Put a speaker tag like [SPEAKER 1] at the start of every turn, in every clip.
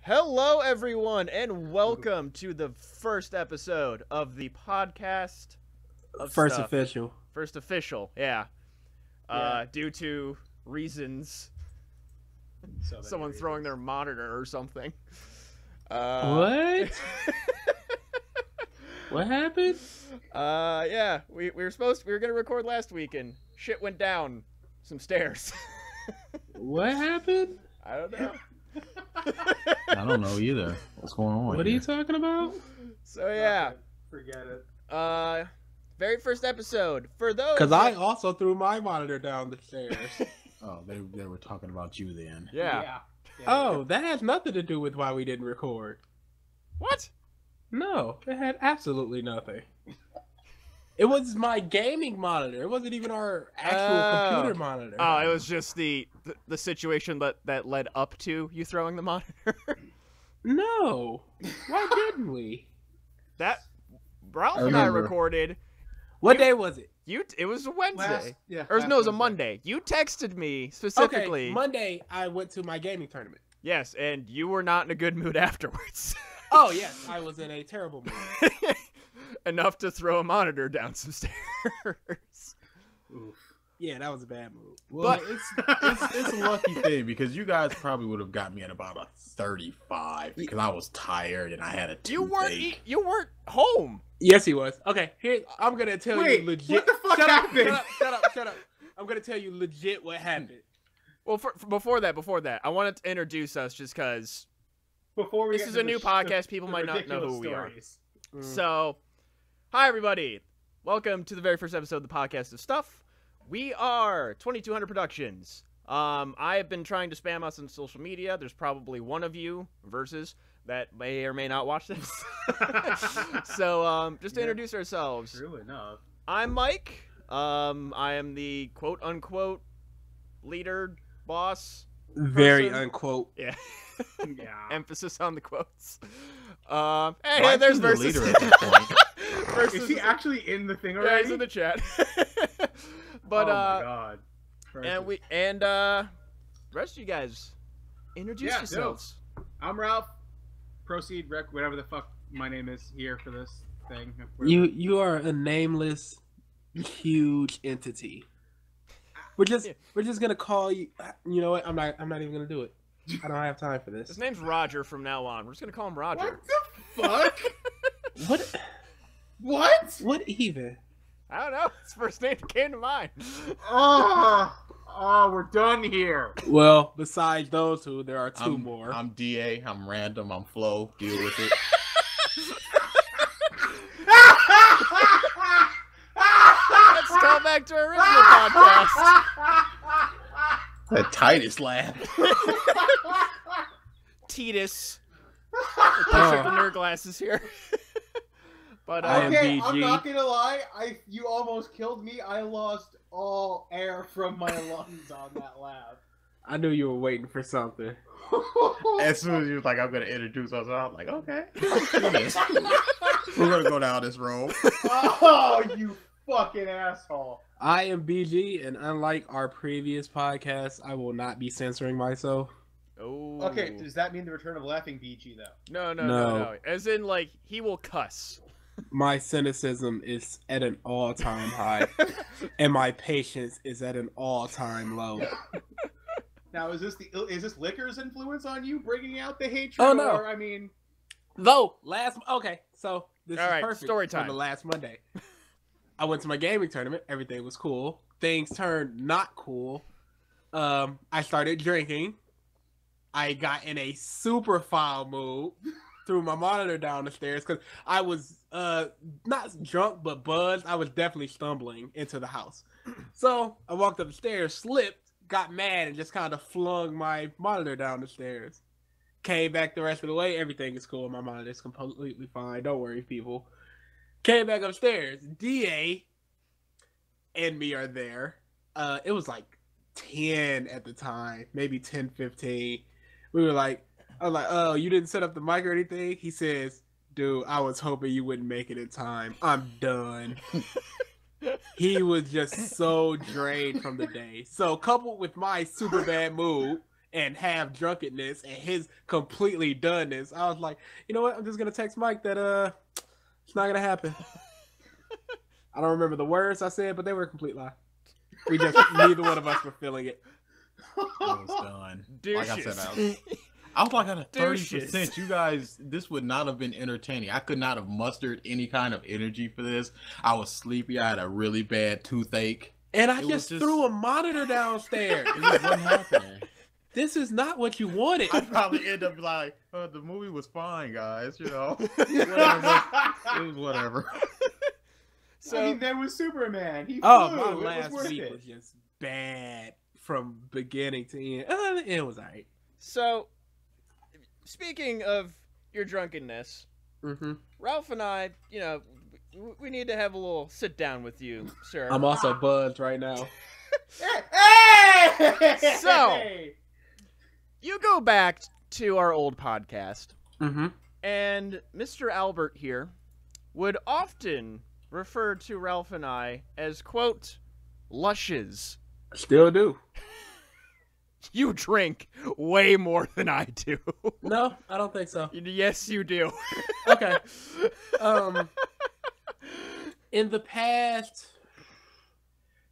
[SPEAKER 1] Hello, everyone, and welcome to the first episode of the podcast of
[SPEAKER 2] First
[SPEAKER 1] stuff.
[SPEAKER 2] official.
[SPEAKER 1] First official, yeah. Due to reasons, someone throwing their monitor or something.
[SPEAKER 2] What? What happened?
[SPEAKER 1] Yeah, we were gonna record last week, and shit went down some stairs.
[SPEAKER 2] What happened?
[SPEAKER 1] I don't know.
[SPEAKER 3] I don't know either. What's going on?
[SPEAKER 2] What are you talking about?
[SPEAKER 1] So yeah,
[SPEAKER 4] Forget it.
[SPEAKER 1] very first episode for those.
[SPEAKER 2] Because I also threw my monitor down the stairs.
[SPEAKER 3] Oh, they were talking about you then.
[SPEAKER 1] Yeah.
[SPEAKER 2] Oh, that has nothing to do with why we didn't record.
[SPEAKER 1] What?
[SPEAKER 2] No, it had absolutely nothing. It was my gaming monitor. It wasn't even our actual computer monitor.
[SPEAKER 1] Oh, it was just the situation that led up to you throwing the monitor.
[SPEAKER 2] No. Why didn't we?
[SPEAKER 1] That Ralph and I recorded.
[SPEAKER 2] What day was it?
[SPEAKER 1] It was a Wednesday.
[SPEAKER 4] It
[SPEAKER 1] was a Monday. You texted me specifically.
[SPEAKER 2] Okay, Monday I went to my gaming tournament.
[SPEAKER 1] Yes, and you were not in a good mood afterwards.
[SPEAKER 2] Oh, yes, I was in a terrible mood.
[SPEAKER 1] Enough to throw a monitor down some stairs.
[SPEAKER 2] Oof. Yeah, that was a bad move.
[SPEAKER 3] Well, it's a lucky thing because you guys probably would have got me at about a 35 because I was tired and I had a toothache.
[SPEAKER 1] You weren't home.
[SPEAKER 2] Yes, he was. Okay, here I'm gonna tell you legit.
[SPEAKER 4] What the fuck happened?
[SPEAKER 2] Shut up. I'm gonna tell you legit what happened.
[SPEAKER 1] Well, before that, I wanted to introduce us just because
[SPEAKER 4] Before
[SPEAKER 1] this is a new podcast. People might not know who we are. So, hi everybody. Welcome to the very first episode of the podcast of stuff. We are 2200 Productions. I have been trying to spam us on social media. There's probably one of you versus that may or may not watch this. So, just to introduce ourselves.
[SPEAKER 4] True enough.
[SPEAKER 1] I'm Mike. I am the quote unquote leader, boss.
[SPEAKER 2] Very
[SPEAKER 1] person.
[SPEAKER 2] unquote.
[SPEAKER 1] Yeah.
[SPEAKER 4] Yeah.
[SPEAKER 1] Emphasis on the quotes. Hey,
[SPEAKER 3] Why
[SPEAKER 1] there's
[SPEAKER 3] is he the
[SPEAKER 1] versus.
[SPEAKER 3] leader at this point?
[SPEAKER 1] Versus.
[SPEAKER 4] Is he actually in the thing
[SPEAKER 1] Yeah,
[SPEAKER 4] already?
[SPEAKER 1] he's in the chat. But
[SPEAKER 4] oh my god.
[SPEAKER 1] and rest of you guys, introduce yourselves.
[SPEAKER 4] I'm Ralph. Proceed, whatever the fuck my name is here for this thing.
[SPEAKER 2] You are a nameless, huge entity. We're just gonna call you. You know what? I'm not even gonna do it. I don't have time for
[SPEAKER 1] His
[SPEAKER 2] this.
[SPEAKER 1] name's Roger from now on. We're just gonna call him Roger.
[SPEAKER 4] What the fuck?
[SPEAKER 2] What?
[SPEAKER 4] What?
[SPEAKER 2] What even?
[SPEAKER 1] I don't know. It's the first name that came to mind.
[SPEAKER 4] Oh, we're done here.
[SPEAKER 2] Well, besides those two, there are two more.
[SPEAKER 3] I'm DA. I'm random. I'm Flo. Deal with it.
[SPEAKER 1] Let's call back to our original podcast.
[SPEAKER 3] The tightest laugh.
[SPEAKER 1] Titus. Push up the nerd glasses here. But
[SPEAKER 2] I am
[SPEAKER 4] Okay,
[SPEAKER 2] BG.
[SPEAKER 4] I'm not gonna lie. You almost killed me. I lost all air from my lungs on that laugh.
[SPEAKER 2] I knew you were waiting for something.
[SPEAKER 3] As soon as you was like, I'm gonna introduce us, I'm like, okay. We're gonna go down this road.
[SPEAKER 4] Oh, you fucking asshole.
[SPEAKER 2] I am BG, and unlike our previous podcast, I will not be censoring myself.
[SPEAKER 1] oh.
[SPEAKER 4] Okay, does that mean the return of Laughing BG though?
[SPEAKER 1] No. As in, like, he will cuss.
[SPEAKER 2] My cynicism is at an all-time high, and my patience is at an all-time low.
[SPEAKER 4] Now, is this Liquor's influence on you bringing out the hatred?
[SPEAKER 2] Oh, no.
[SPEAKER 4] Or, I mean,
[SPEAKER 2] So this
[SPEAKER 1] All
[SPEAKER 2] is
[SPEAKER 1] right,
[SPEAKER 2] perfect
[SPEAKER 1] story
[SPEAKER 2] for
[SPEAKER 1] time.
[SPEAKER 2] the last Monday. I went to my gaming tournament. Everything was cool. Things turned not cool. I started drinking. I got in a super foul mood. Threw my monitor down the stairs because I was not drunk but buzzed. I was definitely stumbling into the house. So I walked up the stairs, slipped, got mad, and just kind of flung my monitor down the stairs. Came back the rest of the way. Everything is cool. My monitor's completely fine. Don't worry, people. Came back upstairs. DA and me are there. It was like 10 at the time, maybe 10:15. We were like, I was like, oh, you didn't set up the mic or anything? He says, dude, I was hoping you wouldn't make it in time. I'm done. He was just so drained from the day. So coupled with my super bad mood and have drunkenness and his completely doneness. I was like, you know what? I'm just gonna text Mike that it's not gonna happen. I don't remember the words I said, but they were a complete lie. We just neither one of us were feeling it.
[SPEAKER 3] I was done.
[SPEAKER 1] Douches.
[SPEAKER 3] Like I said, I was like at a 30%. You guys, this would not have been entertaining. I could not have mustered any kind of energy for this. I was sleepy. I had a really bad toothache.
[SPEAKER 2] And I just threw a monitor downstairs.
[SPEAKER 3] It just wasn't happening.
[SPEAKER 2] This is not what you wanted.
[SPEAKER 3] I'd probably end up like, oh, the movie was fine, guys. You know, whatever. It was whatever.
[SPEAKER 4] So I mean, there was Superman. He flew.
[SPEAKER 2] My last week was just bad from beginning to end. It was alright.
[SPEAKER 1] So, speaking of your drunkenness, Ralph and I, you know, we need to have a little sit down with you, sir.
[SPEAKER 2] I'm also buzzed right now.
[SPEAKER 4] Hey!
[SPEAKER 1] So, you go back to our old podcast, and Mr. Albert here would often refer to Ralph and I as, quote, lushes.
[SPEAKER 2] Still do.
[SPEAKER 1] You drink way more than I do.
[SPEAKER 2] No, I don't think so.
[SPEAKER 1] Yes, you do.
[SPEAKER 2] Okay. In the past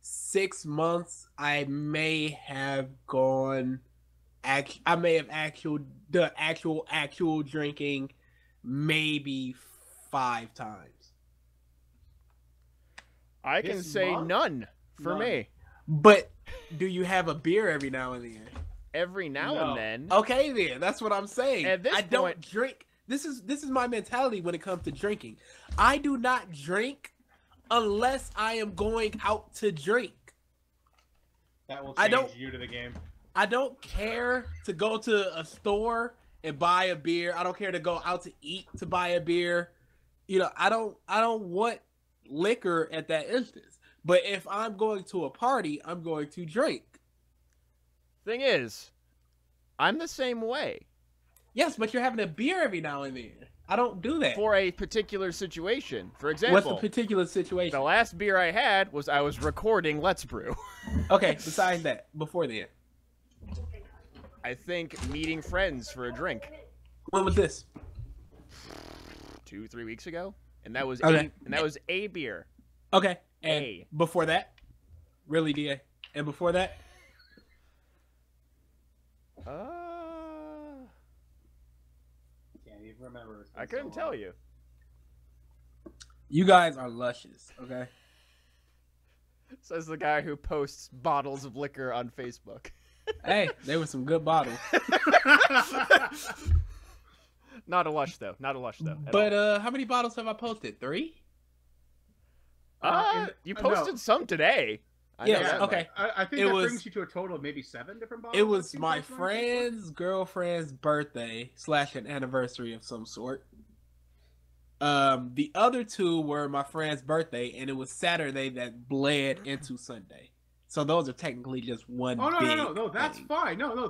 [SPEAKER 2] 6 months, I may have done actual drinking maybe 5 times.
[SPEAKER 1] I can say none for me.
[SPEAKER 2] But do you have a beer every now and then?
[SPEAKER 1] Every now and then.
[SPEAKER 2] Okay, then that's what I'm saying.
[SPEAKER 1] At this
[SPEAKER 2] I
[SPEAKER 1] point,
[SPEAKER 2] don't drink. This is my mentality when it comes to drinking. I do not drink unless I am going out to drink.
[SPEAKER 4] That will change you to the game.
[SPEAKER 2] I don't care to go to a store and buy a beer. I don't care to go out to eat to buy a beer. You know, I don't want liquor at that instance. But if I'm going to a party, I'm going to drink.
[SPEAKER 1] Thing is, I'm the same way.
[SPEAKER 2] Yes, but you're having a beer every now and then. I don't do that.
[SPEAKER 1] For a particular situation. For example,
[SPEAKER 2] what's the particular situation?
[SPEAKER 1] The last beer I had was I was recording Let's Brew.
[SPEAKER 2] Okay, besides that, before then.
[SPEAKER 1] I think meeting friends for a drink.
[SPEAKER 2] When was this?
[SPEAKER 1] 2-3 weeks ago, and that was a beer.
[SPEAKER 2] Okay, and before that, really, DA, and before that,
[SPEAKER 4] can't even remember.
[SPEAKER 1] I couldn't tell you.
[SPEAKER 2] You guys are luscious, okay?
[SPEAKER 1] Says the guy who posts bottles of liquor on Facebook.
[SPEAKER 2] Hey, they were some good bottles.
[SPEAKER 1] Not a lush though.
[SPEAKER 2] But how many bottles have I posted? 3?
[SPEAKER 1] You posted some today.
[SPEAKER 2] Yeah, okay.
[SPEAKER 4] I think that brings you to a total of maybe 7 different bottles.
[SPEAKER 2] It was my friend's girlfriend's birthday / an anniversary of some sort. The other 2 were my friend's birthday, and it was Saturday that bled into Sunday. So those are technically just one.
[SPEAKER 4] Oh no! That's fine. No,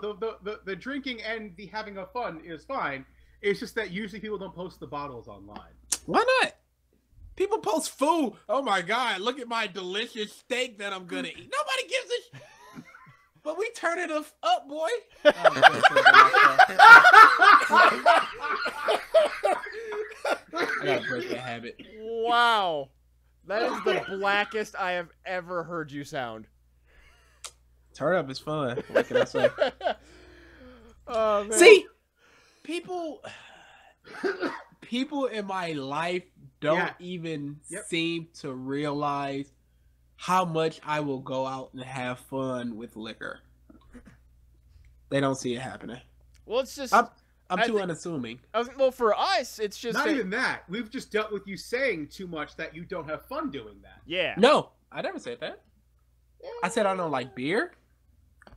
[SPEAKER 4] the drinking and the having of fun is fine. It's just that usually people don't post the bottles online.
[SPEAKER 2] Why not? People post food. Oh my God! Look at my delicious steak that I'm gonna eat. Nobody gives a. But we turn it up, boy. I gotta break that habit.
[SPEAKER 1] Wow, that is the blackest I have ever heard you sound.
[SPEAKER 2] Turn up is fun. What can I say?
[SPEAKER 1] Oh, man.
[SPEAKER 2] See, people in my life don't even seem to realize how much I will go out and have fun with liquor. They don't see it happening.
[SPEAKER 1] Well, it's just
[SPEAKER 2] I'm too unassuming.
[SPEAKER 1] Well, for us, it's just
[SPEAKER 4] not even that. We've just dealt with you saying too much that you don't have fun doing that.
[SPEAKER 1] Yeah.
[SPEAKER 2] No, I never said that. I said I don't like beer.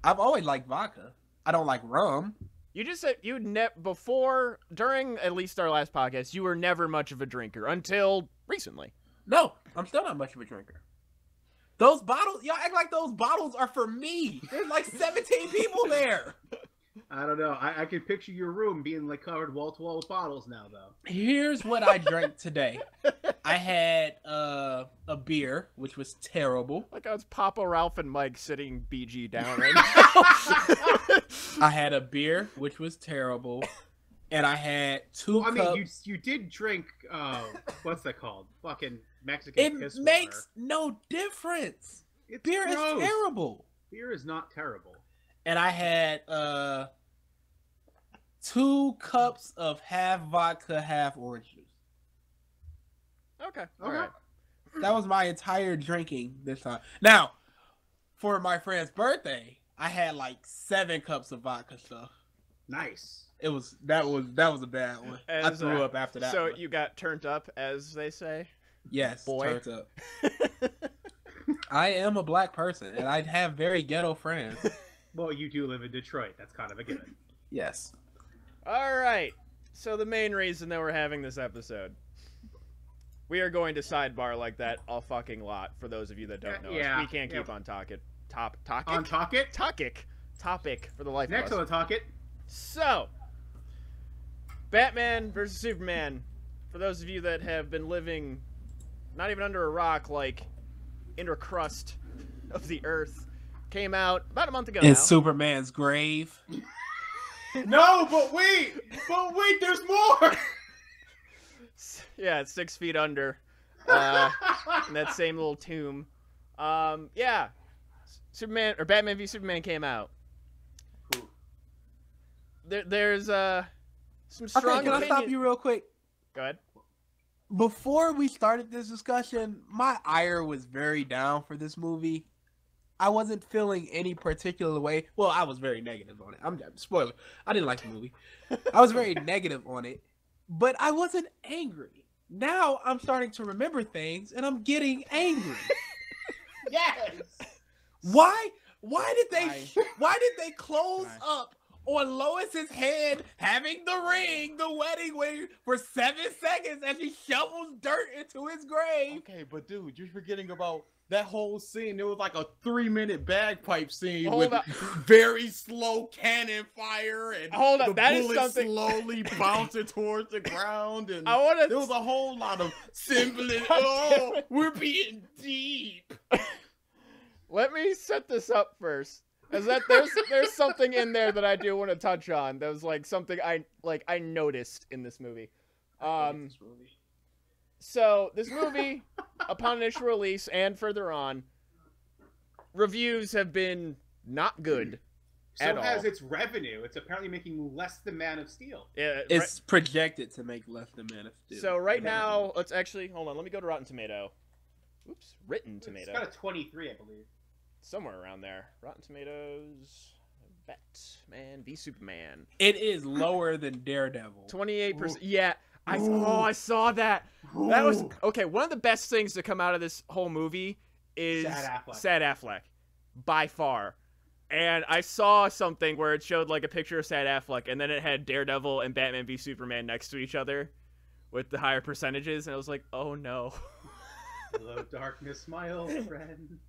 [SPEAKER 2] I've always liked vodka. I don't like rum.
[SPEAKER 1] You just said during at least our last podcast, you were never much of a drinker until recently.
[SPEAKER 2] No, I'm still not much of a drinker. Those bottles, y'all act like those bottles are for me. There's like 17 people there.
[SPEAKER 4] I don't know. I can picture your room being like covered wall to wall with bottles now, though.
[SPEAKER 2] Here's what I drank today. I had a beer, which was terrible.
[SPEAKER 1] Like I was Papa Ralph and Mike sitting BG down right now.
[SPEAKER 2] I had a beer, which was terrible, and I had two cups.
[SPEAKER 4] I mean, you did drink. What's that called? Fucking Mexican piss
[SPEAKER 2] It makes
[SPEAKER 4] water.
[SPEAKER 2] no difference.
[SPEAKER 4] It's
[SPEAKER 2] Beer
[SPEAKER 4] gross.
[SPEAKER 2] is terrible.
[SPEAKER 4] Beer is not terrible.
[SPEAKER 2] And I had 2 cups of half vodka, half orange juice.
[SPEAKER 1] Okay. All right.
[SPEAKER 2] That was my entire drinking this time. Now, for my friend's birthday, I had like 7 cups of vodka stuff.
[SPEAKER 4] Nice.
[SPEAKER 2] That was a bad one. I threw up after that.
[SPEAKER 1] So
[SPEAKER 2] one.
[SPEAKER 1] you got turned up, as they say.
[SPEAKER 2] Yes,
[SPEAKER 1] boy.
[SPEAKER 2] turns up. I am a black person, and I have very ghetto friends.
[SPEAKER 4] Well, you do live in Detroit. That's kind of a given.
[SPEAKER 2] Yes.
[SPEAKER 1] All right. So the main reason that we're having this episode, we are going to sidebar like that a fucking lot. For those of you that don't know us, we can't keep on topic for the life
[SPEAKER 4] Next
[SPEAKER 1] of us.
[SPEAKER 4] on the Talk-It.
[SPEAKER 1] So, Batman versus Superman. For those of you that have been living, not even under a rock, like inner crust of the earth, came out about a month ago.
[SPEAKER 2] In
[SPEAKER 1] now.
[SPEAKER 2] Superman's grave.
[SPEAKER 4] No, but wait, there's more.
[SPEAKER 1] Yeah, it's 6 feet under. In that same little tomb. Yeah. Superman or Batman v Superman came out. There's some strong
[SPEAKER 2] Okay, can I stop you real quick?
[SPEAKER 1] Go ahead.
[SPEAKER 2] Before we started this discussion, my ire was very down for this movie. I wasn't feeling any particular way. Well, I was very negative on it. I'm spoiler. I didn't like the movie. I was very negative on it, but I wasn't angry. Now I'm starting to remember things, and I'm getting angry.
[SPEAKER 4] Yes.
[SPEAKER 2] Why did they close up on Lois's head having the ring, the wedding ring, for 7 seconds as he shovels dirt into his grave?
[SPEAKER 3] Okay, but dude, you're forgetting about that whole scene. It was like a 3-minute bagpipe scene
[SPEAKER 1] Hold
[SPEAKER 3] with
[SPEAKER 1] up.
[SPEAKER 3] very slow cannon fire and
[SPEAKER 1] Hold up,
[SPEAKER 3] the
[SPEAKER 1] that is
[SPEAKER 3] bullets
[SPEAKER 1] something-
[SPEAKER 3] slowly bouncing towards the ground. And
[SPEAKER 1] I wanna-
[SPEAKER 3] there was a whole lot of symbolism.
[SPEAKER 1] God damn
[SPEAKER 3] Oh,
[SPEAKER 1] it.
[SPEAKER 3] we're being deep.
[SPEAKER 1] Let me set this up first. Is that there's something in there that I do want to touch on. That was like something I noticed in this movie. So this movie, upon initial release and further on, reviews have been not good at all.
[SPEAKER 4] So has its revenue. It's apparently making less than Man of Steel.
[SPEAKER 1] Yeah,
[SPEAKER 2] It's projected to make less than Man of Steel.
[SPEAKER 1] so right now, let's actually hold on. Let me go to Rotten Tomato. Oops, Written Tomato.
[SPEAKER 4] It's got a 23, I believe.
[SPEAKER 1] Somewhere around there. Rotten Tomatoes. Batman v Superman.
[SPEAKER 2] It is lower than Daredevil.
[SPEAKER 1] 28%. Yeah. I saw that. That was okay. One of the best things to come out of this whole movie is
[SPEAKER 4] Sad
[SPEAKER 1] Affleck, by far. And I saw something where it showed like a picture of Sad Affleck, and then it had Daredevil and Batman v Superman next to each other with the higher percentages, and I was like, oh no.
[SPEAKER 4] Hello, darkness, my old friend.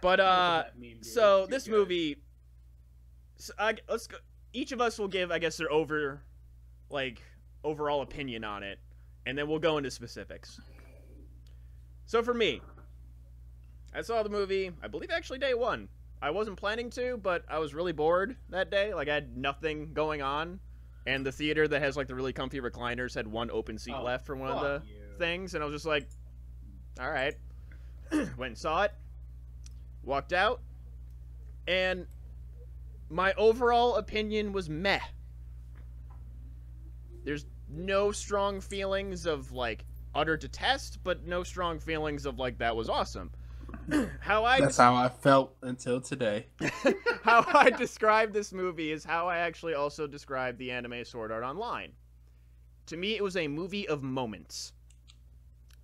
[SPEAKER 1] But so this movie, let's go. Each of us will give, I guess, their overall opinion on it, and then we'll go into specifics. So for me, I saw the movie, I believe actually day one. I wasn't planning to, but I was really bored that day. Like I had nothing going on, and the theater that has like the really comfy recliners had one open seat left for one of the things, and I was just like, all right. Went and saw it. Walked out, and my overall opinion was meh. There's no strong feelings of, like, utter detest, but no strong feelings of, like, that was awesome.
[SPEAKER 2] That's how I felt until today.
[SPEAKER 1] How I describe this movie is how I actually also describe the anime Sword Art Online. To me, it was a movie of moments.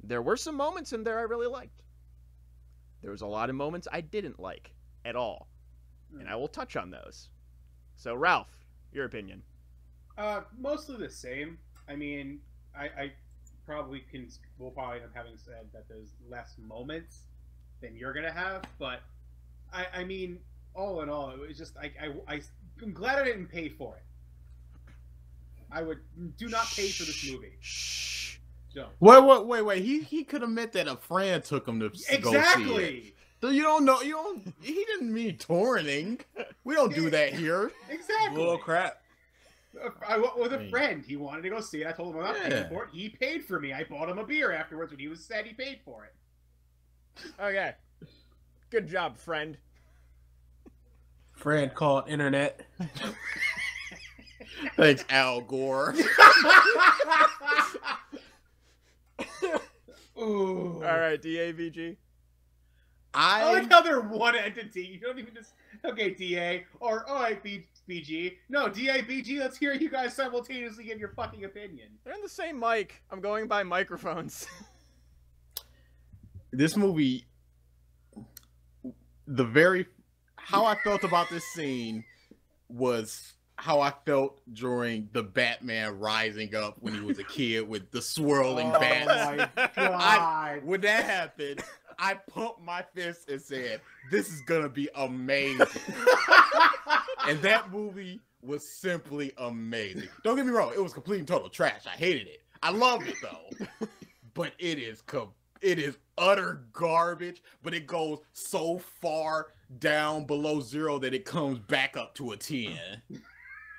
[SPEAKER 1] There were some moments in there I really liked. There was a lot of moments I didn't like at all, and I will touch on those. So, Ralph, your opinion?
[SPEAKER 4] Mostly the same. I mean, I probably will probably end up having said that there's less moments than you're gonna have, but I mean, all in all, it was just I'm glad I didn't pay for it. I would do not pay for this movie.
[SPEAKER 1] Shh.
[SPEAKER 4] Don't.
[SPEAKER 3] Wait. He could have meant that a friend took him to go see it.
[SPEAKER 4] Exactly.
[SPEAKER 3] So you don't know. He didn't mean torrenting. We don't do that here.
[SPEAKER 4] Exactly.
[SPEAKER 2] Bull crap.
[SPEAKER 4] I went with a friend. He wanted to go see it. I told him I'm not paying
[SPEAKER 3] Yeah.
[SPEAKER 4] for it. He paid for me. I bought him a beer afterwards when he was sad he paid for it.
[SPEAKER 1] Okay. Good job, friend.
[SPEAKER 2] Friend called internet.
[SPEAKER 3] Thanks, Al Gore.
[SPEAKER 4] Ooh.
[SPEAKER 1] All right, DAVG.
[SPEAKER 4] I like how they're one entity. You don't even just okay, DA or BG. No, DA, BG. Let's hear you guys simultaneously give your fucking opinion.
[SPEAKER 1] They're in the same mic. I'm going by microphones.
[SPEAKER 3] This movie, how I felt about this scene was how I felt during the Batman rising up when he was a kid with the swirling bats.
[SPEAKER 4] Oh my god!
[SPEAKER 3] When that happened, I pumped my fist and said, "This is gonna be amazing." And that movie was simply amazing. Don't get me wrong; it was complete and total trash. I hated it. I loved it though, but it is utter garbage. But it goes so far down below zero that it comes back up to a 10.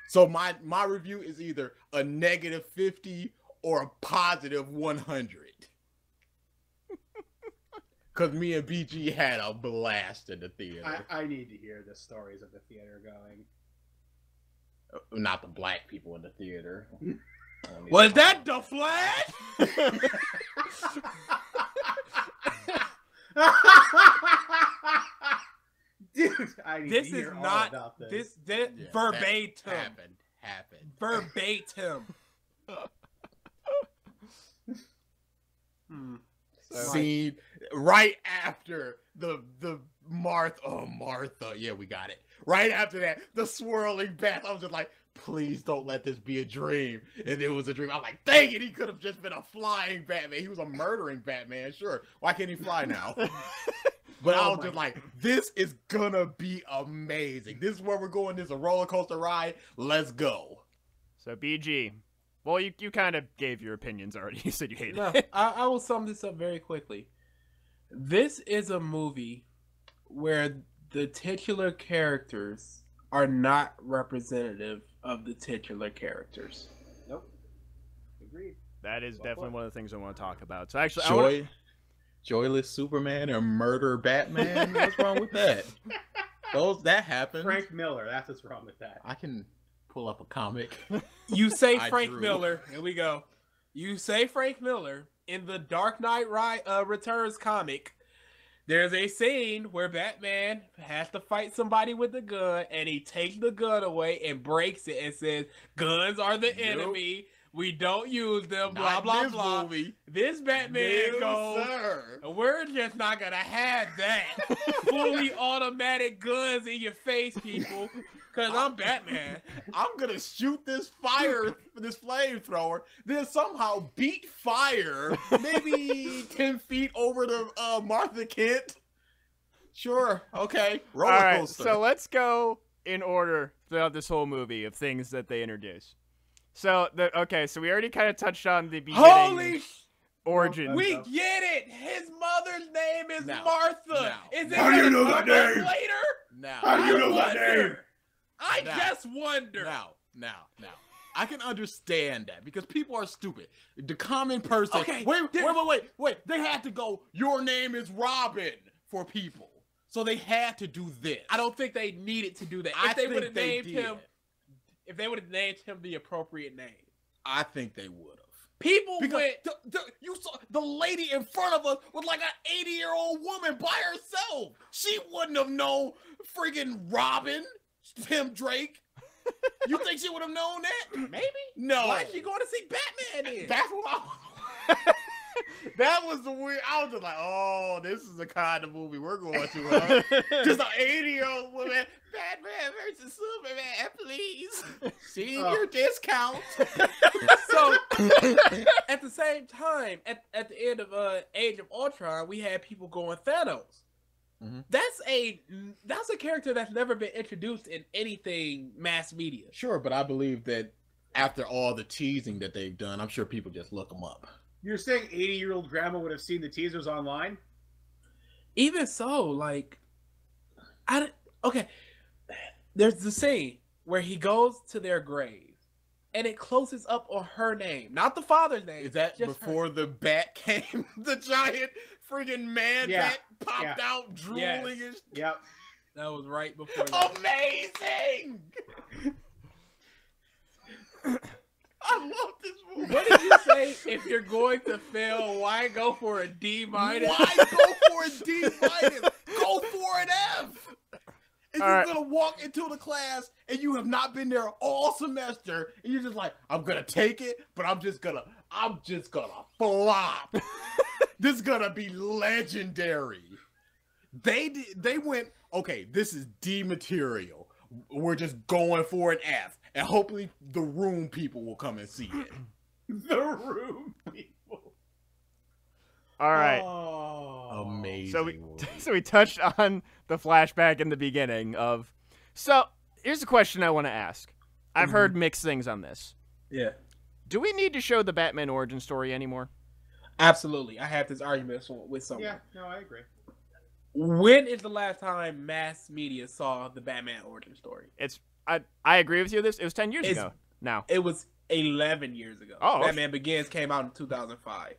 [SPEAKER 3] So my review is either a -50 or a positive 100. Because me and BG had a blast in the theater.
[SPEAKER 4] I need to hear the stories of the theater going.
[SPEAKER 3] Not the black people in the theater.
[SPEAKER 2] Was that the Flash?
[SPEAKER 4] Dude, I need
[SPEAKER 2] This
[SPEAKER 4] to
[SPEAKER 2] is
[SPEAKER 4] hear all
[SPEAKER 2] not
[SPEAKER 4] about this.
[SPEAKER 2] this
[SPEAKER 3] Yeah,
[SPEAKER 2] verbatim.
[SPEAKER 3] Happened.
[SPEAKER 2] Verbatim.
[SPEAKER 3] Scene right after the Martha. Yeah, we got it. Right after that, the swirling bath. I was just like, please don't let this be a dream. And it was a dream. I'm like, dang it, he could have just been a flying Batman. He was a murdering Batman, sure. Why can't he fly now? But I was just like, this is gonna be amazing. This is where we're going. This is a roller coaster ride. Let's go.
[SPEAKER 1] So BG. Well, you kind of gave your opinions already. You said you hated
[SPEAKER 2] No,
[SPEAKER 1] it.
[SPEAKER 2] I will sum this up very quickly. This is a movie where the titular characters are not representative of the titular characters.
[SPEAKER 4] Nope. Agreed.
[SPEAKER 1] That is definitely one of the things I want to talk about. So actually,
[SPEAKER 3] Joyless Superman or Murder Batman? What's wrong with that? That happens.
[SPEAKER 4] Frank Miller. That's what's wrong with that.
[SPEAKER 3] I can pull up a comic.
[SPEAKER 2] You say
[SPEAKER 3] I
[SPEAKER 2] Frank
[SPEAKER 3] drew.
[SPEAKER 2] Miller. Here we go. You say Frank Miller in the Dark Knight Returns comic. There's a scene where Batman has to fight somebody with a gun, and he takes the gun away and breaks it and says, "Guns are the enemy. We don't use them." Blah
[SPEAKER 3] Not
[SPEAKER 2] blah
[SPEAKER 3] this
[SPEAKER 2] blah.
[SPEAKER 3] movie.
[SPEAKER 2] This Batman
[SPEAKER 3] No,
[SPEAKER 2] goes,
[SPEAKER 3] sir.
[SPEAKER 2] "We're just not gonna have that fully automatic guns in your face, people, because I'm Batman."
[SPEAKER 3] I'm gonna shoot this flamethrower, then somehow beat fire, maybe 10 feet over to Martha Kent. Sure, okay. Roller
[SPEAKER 1] all right.
[SPEAKER 3] coaster.
[SPEAKER 1] So let's go in order throughout this whole movie of things that they introduce. So so we already kind of touched on the beginning
[SPEAKER 2] Holy
[SPEAKER 1] origin.
[SPEAKER 2] We get it. His mother's name is
[SPEAKER 3] Now,
[SPEAKER 2] Martha.
[SPEAKER 3] now.
[SPEAKER 2] Is it
[SPEAKER 4] How do you
[SPEAKER 2] gonna
[SPEAKER 4] know
[SPEAKER 2] come
[SPEAKER 4] that
[SPEAKER 2] up
[SPEAKER 4] name?
[SPEAKER 2] later?
[SPEAKER 3] now,
[SPEAKER 4] How do you know that
[SPEAKER 2] wonder.
[SPEAKER 4] name?
[SPEAKER 2] I
[SPEAKER 3] Now.
[SPEAKER 2] just wonder.
[SPEAKER 3] now. I can understand that because people are stupid. The common person.
[SPEAKER 2] Okay,
[SPEAKER 3] Wait. They had to go, "Your name is Robin" for people. So they had to do this.
[SPEAKER 2] I don't think they needed to do that.
[SPEAKER 3] I
[SPEAKER 2] If they
[SPEAKER 3] think
[SPEAKER 2] would have
[SPEAKER 3] they
[SPEAKER 2] named
[SPEAKER 3] did.
[SPEAKER 2] him, if they would have named him the appropriate name,
[SPEAKER 3] I think they would have.
[SPEAKER 2] people
[SPEAKER 3] Because
[SPEAKER 2] went.
[SPEAKER 3] you saw the lady in front of us was like an 80-year-old woman by herself. She wouldn't have known freaking Robin, Tim Drake. You think she would have known that?
[SPEAKER 2] Maybe.
[SPEAKER 3] No.
[SPEAKER 2] Why is she going to see Batman then?
[SPEAKER 3] That's what that was the weird. I was just like, oh, this is the kind of movie we're going to. Huh? Just an 80-year-old woman. Batman versus Superman, please. Senior discount.
[SPEAKER 2] So, at the same time, at the end of Age of Ultron, we had people going Thanos. That's a character that's never been introduced in anything mass media.
[SPEAKER 3] Sure, but I believe that after all the teasing that they've done, I'm sure people just look them up.
[SPEAKER 4] You're saying 80-year-old grandma would have seen the teasers online?
[SPEAKER 2] Even so, like, okay. There's the scene where he goes to their grave, and it closes up on her name, not the father's name.
[SPEAKER 3] Is that before the bat came? The giant freaking man bat popped out, drooling.
[SPEAKER 4] Yep.
[SPEAKER 2] That was right before that.
[SPEAKER 3] Amazing! I love this movie.
[SPEAKER 2] What did you say? If you're going to fail, why go for a D-?
[SPEAKER 3] Why go for a D-? Go for an F! If you're gonna walk into the class and you have not been there all semester, and you're just like, I'm gonna take it, but I'm just gonna flop. This is gonna be legendary. They went, okay, this is D material. We're just going for an F, and hopefully the room people will come and see it.
[SPEAKER 4] The room people.
[SPEAKER 1] All right.
[SPEAKER 3] Oh, amazing.
[SPEAKER 1] So we touched on the flashback in the beginning of. So here's a question I want to ask. I've heard mixed things on this.
[SPEAKER 2] Yeah.
[SPEAKER 1] Do we need to show the Batman origin story anymore?
[SPEAKER 2] Absolutely. I had this argument with someone.
[SPEAKER 4] Yeah, no, I agree.
[SPEAKER 2] When is the last time mass media saw the Batman origin story?
[SPEAKER 1] I agree with you. It was 10 years ago now.
[SPEAKER 2] It was 11 years ago.
[SPEAKER 1] Oh,
[SPEAKER 2] Batman Begins came out in 2005.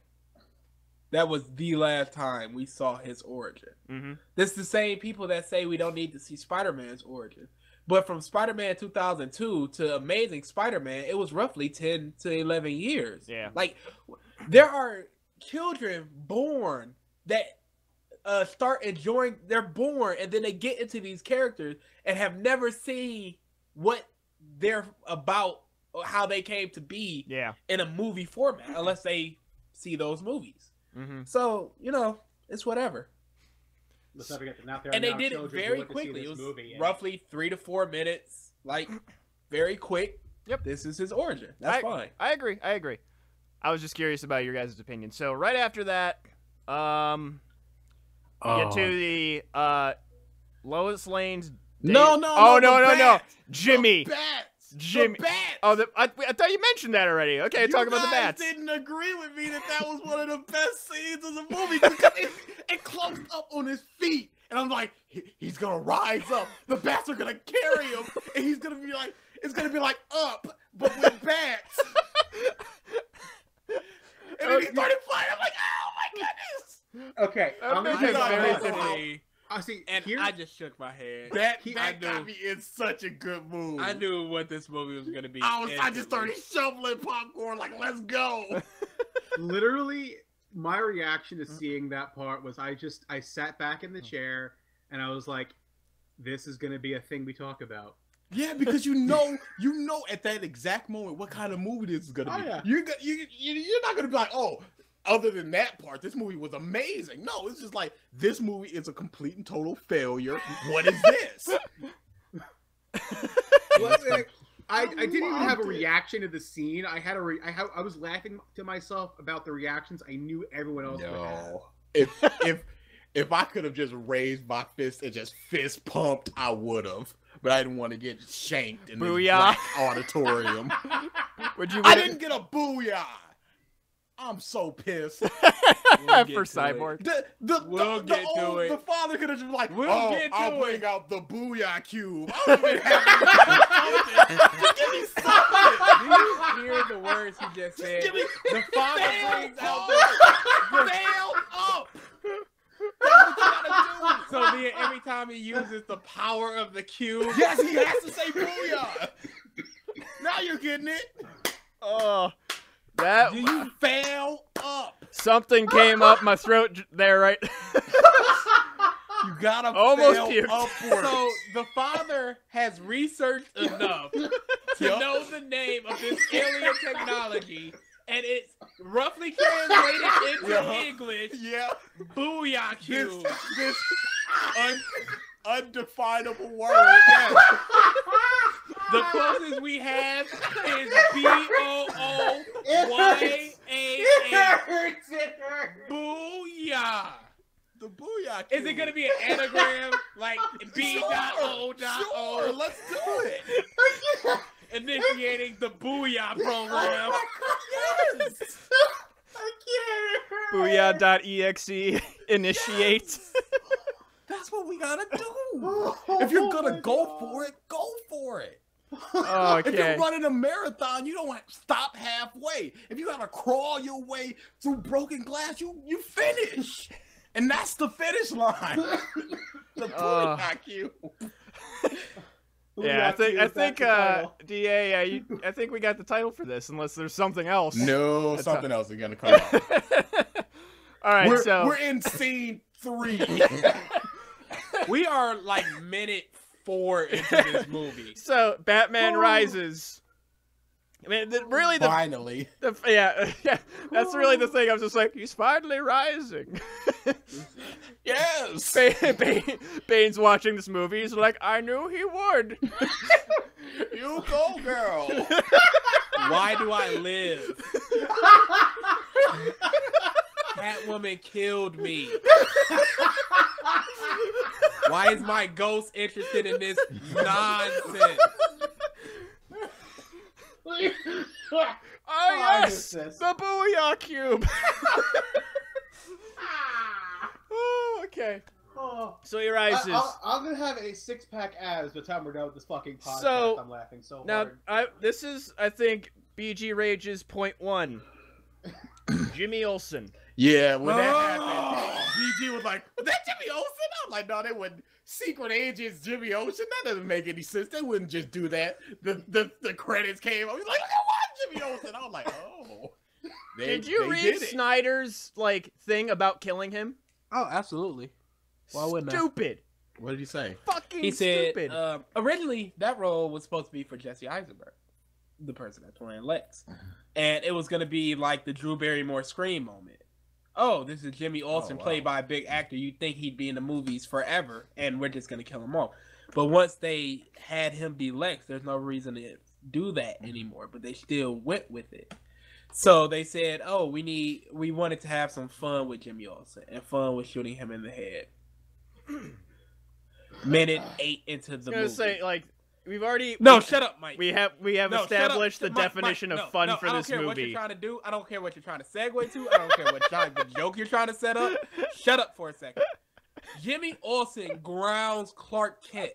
[SPEAKER 2] That was the last time we saw his origin.
[SPEAKER 1] Mm-hmm.
[SPEAKER 2] This is the same people that say we don't need to see Spider-Man's origin. But from Spider-Man 2002 to Amazing Spider-Man, it was roughly 10 to 11 years.
[SPEAKER 1] Yeah.
[SPEAKER 2] Like, there are children born that start enjoying, they're born, and then they get into these characters and have never seen what they're about or how they came to be in a movie format unless they see those movies.
[SPEAKER 1] Mm-hmm.
[SPEAKER 2] So, it's whatever.
[SPEAKER 4] Let's not forget that now
[SPEAKER 2] and they did it very quickly. It was roughly 3 to 4 minutes, like very quick.
[SPEAKER 1] Yep.
[SPEAKER 2] This is his origin. That's fine.
[SPEAKER 1] I agree. I was just curious about your guys' opinion. So right after that, get to the Lois Lane's. No, Jimmy.
[SPEAKER 3] The bats.
[SPEAKER 1] Jimmy.
[SPEAKER 3] The bats.
[SPEAKER 1] Oh, I thought you mentioned that already. Okay, talk about the bats.
[SPEAKER 3] You guys didn't agree with me that was one of the best scenes of the movie because it closed up on his feet, and I'm like, he's gonna rise up. The bats are gonna carry him, and he's gonna be like, it's gonna be like Up, but with bats. And then he started flying. I'm like, oh my goodness.
[SPEAKER 4] Okay, I'm
[SPEAKER 2] very
[SPEAKER 4] I see,
[SPEAKER 2] and I just shook my head.
[SPEAKER 3] That got me in such a good mood.
[SPEAKER 2] I knew what this movie was gonna be.
[SPEAKER 3] I just started shoveling popcorn like, let's go.
[SPEAKER 4] Literally, my reaction to seeing that part was I sat back in the chair and I was like, this is gonna be a thing we talk about.
[SPEAKER 3] Yeah, because you know at that exact moment what kind of movie this is gonna be.
[SPEAKER 4] Yeah.
[SPEAKER 3] You're not gonna be like, oh, other than that part, this movie was amazing. No, it's just like, this movie is a complete and total failure. What is this?
[SPEAKER 4] I didn't even have a reaction to the scene. I was laughing to myself about the reactions I knew everyone else would have.
[SPEAKER 3] If I could have just raised my fist and just fist pumped, I would have. But I didn't want to get shanked in this black auditorium. I didn't get a booyah. I'm so pissed.
[SPEAKER 1] For Cyborg.
[SPEAKER 3] The father could have just been like, I'll bring out the Booyah Cube. I don't even have give me something.
[SPEAKER 2] Do you hear the words he just said? The father brings out the
[SPEAKER 3] fail up.
[SPEAKER 2] That's what you gotta do. So then every time he uses the power of the cube.
[SPEAKER 3] Yes, he has to say Booyah. Now you're getting it.
[SPEAKER 1] Oh. That
[SPEAKER 3] you fail up.
[SPEAKER 1] Something came up my throat there, right?
[SPEAKER 3] You gotta
[SPEAKER 1] almost
[SPEAKER 3] fail upward.
[SPEAKER 2] So the father has researched enough to know the name of this alien technology, and it's roughly translated into English.
[SPEAKER 3] Yeah,
[SPEAKER 2] Booyah Cube.
[SPEAKER 3] This undefinable word. Yes.
[SPEAKER 2] The closest we have is BOOYAA. Booyah.
[SPEAKER 3] The Booyah Cube.
[SPEAKER 2] Is it gonna be an anagram BooYaa program.
[SPEAKER 3] Yes.
[SPEAKER 4] I can't.
[SPEAKER 1] BooYaa.exe initiate.
[SPEAKER 3] That's what we gotta do. If you're gonna go for it, go for it. If
[SPEAKER 1] Okay.
[SPEAKER 3] you're running a marathon, you don't stop halfway. If you gotta crawl your way through broken glass, you finish. And that's the finish line. The BooYaa cube.
[SPEAKER 1] Yeah, I think DA, I think we got the title for this, unless there's something else.
[SPEAKER 3] No, something else is gonna come out.
[SPEAKER 1] All right,
[SPEAKER 3] we're in scene 3.
[SPEAKER 2] We are like minute 4 into this movie.
[SPEAKER 1] So Batman Rises. I mean,
[SPEAKER 3] Finally.
[SPEAKER 1] Yeah, that's really the thing. I was just like, he's finally rising.
[SPEAKER 3] Yes.
[SPEAKER 1] Bane's watching this movie. He's like, I knew he would.
[SPEAKER 3] You go, girl.
[SPEAKER 2] Why do I live? Catwoman killed me. Why is my ghost interested in this nonsense?
[SPEAKER 1] Oh yes, the BooYaa cube. Oh, okay. So he rises.
[SPEAKER 4] I'm gonna have a 6-pack abs by the time we're done with this fucking podcast.
[SPEAKER 1] So,
[SPEAKER 4] I'm laughing so
[SPEAKER 1] now,
[SPEAKER 4] hard.
[SPEAKER 1] this is, I think, BG Rage's point 1. Jimmy Olsen.
[SPEAKER 3] Yeah, when that happened, BG was like, was that Jimmy Olsen? I'm like, no, they wouldn't. Secret Agents Jimmy Olsen? That doesn't make any sense. They wouldn't just do that. The credits came. I was like, that was Jimmy Olsen. I was like, oh.
[SPEAKER 1] Did you read Snyder's thing about killing him?
[SPEAKER 2] Oh, absolutely. Why wouldn't I?
[SPEAKER 1] Stupid.
[SPEAKER 3] What did he say?
[SPEAKER 1] Fucking
[SPEAKER 2] He said,
[SPEAKER 1] stupid.
[SPEAKER 2] originally that role was supposed to be for Jesse Eisenberg, the person that's playing Lex, and it was going to be like the Drew Barrymore Scream moment. Oh, this is Jimmy Olsen played by a big actor. You'd think he'd be in the movies forever, and we're just going to kill him off. But once they had him be Lex, there's no reason to do that anymore. But they still went with it. So they said, oh, we wanted to have some fun with Jimmy Olsen, and fun with shooting him in the head. Minute 8 into the movie.
[SPEAKER 1] I was gonna say, we've already...
[SPEAKER 2] Shut up, Mike.
[SPEAKER 1] We have established the
[SPEAKER 2] Mike,
[SPEAKER 1] definition
[SPEAKER 2] Mike,
[SPEAKER 1] of fun for this
[SPEAKER 2] I don't care
[SPEAKER 1] movie.
[SPEAKER 2] what you're trying to do. I don't care what you're trying to segue to. I don't care what the joke you're trying to set up. Shut up for a second. Jimmy Olsen grounds Clark Kent.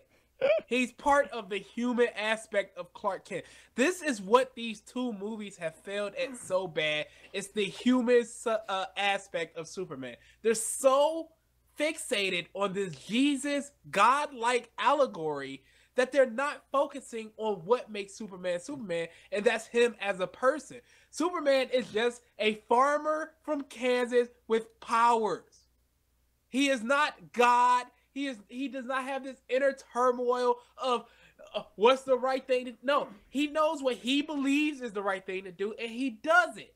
[SPEAKER 2] He's part of the human aspect of Clark Kent. This is what these two movies have failed at so bad. It's the human aspect of Superman. They're so fixated on this Jesus godlike allegory that they're not focusing on what makes Superman Superman, and that's him as a person. Superman is just a farmer from Kansas with powers. He is not God. He does not have this inner turmoil of what's the right thing to do. No, he knows what he believes is the right thing to do, and he does it.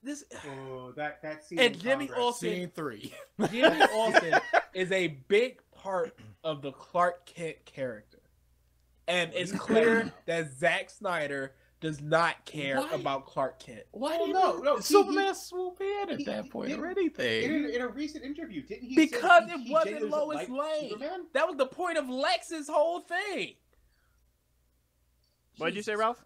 [SPEAKER 4] That scene.
[SPEAKER 2] And Jimmy Olsen,
[SPEAKER 3] Scene 3.
[SPEAKER 2] Jimmy Olsen is a big part of the Clark Kent character, and it's clear that Zack Snyder does not care about Clark Kent.
[SPEAKER 3] Why did
[SPEAKER 4] no,
[SPEAKER 3] Superman swoop in at that point or anything?
[SPEAKER 4] In a recent interview, didn't he?
[SPEAKER 2] Because
[SPEAKER 4] say
[SPEAKER 2] it wasn't
[SPEAKER 4] genuinely
[SPEAKER 2] Lois
[SPEAKER 4] liked
[SPEAKER 2] Lane.
[SPEAKER 4] Superman?
[SPEAKER 2] That was the point of Lex's whole thing.
[SPEAKER 1] What did you say, Ralph?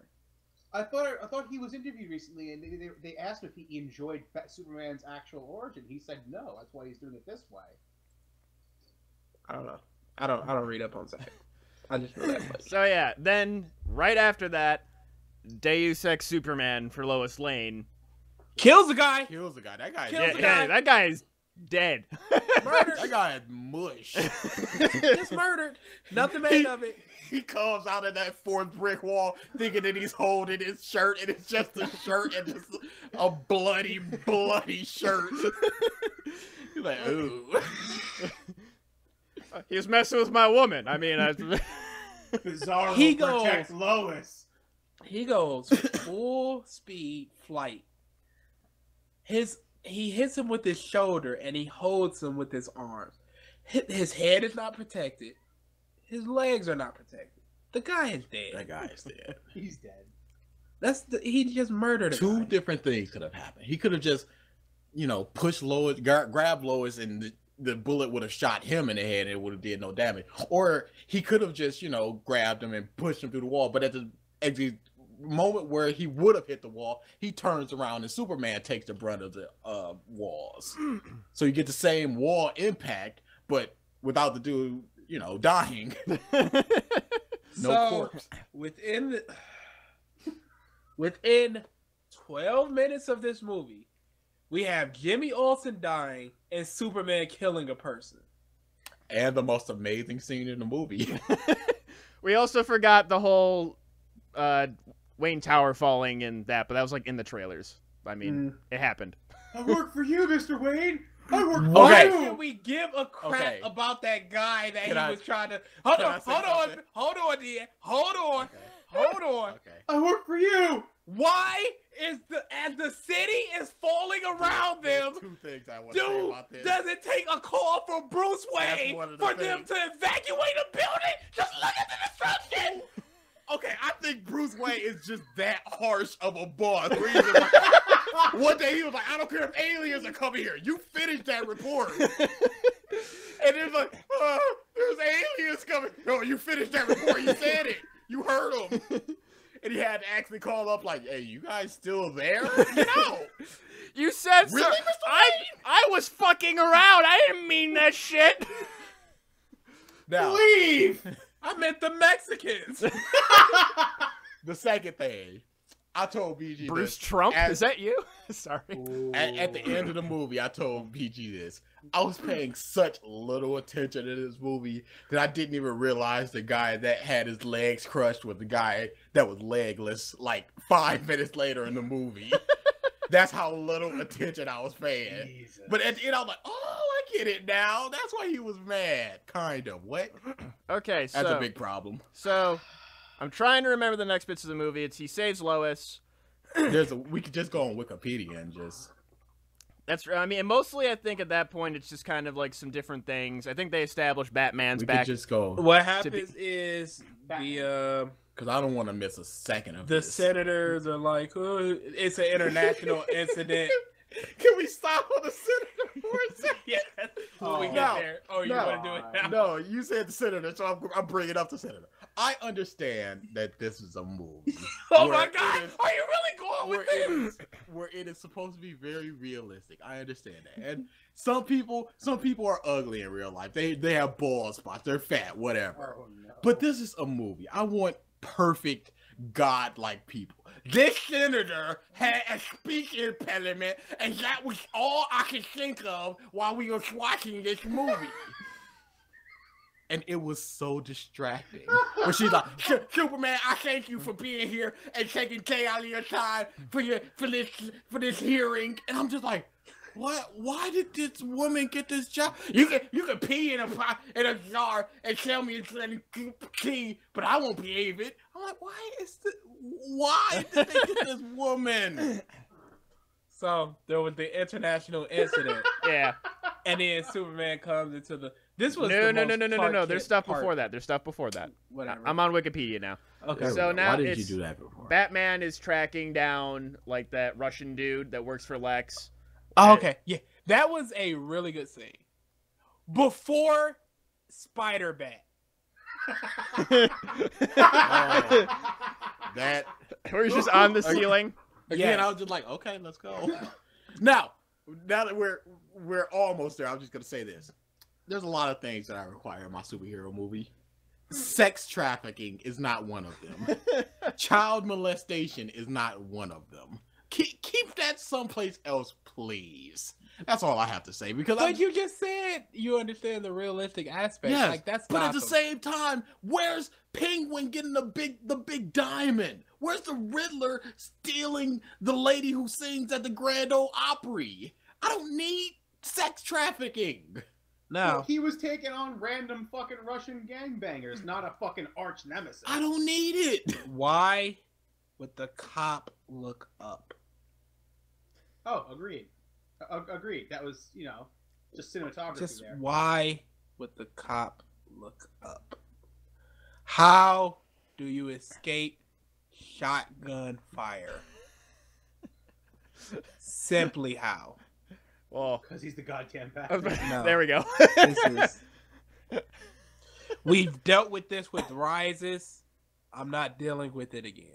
[SPEAKER 4] I thought he was interviewed recently, and they asked him if he enjoyed Superman's actual origin. He said no. That's why he's doing it this way.
[SPEAKER 2] I don't know. I don't read up on Zack. I just know that much.
[SPEAKER 1] So yeah, then right after that, Deus Ex Superman for Lois Lane.
[SPEAKER 2] Kills the guy.
[SPEAKER 3] Kills the guy. That guy.
[SPEAKER 2] Kills
[SPEAKER 3] Is
[SPEAKER 2] the guy.
[SPEAKER 1] That guy is dead.
[SPEAKER 2] Murdered.
[SPEAKER 3] That guy is mush.
[SPEAKER 2] Just murdered. Nothing made of it.
[SPEAKER 3] He comes out of that fourth brick wall thinking that he's holding his shirt, and it's just a shirt and just a bloody shirt. He's like, ooh.
[SPEAKER 1] He was messing with my woman. I mean,
[SPEAKER 4] Bizarro
[SPEAKER 2] He
[SPEAKER 4] protects
[SPEAKER 2] goes-
[SPEAKER 4] Lois.
[SPEAKER 2] He goes full speed flight. He hits him with his shoulder and he holds him with his arms. His head is not protected. His legs are not protected. The guy is dead.
[SPEAKER 3] That guy is dead.
[SPEAKER 4] He's dead.
[SPEAKER 2] He just murdered a
[SPEAKER 3] Two
[SPEAKER 2] guy.
[SPEAKER 3] different things could have happened. He could have just, pushed Lois, grabbed Lois, and the bullet would have shot him in the head and it would have did no damage. Or he could have just, grabbed him and pushed him through the wall. But as he moment where he would have hit the wall, he turns around and Superman takes the brunt of the walls. So you get the same wall impact, but without the dude, dying. No corpse.
[SPEAKER 2] Within 12 minutes of this movie, we have Jimmy Olsen dying and Superman killing a person.
[SPEAKER 3] And the most amazing scene in the movie.
[SPEAKER 1] We also forgot the whole Wayne Tower falling and that, but that was like in the trailers. I mean, it happened.
[SPEAKER 4] I work for you, Mr. Wayne. I work for
[SPEAKER 2] Why
[SPEAKER 4] you.
[SPEAKER 2] can we give a crap about that guy that was trying to... Hold on, dear. Hold on.
[SPEAKER 3] Okay.
[SPEAKER 4] I work for you.
[SPEAKER 2] Why is as the city is falling around them,
[SPEAKER 3] Two things I want to say about this.
[SPEAKER 2] does it take a call from Bruce Wayne for them to evacuate a building? Just look at the destruction.
[SPEAKER 3] Okay, I think Bruce Wayne is just that harsh of a boss. Where he's just like, one day he was like, I don't care if aliens are coming here. You finish that report. And it's like, there's aliens coming. No, you finished that report. You said it. You heard him. And he had to actually call up like, hey, you guys still there? No.
[SPEAKER 1] You said
[SPEAKER 3] Really,
[SPEAKER 1] so.
[SPEAKER 3] Mr.
[SPEAKER 1] I was fucking around. I didn't mean that shit.
[SPEAKER 3] Now,
[SPEAKER 4] Leave.
[SPEAKER 2] I meant the Mexicans.
[SPEAKER 3] the second thing, I told BG
[SPEAKER 1] Bruce
[SPEAKER 3] this.
[SPEAKER 1] Trump? Is that you? Sorry.
[SPEAKER 3] At the end of the movie, I told BG this. I was paying such little attention to this movie that I didn't even realize the guy that had his legs crushed was the guy that was legless like 5 minutes later in the movie. That's how little attention I was paying.
[SPEAKER 4] Jesus.
[SPEAKER 3] But at the end, I was like, oh, I get it now. That's why he was mad. Kind of. What?
[SPEAKER 1] Okay, so...
[SPEAKER 3] That's a big problem.
[SPEAKER 1] So, I'm trying to remember the next bits of the movie. It's he saves Lois.
[SPEAKER 3] We could just go on Wikipedia and just...
[SPEAKER 1] I mean, mostly I think at that point it's just kind of like some different things. I think they established Batman's
[SPEAKER 3] We
[SPEAKER 1] back.
[SPEAKER 3] could just go...
[SPEAKER 2] What happens is the
[SPEAKER 3] Because I don't want to miss a second of
[SPEAKER 2] the
[SPEAKER 3] this.
[SPEAKER 2] senators are like, oh, it's an international incident.
[SPEAKER 3] Can we stop on the senator for a second?
[SPEAKER 2] Yeah, when we
[SPEAKER 3] No,
[SPEAKER 2] get there. Oh, you
[SPEAKER 3] no,
[SPEAKER 2] want to do it now?
[SPEAKER 3] No, you said the senator, so I'm bringing up the senator. I understand that this is a movie.
[SPEAKER 2] Oh
[SPEAKER 3] where
[SPEAKER 2] my
[SPEAKER 3] it
[SPEAKER 2] God!
[SPEAKER 3] is-
[SPEAKER 2] Are you really going
[SPEAKER 3] where
[SPEAKER 2] with
[SPEAKER 3] it
[SPEAKER 2] this?
[SPEAKER 3] is where it is supposed to be very realistic. I understand that. And some people are ugly in real life. They have bald spots. They're fat, whatever.
[SPEAKER 4] Oh, no.
[SPEAKER 3] But this is a movie. I want perfect godlike people. This senator had a speech impediment, and that was all I could think of while we were watching this movie. And it was so distracting. Where she's like, Superman, I thank you for being here and taking care of your time for this hearing. And I'm just like, what? Why did this woman get this job? You can pee in a jar and tell me it's letting pee, but I won't behave it. I'm like, why did they get this woman?
[SPEAKER 2] So there was the international incident,
[SPEAKER 1] Yeah.
[SPEAKER 2] and then Superman comes into the. This was
[SPEAKER 1] No.
[SPEAKER 2] the most
[SPEAKER 1] There's stuff
[SPEAKER 2] part-
[SPEAKER 1] before that. There's stuff before that.
[SPEAKER 2] Whatever.
[SPEAKER 1] I'm on Wikipedia now.
[SPEAKER 2] Okay.
[SPEAKER 1] So now
[SPEAKER 3] why did
[SPEAKER 1] it's
[SPEAKER 3] you do that before?
[SPEAKER 1] Batman is tracking down like that Russian dude that works for Lex.
[SPEAKER 2] Oh, okay. Yeah, that was a really good scene. Before Spider-Bat.
[SPEAKER 3] That
[SPEAKER 1] Where he's just on the ceiling.
[SPEAKER 3] again,
[SPEAKER 2] Yes.
[SPEAKER 3] I was just like, okay, let's go. Now that we're almost there, I'm just gonna say this. There's a lot of things that I require in my superhero movie. Sex trafficking is not one of them. Child molestation is not one of them. Keep that someplace else, please. That's all I have to say. Because
[SPEAKER 2] But you just said you understand the realistic aspect.
[SPEAKER 3] yes,
[SPEAKER 2] Like that's
[SPEAKER 3] but at the
[SPEAKER 2] Gotham.
[SPEAKER 3] same time, where's Penguin getting the big diamond? Where's the Riddler stealing the lady who sings at the Grand Ole Opry? I don't need sex trafficking.
[SPEAKER 2] No.
[SPEAKER 4] He was taking on random fucking Russian gangbangers, not a fucking arch nemesis.
[SPEAKER 3] I don't need it.
[SPEAKER 2] Why would the cop look up?
[SPEAKER 4] Oh, agreed. Agreed. That was, just cinematography
[SPEAKER 2] Just
[SPEAKER 4] there.
[SPEAKER 2] why would the cop look up? How do you escape shotgun fire? Simply how?
[SPEAKER 1] Well,
[SPEAKER 4] Because he's the goddamn
[SPEAKER 1] I was
[SPEAKER 4] Batman.
[SPEAKER 1] about-
[SPEAKER 2] No.
[SPEAKER 1] there we go.
[SPEAKER 2] This is... We've dealt with this with Rises. I'm not dealing with it again.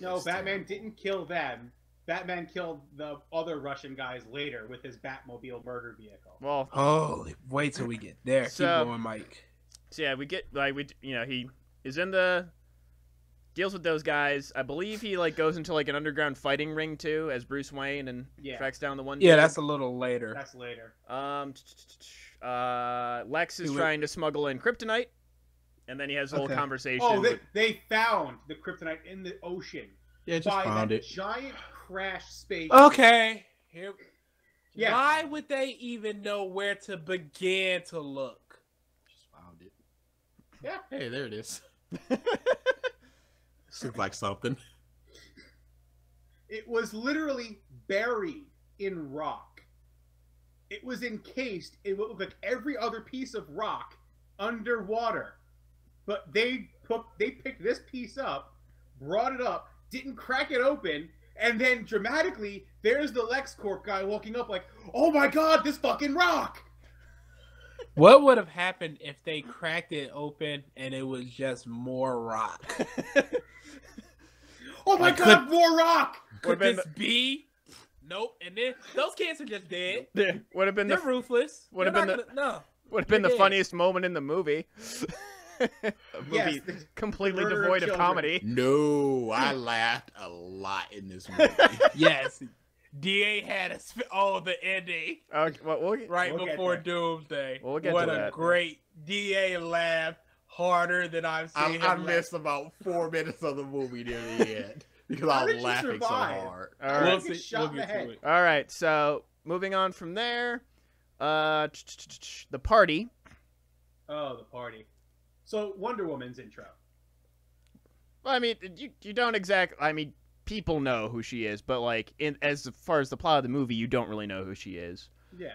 [SPEAKER 4] No, Batman didn't kill them. Batman killed the other Russian guys later with his Batmobile murder vehicle.
[SPEAKER 1] Well,
[SPEAKER 2] wait till we get there.
[SPEAKER 1] So-
[SPEAKER 2] Keep going, Mike.
[SPEAKER 1] so yeah, we get he is in the deals with those guys. I believe he goes into an underground fighting ring too as Bruce Wayne and tracks down the one.
[SPEAKER 2] Yeah,
[SPEAKER 1] dude.
[SPEAKER 2] that's a little later.
[SPEAKER 4] That's later.
[SPEAKER 1] Lex is trying to smuggle in kryptonite, and then he has a whole conversation.
[SPEAKER 4] Oh, they found the kryptonite in the ocean.
[SPEAKER 3] Yeah, just found it.
[SPEAKER 4] Giant crash space.
[SPEAKER 2] Okay. Here.
[SPEAKER 4] Yeah.
[SPEAKER 2] Why would they even know where to begin to look?
[SPEAKER 3] Just found it.
[SPEAKER 4] Yeah.
[SPEAKER 3] Hey, there it is. Looks like something.
[SPEAKER 4] It was literally buried in rock. It was encased in what looked like every other piece of rock underwater. But they picked this piece up, brought it up, didn't crack it open, and then dramatically, there's the LexCorp guy walking up like, oh my god, this fucking rock!
[SPEAKER 2] What would have happened if they cracked it open and it was just more rock?
[SPEAKER 4] Oh my god, more rock!
[SPEAKER 2] Could this be? Nope. And then those kids are just dead.
[SPEAKER 1] Yeah, would have been
[SPEAKER 2] They're ruthless.
[SPEAKER 1] would have
[SPEAKER 2] They're
[SPEAKER 1] been
[SPEAKER 2] not gonna-
[SPEAKER 1] would have been the
[SPEAKER 2] They're dead.
[SPEAKER 1] funniest moment in the movie. A movie completely
[SPEAKER 4] murder of
[SPEAKER 1] devoid of
[SPEAKER 4] children.
[SPEAKER 1] comedy.
[SPEAKER 3] No, I laughed a lot in this movie.
[SPEAKER 2] Yes. DA had the ending
[SPEAKER 1] Okay, well, we'll
[SPEAKER 2] right
[SPEAKER 4] We'll get
[SPEAKER 2] before
[SPEAKER 4] there.
[SPEAKER 2] Doomsday.
[SPEAKER 1] We'll get
[SPEAKER 2] what
[SPEAKER 1] to
[SPEAKER 2] a
[SPEAKER 1] that.
[SPEAKER 2] great DA laugh harder than I've seen him
[SPEAKER 3] I
[SPEAKER 2] laugh.
[SPEAKER 3] missed about 4 minutes of the movie near the end because
[SPEAKER 4] How
[SPEAKER 3] I
[SPEAKER 4] did
[SPEAKER 3] was
[SPEAKER 4] you
[SPEAKER 3] laughing so
[SPEAKER 4] survive?
[SPEAKER 3] hard.
[SPEAKER 1] All
[SPEAKER 4] We'll
[SPEAKER 1] right.
[SPEAKER 4] see. Shot in the head.
[SPEAKER 2] it.
[SPEAKER 1] All right, so moving on from there, the party.
[SPEAKER 4] Oh, the party. So, Wonder Woman's intro.
[SPEAKER 1] Well, I mean, you don't exactly. I mean, people know who she is, but as far as the plot of the movie, you don't really know who she is.
[SPEAKER 4] Yeah.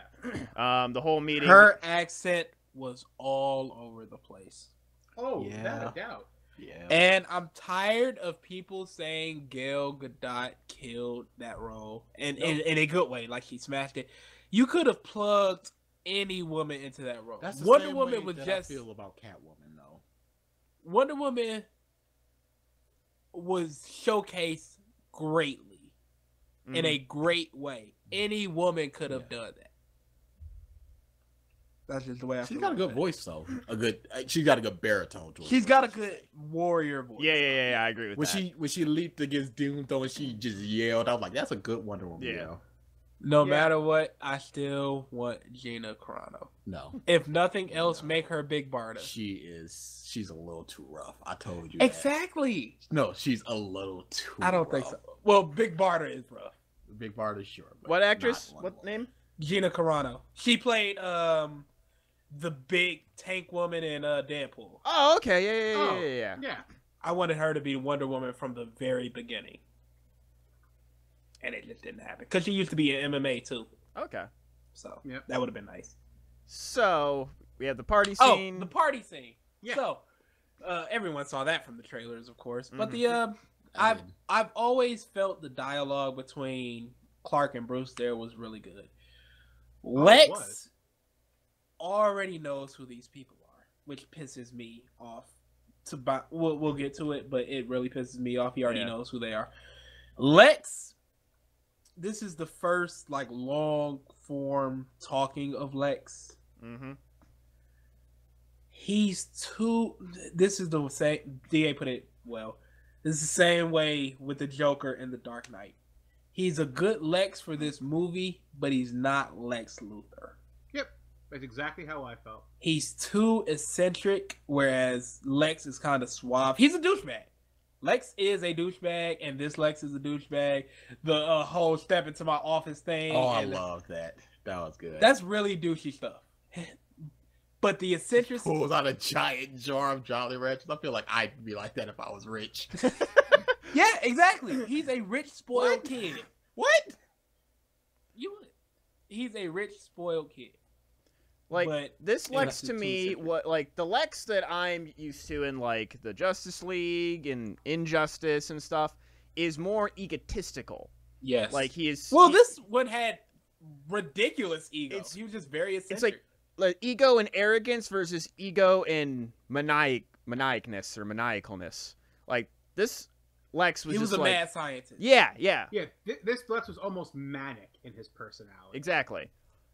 [SPEAKER 1] The whole meeting.
[SPEAKER 2] Her accent was all over the place.
[SPEAKER 4] Oh,
[SPEAKER 3] Yeah.
[SPEAKER 4] without a doubt.
[SPEAKER 3] Yeah.
[SPEAKER 2] And I'm tired of people saying Gal Gadot killed that role. And in a good way, like she smashed it. You could have plugged any woman into that role.
[SPEAKER 3] That's the
[SPEAKER 2] Wonder
[SPEAKER 3] same
[SPEAKER 2] Woman
[SPEAKER 3] way
[SPEAKER 2] was
[SPEAKER 3] that
[SPEAKER 2] just
[SPEAKER 3] I feel about Catwoman, though.
[SPEAKER 2] Wonder Woman was showcased greatly in a great way. Any woman could have done that. That's just the way I feel.
[SPEAKER 3] She's got a good voice, though. She's got a good baritone to her.
[SPEAKER 2] She's got a good warrior voice.
[SPEAKER 1] Yeah, I agree with that.
[SPEAKER 3] When she leaped against Doom, though, and she just yelled, I was like, "That's a good Wonder Woman."
[SPEAKER 1] Yeah.
[SPEAKER 3] Yell.
[SPEAKER 2] No
[SPEAKER 4] Yeah.
[SPEAKER 2] matter what, I still want Gina Carano.
[SPEAKER 3] No,
[SPEAKER 2] If nothing else, make her Big Barda.
[SPEAKER 3] she's a little too rough. I told you.
[SPEAKER 2] Exactly.
[SPEAKER 3] That. No, she's a little too.
[SPEAKER 2] I don't think so. Well, Big Barda is rough.
[SPEAKER 3] Big Barda, sure. but
[SPEAKER 1] What actress?
[SPEAKER 3] not Wonder
[SPEAKER 1] What
[SPEAKER 3] Woman.
[SPEAKER 1] name?
[SPEAKER 2] Gina Carano. She played the big tank woman in Deadpool.
[SPEAKER 1] Oh, okay. Yeah.
[SPEAKER 4] Yeah.
[SPEAKER 2] I wanted her to be Wonder Woman from the very beginning. And it just didn't happen. Because she used to be in MMA too.
[SPEAKER 1] Okay.
[SPEAKER 2] So
[SPEAKER 4] Yep.
[SPEAKER 2] that would have been nice.
[SPEAKER 1] So we have the party
[SPEAKER 2] Oh,
[SPEAKER 1] scene.
[SPEAKER 2] the party scene.
[SPEAKER 4] Yeah.
[SPEAKER 2] So everyone saw that from the trailers, of course. But
[SPEAKER 1] Mhm.
[SPEAKER 3] I did.
[SPEAKER 2] I've always felt the dialogue between Clark and Bruce there was really good. Lex
[SPEAKER 4] was.
[SPEAKER 2] already knows who these people are, which pisses me off. We'll get to it, but it really pisses me off. He already knows who they are. Lex, this is the first long form talking of Lex.
[SPEAKER 1] Mm-hmm.
[SPEAKER 2] He's too. This is the same. DA put it well. This is the same way with the Joker in The Dark Knight. He's a good Lex for this movie, but he's not Lex Luthor.
[SPEAKER 4] Yep. That's exactly how I felt.
[SPEAKER 2] He's too eccentric, whereas Lex is kind of suave. He's a douchebag. Lex is a douchebag, and this Lex is a douchebag. The whole step into my office thing.
[SPEAKER 3] Oh, I
[SPEAKER 2] and
[SPEAKER 3] love that. That was good.
[SPEAKER 2] that's really douchey stuff. But the eccentric.
[SPEAKER 3] pulls out a giant jar of Jolly Ranchers. I feel like I'd be like that if I was rich.
[SPEAKER 2] Yeah, exactly. He's a rich, spoiled kid.
[SPEAKER 3] What?
[SPEAKER 2] You would. He's a rich, spoiled kid.
[SPEAKER 1] Like
[SPEAKER 2] But
[SPEAKER 1] this
[SPEAKER 2] it
[SPEAKER 1] Lex
[SPEAKER 2] was
[SPEAKER 1] to
[SPEAKER 2] too
[SPEAKER 1] me,
[SPEAKER 2] simple.
[SPEAKER 1] what the Lex that I'm used to in the Justice League and Injustice and stuff is more egotistical.
[SPEAKER 2] Yes.
[SPEAKER 1] Like he is.
[SPEAKER 2] Well, this one had ridiculous ego. He was just very eccentric.
[SPEAKER 1] It's like ego and arrogance versus ego and maniacness or maniacalness. Like this, Lex was
[SPEAKER 2] he was
[SPEAKER 1] just
[SPEAKER 2] a
[SPEAKER 1] like,
[SPEAKER 2] mad scientist.
[SPEAKER 1] yeah.
[SPEAKER 4] Yeah, this Lex was almost manic in his personality.
[SPEAKER 1] Exactly.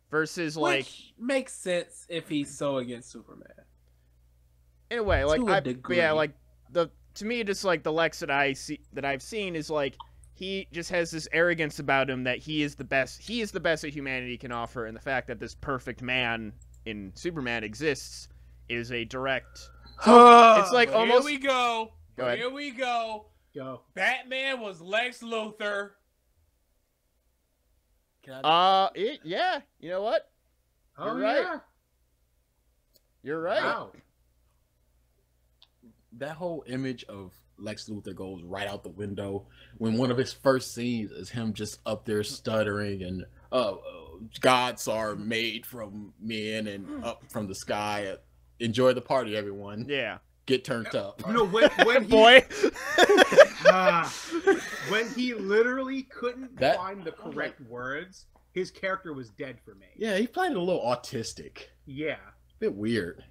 [SPEAKER 1] Versus, like...
[SPEAKER 2] Which makes sense if he's so against Superman.
[SPEAKER 1] In a way, like,
[SPEAKER 2] To a degree.
[SPEAKER 1] yeah, like, to me, just, like, the Lex that I've seen is, like, he just has this arrogance about him that he is the best that humanity can offer, and the fact that this perfect man in Superman exists is a direct... it's like almost...
[SPEAKER 2] Here we go.
[SPEAKER 1] Go ahead.
[SPEAKER 2] Here we go.
[SPEAKER 4] Go.
[SPEAKER 2] Batman was Lex Luthor.
[SPEAKER 1] Yeah. You know what?
[SPEAKER 4] Oh,
[SPEAKER 1] You're right.
[SPEAKER 4] yeah.
[SPEAKER 1] You're right.
[SPEAKER 4] Wow.
[SPEAKER 3] That whole image of Lex Luthor goes right out the window when one of his first scenes is him just up there stuttering and gods are made from men and up from the sky. Enjoy the party, everyone.
[SPEAKER 1] Yeah.
[SPEAKER 3] Get turned up.
[SPEAKER 4] You know, when he,
[SPEAKER 1] Boy.
[SPEAKER 4] when he literally couldn't
[SPEAKER 3] That-
[SPEAKER 4] find the correct words, his character was dead for me.
[SPEAKER 3] Yeah, he played a little autistic.
[SPEAKER 4] Yeah.
[SPEAKER 3] Bit weird.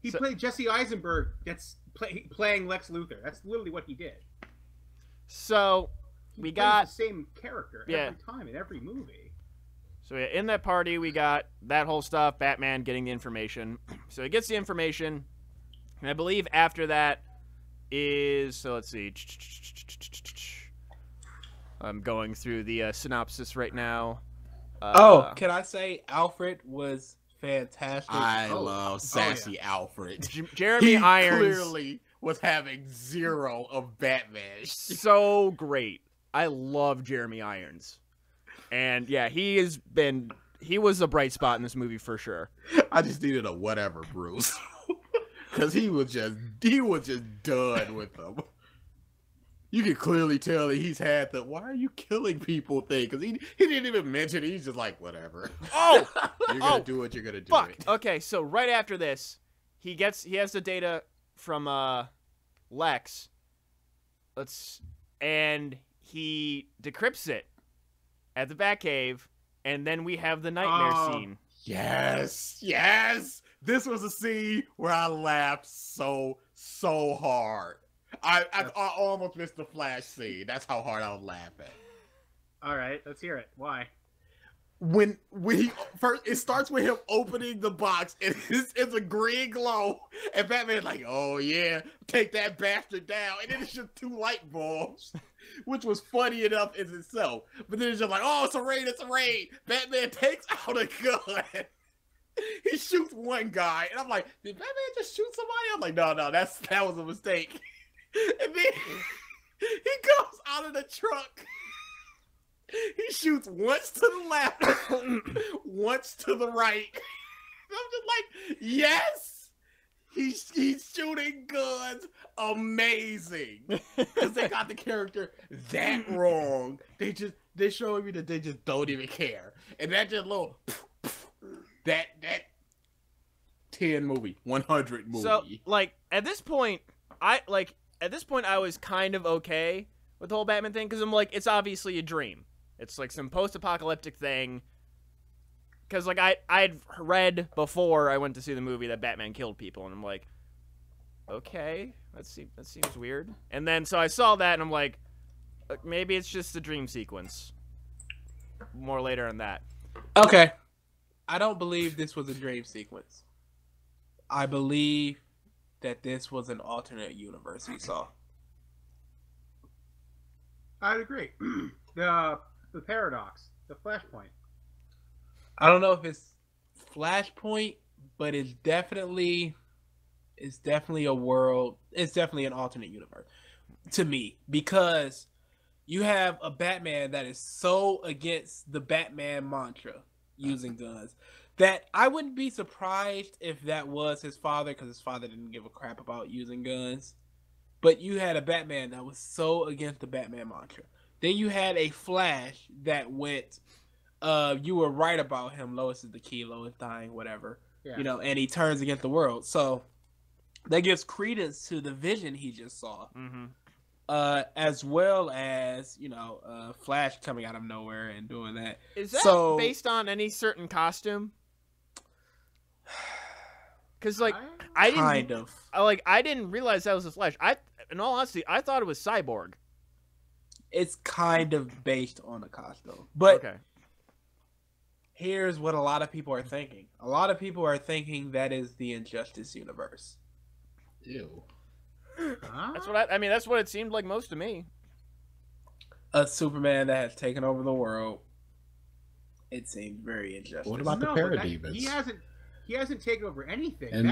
[SPEAKER 4] He
[SPEAKER 1] So-
[SPEAKER 4] played Jesse Eisenberg. That's playing Lex Luthor. That's literally what he did.
[SPEAKER 1] So,
[SPEAKER 4] He
[SPEAKER 1] we
[SPEAKER 4] plays
[SPEAKER 1] got...
[SPEAKER 4] the same character every time in every movie.
[SPEAKER 1] So in that party, we got that whole stuff, Batman getting the information. So he gets the information, and I believe after that is... So let's see. I'm going through the synopsis right now.
[SPEAKER 2] Can I say Alfred was fantastic?
[SPEAKER 3] I love sassy
[SPEAKER 4] yeah.
[SPEAKER 3] Alfred.
[SPEAKER 1] Jeremy
[SPEAKER 3] He
[SPEAKER 1] Irons,
[SPEAKER 3] clearly was having zero of Batman.
[SPEAKER 1] so great. I love Jeremy Irons. And yeah, he was a bright spot in this movie for sure.
[SPEAKER 3] I just needed a whatever, Bruce. Because he was just done with them. You can clearly tell that he's had the "why are you killing people" thing. Because he didn't even mention it. He's just like, whatever.
[SPEAKER 1] Oh!
[SPEAKER 3] You're going to do what you're going to do.
[SPEAKER 1] Fuck.
[SPEAKER 3] It.
[SPEAKER 1] Okay, so right after this, he has the data from Lex. And he decrypts it at the Batcave, and then we have the nightmare scene.
[SPEAKER 3] Yes. This was a scene where I laughed so hard. I almost missed the Flash scene. That's how hard I was laughing.
[SPEAKER 4] All right, let's hear it. Why?
[SPEAKER 3] When he first, it starts with him opening the box, and it's a green glow, and Batman's like, "Oh yeah, take that bastard down," and then it's just 2 light bulbs, which was funny enough as itself. But then it's just like, "Oh, it's a raid!" Batman takes out a gun. He shoots one guy, and I'm like, "Did Batman just shoot somebody?" I'm like, "No, that was a mistake." And then he goes out of the truck. He shoots once to the left, once to the right. I'm just like, yes, he's shooting guns, amazing. Because they got the character that wrong. They're showing me that they just don't even care. And that just little that 10 movie, 100 movie.
[SPEAKER 1] So, like, at this point, I was kind of okay with the whole Batman thing, because I'm like, it's obviously a dream. It's like some post-apocalyptic thing. Because, like, I'd read before I went to see the movie that Batman killed people, and I'm like, okay, that seems weird. And then, so I saw that, and I'm like, maybe it's just a dream sequence. More later on that.
[SPEAKER 2] Okay. I don't believe this was a dream sequence. I believe that this was an alternate universe we saw.
[SPEAKER 4] I'd agree. The paradox, the Flashpoint.
[SPEAKER 2] I don't know if it's Flashpoint, but it's definitely a world. It's definitely an alternate universe to me, because you have a Batman that is so against the Batman mantra, using guns, that I wouldn't be surprised if that was his father, because his father didn't give a crap about using guns. But you had a Batman that was so against the Batman mantra. Then you had a Flash that went, you were right about him. Lois is the key. Lois dying, whatever.
[SPEAKER 4] Yeah.
[SPEAKER 2] You know, and he turns against the world. So that gives credence to the vision he just saw.
[SPEAKER 1] Mm-hmm.
[SPEAKER 2] As well as, Flash coming out of nowhere and doing that.
[SPEAKER 1] Is that based on any certain costume? Because, like, I didn't realize that was the Flash. in all honesty, I thought it was Cyborg.
[SPEAKER 2] It's kind of based on a costume. But
[SPEAKER 1] Okay.
[SPEAKER 2] here's what a lot of people are thinking. A lot of people are thinking that is the Injustice universe.
[SPEAKER 3] Ew.
[SPEAKER 4] Huh?
[SPEAKER 1] That's what I mean. That's what it seemed like most to me.
[SPEAKER 2] A Superman that has taken over the world. It seemed very injustice.
[SPEAKER 3] What about the
[SPEAKER 4] No, but
[SPEAKER 3] parademons?
[SPEAKER 4] he hasn't taken over anything.
[SPEAKER 3] And-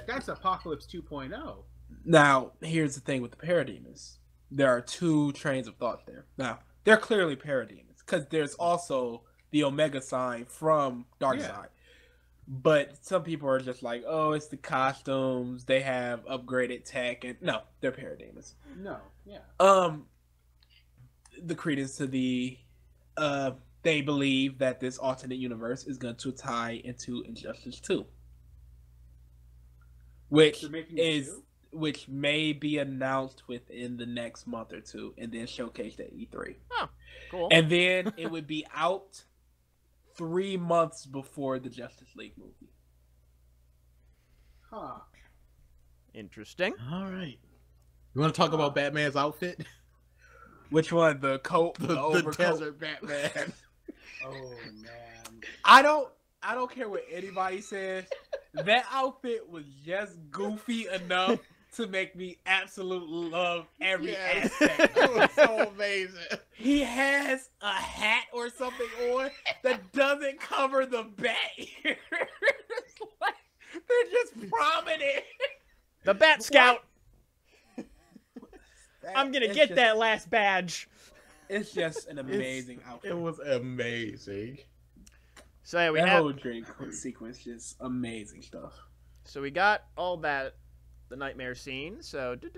[SPEAKER 4] That's Apocalypse 2.0.
[SPEAKER 2] Now, here's the thing with the parademons. There are two trains of thought there. Now, they're clearly parademons because there's also the Omega sign from Darkseid. But some people are just like, oh, it's the costumes. They have upgraded tech, and no, they're parademons.
[SPEAKER 4] No, yeah.
[SPEAKER 2] The credence to the they believe that this alternate universe is going to tie into Injustice 2, which
[SPEAKER 4] They're making
[SPEAKER 2] which may be announced within the next month or two, and then showcased at E3.
[SPEAKER 1] Oh, cool.
[SPEAKER 2] And then it would be out 3 months before the Justice League movie.
[SPEAKER 4] Huh.
[SPEAKER 1] Interesting.
[SPEAKER 3] All right. You want to talk about Batman's outfit?
[SPEAKER 2] Which one? The coat,
[SPEAKER 3] The
[SPEAKER 2] overcoat?
[SPEAKER 3] desert Batman.
[SPEAKER 4] Oh man.
[SPEAKER 2] I don't care what anybody says. That outfit was just goofy enough to make me absolutely love every aspect.
[SPEAKER 3] It was so amazing.
[SPEAKER 2] He has a hat or something on that doesn't cover the bat ears. Like, they're just prominent.
[SPEAKER 1] The Bat Scout. I'm gonna
[SPEAKER 2] It's
[SPEAKER 1] get
[SPEAKER 2] just-
[SPEAKER 1] that last badge.
[SPEAKER 2] It's just an amazing outfit.
[SPEAKER 3] It was amazing.
[SPEAKER 1] So yeah, we
[SPEAKER 2] That
[SPEAKER 1] have.
[SPEAKER 2] whole drink sequence, just amazing stuff.
[SPEAKER 1] So we got all that, the nightmare scene. So.
[SPEAKER 2] The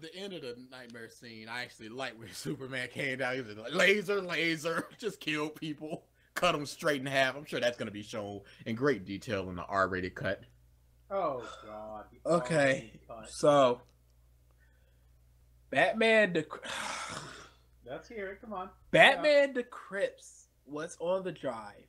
[SPEAKER 3] The end of the nightmare scene, I actually like when Superman came down. He was like, laser, just kill people, cut them straight in half. I'm sure that's going to be shown in great detail in the R-rated cut.
[SPEAKER 4] Oh god.
[SPEAKER 2] Okay,
[SPEAKER 4] Oh, cut.
[SPEAKER 2] so Batman
[SPEAKER 4] Let's hear it. Come on.
[SPEAKER 2] Batman decrypts what's on the drive.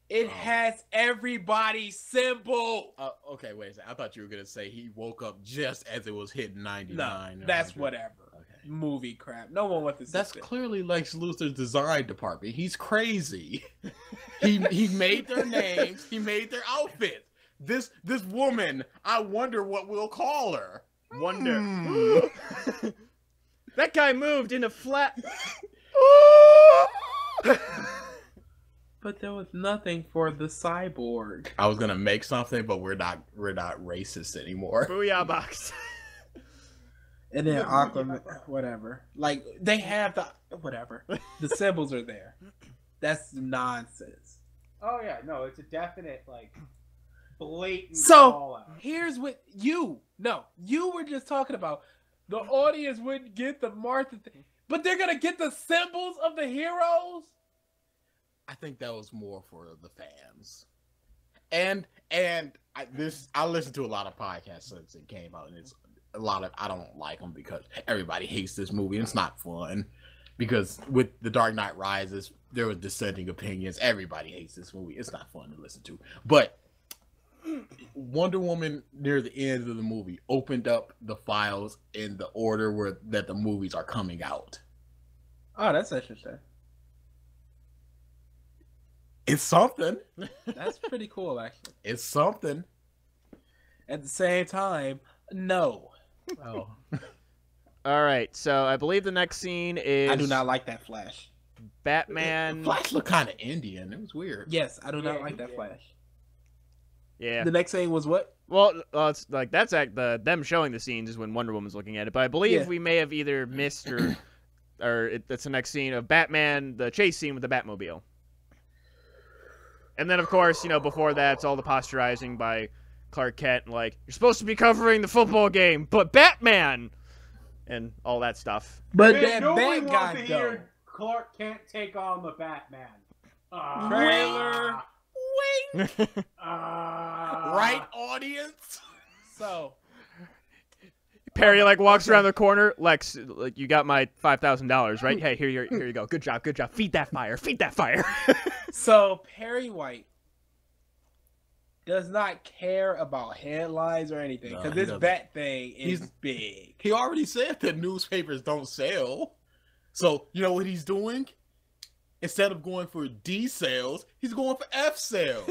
[SPEAKER 2] It has everybody's symbol.
[SPEAKER 3] Okay, wait a second. I thought you were going to say he woke up just as it was hitting 99.
[SPEAKER 2] No, that's
[SPEAKER 3] 100.
[SPEAKER 2] whatever.
[SPEAKER 3] Okay.
[SPEAKER 2] Movie crap. No one wants to see
[SPEAKER 3] That's
[SPEAKER 2] that.
[SPEAKER 3] clearly Lex Luthor's design department. He's crazy. he made their names. He made their outfits. This woman, I wonder what we'll call her.
[SPEAKER 1] Wonder. That guy moved in a flat.
[SPEAKER 2] But there was nothing for the cyborg.
[SPEAKER 3] I was gonna make something, but we're not racist anymore.
[SPEAKER 1] BooYaa box.
[SPEAKER 2] And then
[SPEAKER 4] Yeah,
[SPEAKER 2] Aquaman, whatever. Like, they have the, whatever. The symbols are there. That's nonsense.
[SPEAKER 4] Oh yeah, no, it's a definite like blatant
[SPEAKER 2] So,
[SPEAKER 4] call out.
[SPEAKER 2] here's what you were just talking about. The audience wouldn't get the Martha thing, but they're going to get the symbols of the heroes?
[SPEAKER 3] I think that was more for the fans. And I listened to a lot of podcasts since it came out, and it's a lot of I don't like them because everybody hates this movie. And it's not fun because with The Dark Knight Rises, there was dissenting opinions. Everybody hates this movie. It's not fun to listen to. But Wonder Woman near the end of the movie opened up the files in the order that the movies are coming out.
[SPEAKER 2] Oh, that's interesting.
[SPEAKER 3] It's something.
[SPEAKER 2] That's pretty cool, actually.
[SPEAKER 3] It's something.
[SPEAKER 2] At the same time, no.
[SPEAKER 3] Oh.
[SPEAKER 1] All right, so I believe the next scene is.
[SPEAKER 2] I do not like that Flash.
[SPEAKER 1] Batman.
[SPEAKER 3] Flash looked kind of Indian. It was weird.
[SPEAKER 2] Yes, I do not
[SPEAKER 4] Yeah,
[SPEAKER 2] like that
[SPEAKER 4] yeah.
[SPEAKER 2] Flash.
[SPEAKER 1] Yeah.
[SPEAKER 2] The next thing was what?
[SPEAKER 1] Well, it's like that's them showing the scenes is when Wonder Woman's looking at it. But I believe
[SPEAKER 2] Yeah.
[SPEAKER 1] we may have either missed or that's the next scene of Batman, the chase scene with the Batmobile. And then, of course, before that, it's all the posturizing by Clark Kent, like, you're supposed to be covering the football game, but Batman! And all that stuff.
[SPEAKER 2] But
[SPEAKER 4] Man,
[SPEAKER 2] that
[SPEAKER 4] nobody
[SPEAKER 2] bad
[SPEAKER 4] wants
[SPEAKER 2] guy,
[SPEAKER 4] to
[SPEAKER 2] though.
[SPEAKER 4] hear Clark Kent take on the Batman.
[SPEAKER 2] Trailer.
[SPEAKER 3] Right, audience?
[SPEAKER 2] So,
[SPEAKER 1] Perry, walks around the corner. Lex, you got my $5,000, right? Hey, here you go. Good job. Feed that fire.
[SPEAKER 2] so Perry White does not care about headlines or anything because
[SPEAKER 3] No, he
[SPEAKER 2] this
[SPEAKER 3] doesn't.
[SPEAKER 2] bat thing is big.
[SPEAKER 3] He already said that newspapers don't sell. So, you know what he's doing? Instead of going for D sales, he's going for F sales.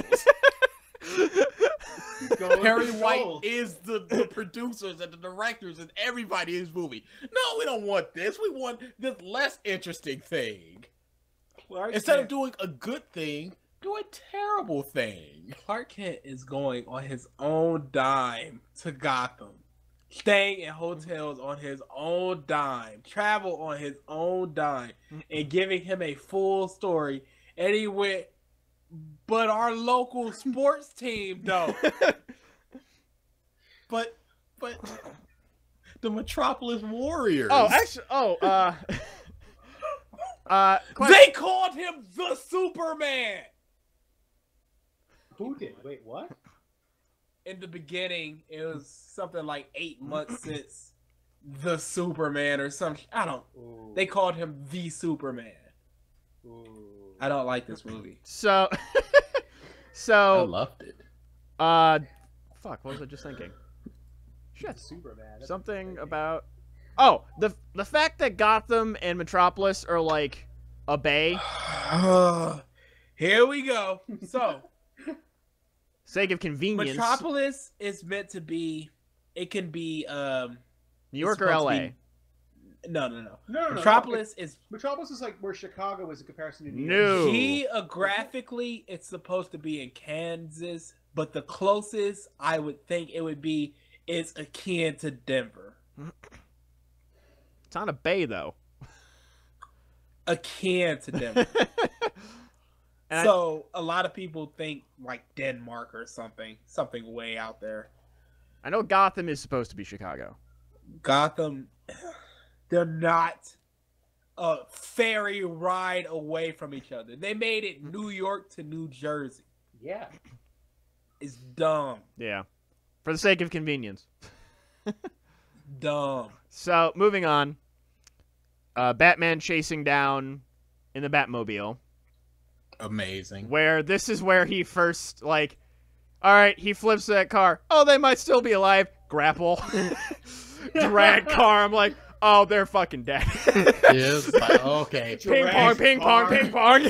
[SPEAKER 3] Perry White is the producers and the directors and everybody in this movie. No, we don't want this. We want this less interesting thing. Instead of doing a good thing, do a terrible thing.
[SPEAKER 2] Clark Kent is going on his own dime to Gotham, staying in hotels on his own dime, travel on his own dime, and giving him a full story. And he went, but our local sports team, though.
[SPEAKER 3] But the Metropolis Warriors.
[SPEAKER 1] Oh, actually,
[SPEAKER 2] They called him the Superman.
[SPEAKER 4] Who did? Wait, what?
[SPEAKER 2] In the beginning, it was something like 8 months since the Superman or something. I don't.
[SPEAKER 4] Ooh.
[SPEAKER 2] They called him the Superman.
[SPEAKER 4] Ooh.
[SPEAKER 2] I don't like this movie.
[SPEAKER 1] so,
[SPEAKER 3] I loved it.
[SPEAKER 1] fuck, what was I just thinking? Shit.
[SPEAKER 4] Superman. That's
[SPEAKER 1] Something
[SPEAKER 4] crazy.
[SPEAKER 1] about... Oh, the fact that Gotham and Metropolis are like a bay.
[SPEAKER 2] Here we go. So,
[SPEAKER 1] Sake of convenience.
[SPEAKER 2] Metropolis is meant to be. It can be.
[SPEAKER 1] New York or
[SPEAKER 2] supposed to
[SPEAKER 1] LA?
[SPEAKER 2] be- No.
[SPEAKER 4] No.
[SPEAKER 2] Metropolis is
[SPEAKER 4] Metropolis is like where Chicago is in comparison to New
[SPEAKER 1] No.
[SPEAKER 4] York.
[SPEAKER 2] geographically. It's supposed to be in Kansas, but the closest I would think it would be is akin to Denver.
[SPEAKER 1] It's on a bay though.
[SPEAKER 2] Akin to Denver.
[SPEAKER 1] And
[SPEAKER 2] So a lot of people think like Denmark or something way out there.
[SPEAKER 1] I know Gotham is supposed to be Chicago.
[SPEAKER 2] Gotham, they're not a ferry ride away from each other. They made it New York to New Jersey.
[SPEAKER 4] Yeah.
[SPEAKER 2] It's dumb.
[SPEAKER 1] Yeah. For the sake of convenience.
[SPEAKER 2] Dumb.
[SPEAKER 1] So, moving on. Batman chasing down in the Batmobile.
[SPEAKER 3] Amazing.
[SPEAKER 1] Where this is where he first, like, alright, he flips that car. Oh, they might still be alive. Grapple. Drag car. I'm like, oh, they're fucking dead.
[SPEAKER 3] Yes. Like, okay.
[SPEAKER 1] Ping pong, ping pong, ping pong.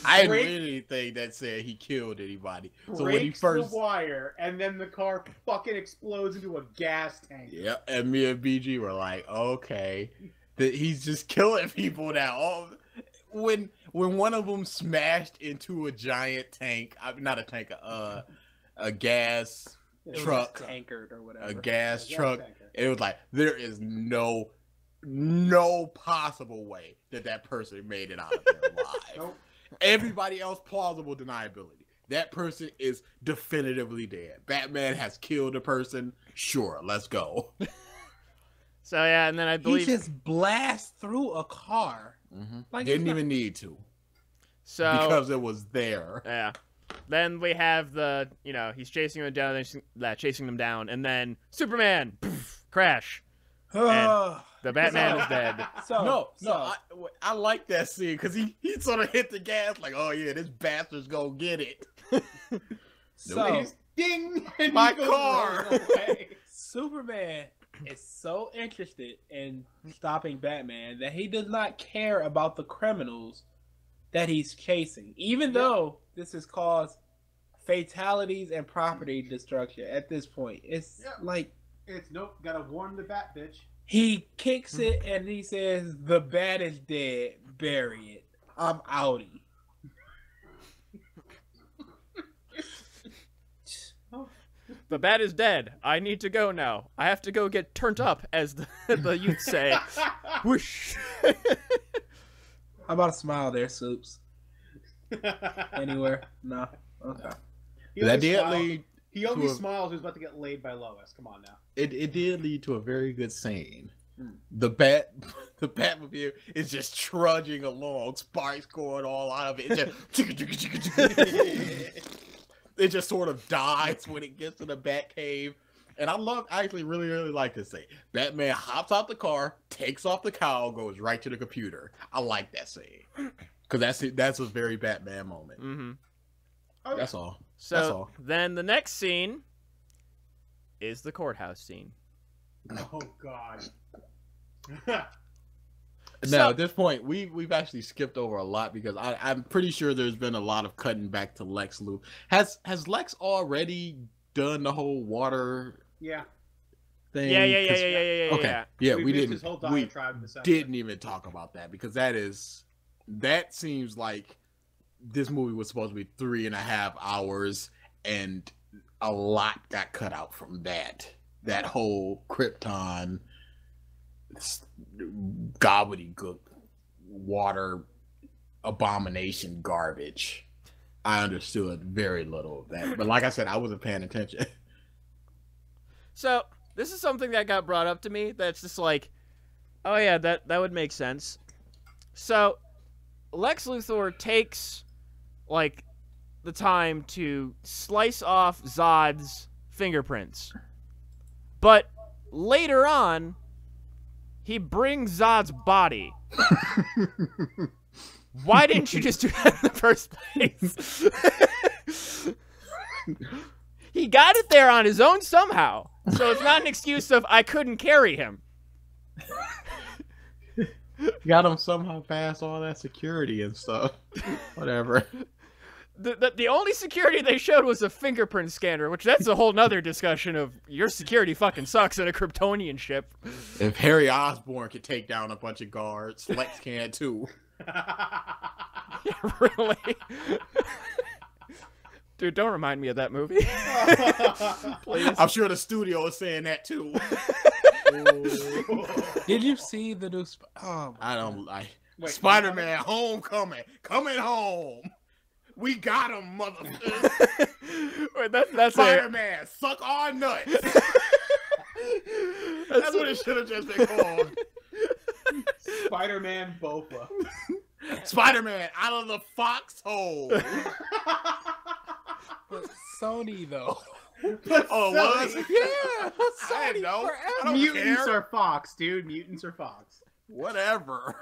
[SPEAKER 3] I didn't read anything that said he killed anybody. So when he
[SPEAKER 4] Breaks
[SPEAKER 3] first,
[SPEAKER 4] the wire, and then the car fucking explodes into a gas tank.
[SPEAKER 3] yeah, and me and BG were like, okay, that he's just killing people now. Oh, when one of them smashed into a giant tank, not a tank, a gas
[SPEAKER 2] It was
[SPEAKER 3] truck,
[SPEAKER 2] tankered or whatever.
[SPEAKER 3] a gas
[SPEAKER 4] Yeah,
[SPEAKER 3] truck.
[SPEAKER 4] tanker.
[SPEAKER 3] It was like there is no possible way that person made it out of there alive.
[SPEAKER 4] Nope.
[SPEAKER 3] Everybody else plausible deniability. That person is definitively dead. Batman has killed a person. Sure, let's go.
[SPEAKER 1] So, yeah, and then I
[SPEAKER 2] He
[SPEAKER 1] believe...
[SPEAKER 2] just blasts through a car. Like,
[SPEAKER 3] Didn't
[SPEAKER 2] it's not-
[SPEAKER 3] even need to
[SPEAKER 1] So,
[SPEAKER 3] because it was there.
[SPEAKER 1] yeah. Then we have the, he's chasing them down, chasing them down, and then Superman, poof, crash. The Batman is dead.
[SPEAKER 2] So,
[SPEAKER 3] I like that scene because he sort of hit the gas like, oh yeah, this bastard's gonna get it.
[SPEAKER 2] so
[SPEAKER 4] He's ding! And
[SPEAKER 3] My
[SPEAKER 4] he goes
[SPEAKER 3] car.
[SPEAKER 4] rolling away.
[SPEAKER 2] Superman is so interested in stopping Batman that he does not care about the criminals that he's chasing, even though this has caused fatalities and property destruction at this point. It's
[SPEAKER 4] Yeah.
[SPEAKER 2] like
[SPEAKER 4] It's nope, gotta warn the bat bitch.
[SPEAKER 2] he kicks it and he says, "The bat is dead, bury it. I'm outie."
[SPEAKER 1] The bat is dead. I need to go now. I have to go get turned up, as the youth say. Whoosh.
[SPEAKER 2] How about a smile there, Soups? Anywhere? No. Okay.
[SPEAKER 4] He
[SPEAKER 3] That
[SPEAKER 4] only
[SPEAKER 3] did
[SPEAKER 4] smiled-
[SPEAKER 3] lead.
[SPEAKER 4] He only
[SPEAKER 3] to a-
[SPEAKER 4] smiles when he's about to get laid by Lois. Come on now.
[SPEAKER 3] It did lead to a very good scene.
[SPEAKER 2] Hmm.
[SPEAKER 3] The Batmobile is just trudging along, sparks going all out of it. It just sort of dies when it gets to the Batcave. And I actually really like this scene. Batman hops out the car, takes off the cowl, goes right to the computer. I like that scene. Because that's a very Batman moment.
[SPEAKER 1] Mm-hmm.
[SPEAKER 4] Oh,
[SPEAKER 3] That's all. That's
[SPEAKER 1] So
[SPEAKER 3] all.
[SPEAKER 1] then the next scene is the courthouse scene.
[SPEAKER 4] Oh God.
[SPEAKER 3] No,
[SPEAKER 1] So-
[SPEAKER 3] at this point, we've actually skipped over a lot because I'm pretty sure there's been a lot of cutting back to Lex Luthor. Has Lex already done the whole water
[SPEAKER 4] Yeah.
[SPEAKER 3] thing?
[SPEAKER 1] Yeah.
[SPEAKER 3] 'Cause-
[SPEAKER 1] Okay.
[SPEAKER 3] Okay, yeah, we
[SPEAKER 4] missed
[SPEAKER 3] didn't.
[SPEAKER 4] his whole
[SPEAKER 3] We
[SPEAKER 4] diatribe in the center.
[SPEAKER 3] didn't even talk about that because that seems like this movie was supposed to be 3.5 hours, and a lot got cut out from that. That whole Krypton gobbledygook water abomination garbage. I understood very little of that, but like I said, I wasn't paying attention.
[SPEAKER 1] So this is something that got brought up to me. That's just like, oh yeah, that would make sense. So Lex Luthor takes like the time to slice off Zod's fingerprints, but later on, he brings Zod's body. Why didn't you just do that in the first place? He got it there on his own somehow. So it's not an excuse of I couldn't carry him.
[SPEAKER 3] Got him somehow past all that security and stuff. Whatever.
[SPEAKER 1] The only security they showed was a fingerprint scanner, which that's a whole nother discussion of your security fucking sucks in a Kryptonian ship.
[SPEAKER 3] If Harry Osborn could take down a bunch of guards, Lex can too.
[SPEAKER 1] Yeah, really? Dude, don't remind me of that movie. Please.
[SPEAKER 3] I'm sure the studio is saying that too.
[SPEAKER 2] Did you see the new? Oh,
[SPEAKER 3] I don't like
[SPEAKER 4] Wait,
[SPEAKER 3] Spider-Man Homecoming, coming home. We got him, motherfucker.
[SPEAKER 1] Wait, that's
[SPEAKER 3] Spider-Man, suck our nuts. That's what it should have just been called.
[SPEAKER 4] Spider-Man Bofa.
[SPEAKER 3] Spider-Man out of the foxhole.
[SPEAKER 2] but Sony though.
[SPEAKER 3] Oh, was it?
[SPEAKER 2] Yeah,
[SPEAKER 3] I didn't know. I don't
[SPEAKER 4] Mutants
[SPEAKER 3] care.
[SPEAKER 4] are Fox, dude. Mutants are Fox.
[SPEAKER 3] Whatever.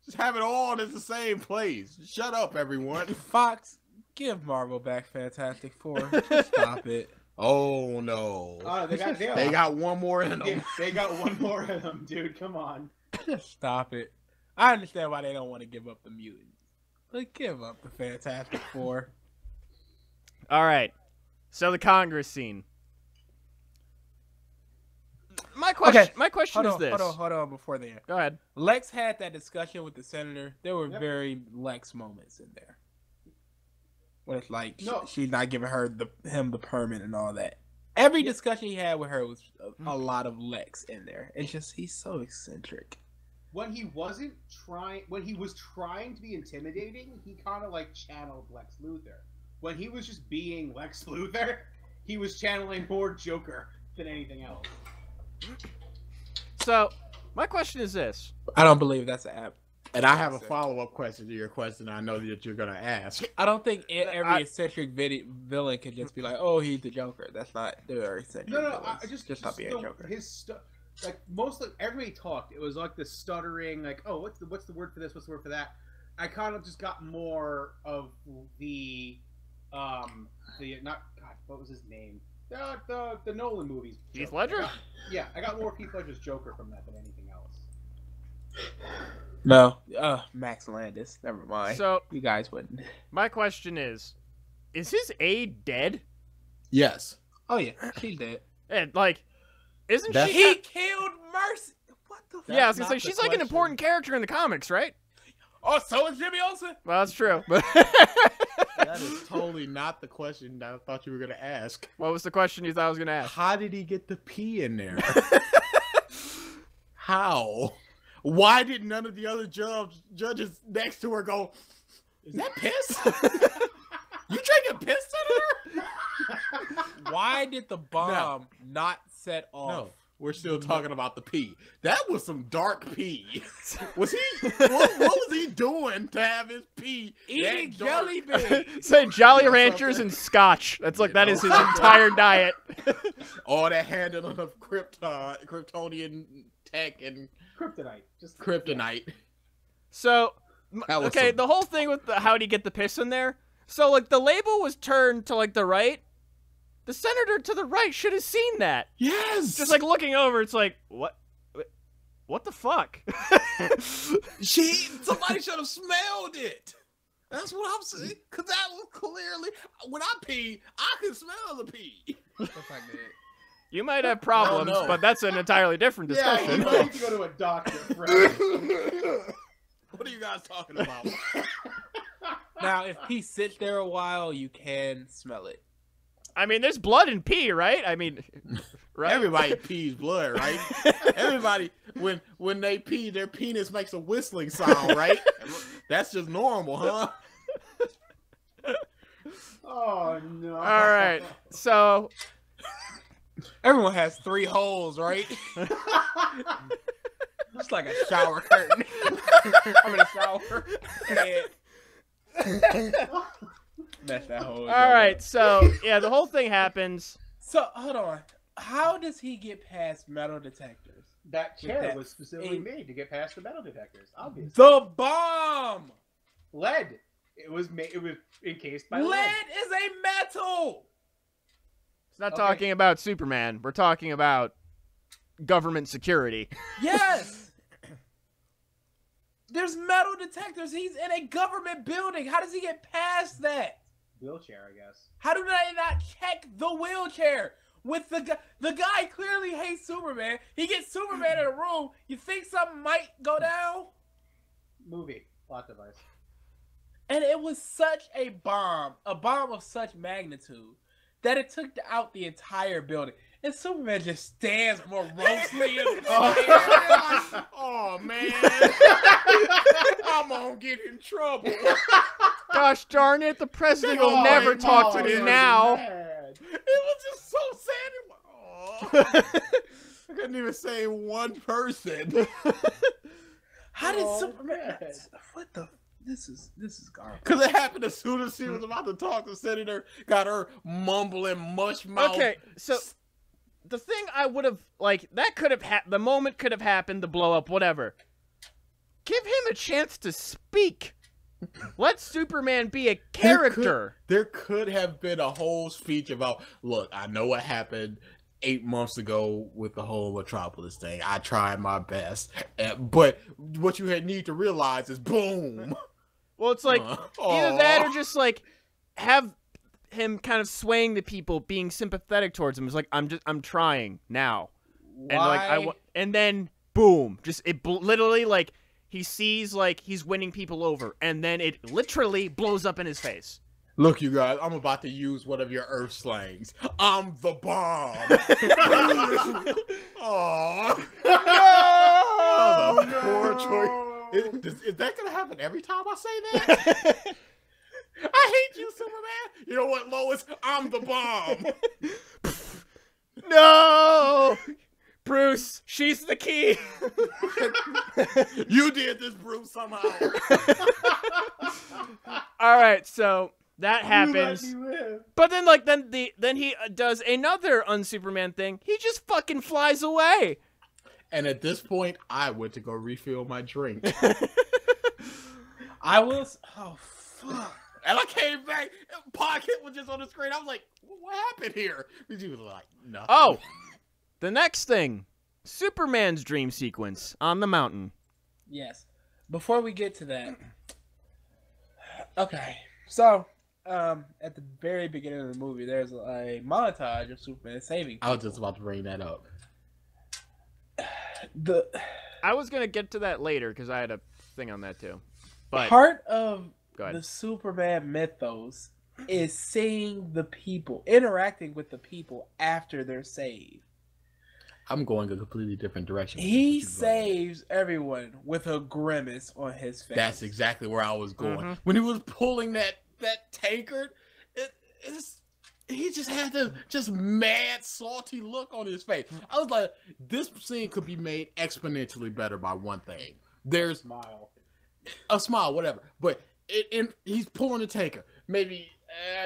[SPEAKER 3] Just have it all in the same place. Shut up, everyone.
[SPEAKER 2] Fox, give Marvel back Fantastic Four. Just stop it.
[SPEAKER 3] Oh no. They got one more in them.
[SPEAKER 4] They got one more of them, dude. Come on.
[SPEAKER 2] Just stop it. I understand why they don't want to give up the mutants, but give up the Fantastic Four.
[SPEAKER 1] All right. So the Congress scene. My question is this.
[SPEAKER 2] Hold on, before then.
[SPEAKER 1] Go ahead.
[SPEAKER 2] Lex had that discussion with the senator. There were very Lex moments in there. When it's like she's not giving him the permit and all that. Every discussion he had with her was a lot of Lex in there. It's just he's so eccentric.
[SPEAKER 4] When he was trying to be intimidating, he kind of like channeled Lex Luthor. When he was just being Lex Luthor, he was channeling more Joker than anything else.
[SPEAKER 1] So my question is this.
[SPEAKER 2] I don't believe that's an app.
[SPEAKER 3] And I have a follow-up question to your question I know that you're going to ask.
[SPEAKER 2] I don't think every eccentric villain can just be like, oh, he's the Joker. That's not their eccentric.
[SPEAKER 4] No,
[SPEAKER 2] villains. just not being a Joker.
[SPEAKER 4] His stuff, like mostly everybody talked. It was like the stuttering, like, oh, what's the word for this? What's the word for that? I kind of just got more of the not God, what was his name? The Nolan movies.
[SPEAKER 1] Heath Ledger?
[SPEAKER 4] I got more Heath Ledger's Joker from that than anything else.
[SPEAKER 2] No, Max Landis. Never mind.
[SPEAKER 1] So
[SPEAKER 2] you guys wouldn't.
[SPEAKER 1] My question is his aide dead?
[SPEAKER 3] Yes.
[SPEAKER 2] Oh yeah, she's dead.
[SPEAKER 1] And like, isn't
[SPEAKER 3] That's-
[SPEAKER 1] she?
[SPEAKER 2] He killed Mercy. What the?
[SPEAKER 1] Yeah, I was gonna
[SPEAKER 3] That's
[SPEAKER 1] say
[SPEAKER 3] not
[SPEAKER 1] she's
[SPEAKER 3] the
[SPEAKER 1] like an
[SPEAKER 3] question.
[SPEAKER 1] important character in the comics, right?
[SPEAKER 2] Oh, so is Jimmy Olsen.
[SPEAKER 1] Well, that's true. But
[SPEAKER 3] That is totally not the question that I thought you were going to ask.
[SPEAKER 1] what was the question you thought I was gonna ask?
[SPEAKER 3] How did he get the pee in there? How? Why did none of the other judges next to her go, is that piss? You drinking piss, Senator?
[SPEAKER 2] Why did the bomb not set off?
[SPEAKER 3] No, we're still talking about the pee. That was some dark pee. Was he? What was he doing to have his pee?
[SPEAKER 2] Eating
[SPEAKER 3] that dark?
[SPEAKER 2] jelly beans.
[SPEAKER 1] Say Jolly
[SPEAKER 3] Yeah,
[SPEAKER 1] Ranchers
[SPEAKER 3] something.
[SPEAKER 1] and Scotch. That's like
[SPEAKER 3] You
[SPEAKER 1] that
[SPEAKER 3] know?
[SPEAKER 1] is his entire diet.
[SPEAKER 3] All that handling of Kryptonian tech and
[SPEAKER 4] Kryptonite. Just
[SPEAKER 3] kryptonite.
[SPEAKER 1] So
[SPEAKER 3] That was
[SPEAKER 1] okay,
[SPEAKER 3] some-
[SPEAKER 1] the whole thing with how'd he get the piss in there? So, like, the label was turned to, like, the right. The senator to the right should have seen that.
[SPEAKER 3] Yes.
[SPEAKER 1] Just, like, looking over, it's like, what the fuck?
[SPEAKER 3] Somebody should have smelled it. That's what I'm saying. Because that was clearly, when I pee, I can smell the pee.
[SPEAKER 1] You might have problems, but that's an entirely different discussion.
[SPEAKER 4] Yeah, you might need to go to a doctor, friend.
[SPEAKER 3] What are you guys talking about?
[SPEAKER 2] Now, if pee sits there a while, you can smell it.
[SPEAKER 1] I mean, there's blood in pee, right? I mean, right?
[SPEAKER 3] Everybody pees blood, right? Everybody, when they pee, their penis makes a whistling sound, right? That's just normal, huh?
[SPEAKER 4] Oh, no.
[SPEAKER 1] All right, so...
[SPEAKER 2] Everyone has 3 holes, right? It's like a shower curtain. I'm in a shower. That's that hole.
[SPEAKER 1] All right, so, yeah, the whole thing happens.
[SPEAKER 2] So, hold on. How does he get past metal detectors?
[SPEAKER 4] That chair was specifically made to get past the metal detectors, obviously.
[SPEAKER 2] The bomb!
[SPEAKER 4] Lead. It was encased by
[SPEAKER 2] Lead is a metal!
[SPEAKER 1] It's not talking about Superman. We're talking about government security.
[SPEAKER 2] Yes! There's metal detectors. He's in a government building. How does he get past that?
[SPEAKER 4] Wheelchair, I guess.
[SPEAKER 2] How do they not check the wheelchair? With the guy clearly hates Superman. He gets Superman in a room. You think something might go down?
[SPEAKER 4] Movie. Plot device.
[SPEAKER 2] And it was such a bomb of such magnitude, that it took out the entire building. And Superman just stands morosely in the fire.
[SPEAKER 3] Oh, man. I'm gonna get in trouble.
[SPEAKER 1] Gosh darn it, the president will never talk to me now.
[SPEAKER 3] It was just so sad. I couldn't even say one person.
[SPEAKER 2] How did Superman? What the? This is garbage.
[SPEAKER 3] Because it happened as soon as she was about to talk. The senator got her mumbling mush mouth.
[SPEAKER 1] Okay, so the thing I would have, like, that could have the moment could have happened, the blow up, whatever. Give him a chance to speak. Let Superman be a character.
[SPEAKER 3] There could have been a whole speech about, look, I know what happened 8 months ago with the whole Metropolis thing. I tried my best. But what you need to realize is, boom.
[SPEAKER 1] Well, it's like either that or just like have him kind of swaying the people, being sympathetic towards him. It's like I'm trying now, and like and then boom, just literally like he sees like he's winning people over, and then it literally blows up in his face.
[SPEAKER 3] Look, you guys, I'm about to use one of your Earth slangs. I'm the bomb. Oh no! Poor choice. Is that gonna happen every time I say that? I hate you, Superman. You know what, Lois? I'm the bomb.
[SPEAKER 1] No, Bruce, she's the key.
[SPEAKER 3] You did this, Bruce, somehow.
[SPEAKER 1] All right, so that happens. But then, like, then he does another un-Superman thing. He just fucking flies away.
[SPEAKER 3] And at this point, I went to go refill my drink.
[SPEAKER 2] I was, oh fuck.
[SPEAKER 3] And I came back, and Pocket was just on the screen. I was like, what happened here? He was like, nothing.
[SPEAKER 1] Oh, the next thing. Superman's dream sequence on the mountain.
[SPEAKER 2] Yes. Before we get to that. Okay. So, at the very beginning of the movie, there's a montage of Superman saving people.
[SPEAKER 3] I was just about to bring that up.
[SPEAKER 1] I was going to get to that later because I had a thing on that too. But
[SPEAKER 2] part of the Superman mythos is seeing the people, interacting with the people after they're saved.
[SPEAKER 3] I'm going a completely different direction.
[SPEAKER 2] He saves everyone with a grimace on his face.
[SPEAKER 3] That's exactly where I was going. Mm-hmm. When he was pulling that tankard, he just had this just mad, salty look on his face. I was like, this scene could be made exponentially better by one thing. There's a smile, whatever. But he's pulling the tanker, maybe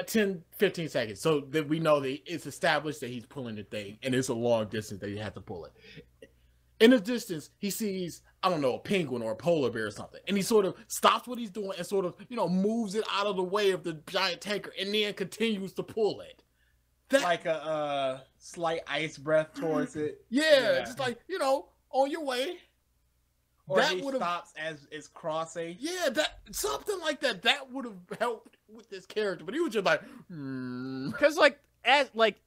[SPEAKER 3] 10, 15 seconds. So that we know that it's established that he's pulling the thing, and it's a long distance that he has to pull it. In the distance, he sees, I don't know, a penguin or a polar bear or something. And he sort of stops what he's doing and sort of, moves it out of the way of the giant tanker and then continues to pull it.
[SPEAKER 2] Like a slight ice breath towards it.
[SPEAKER 3] Yeah, just like, on your way.
[SPEAKER 2] Or that he stops as it's crossing.
[SPEAKER 3] Yeah, something like that. That would have helped with this character. But he was just like,
[SPEAKER 1] Because,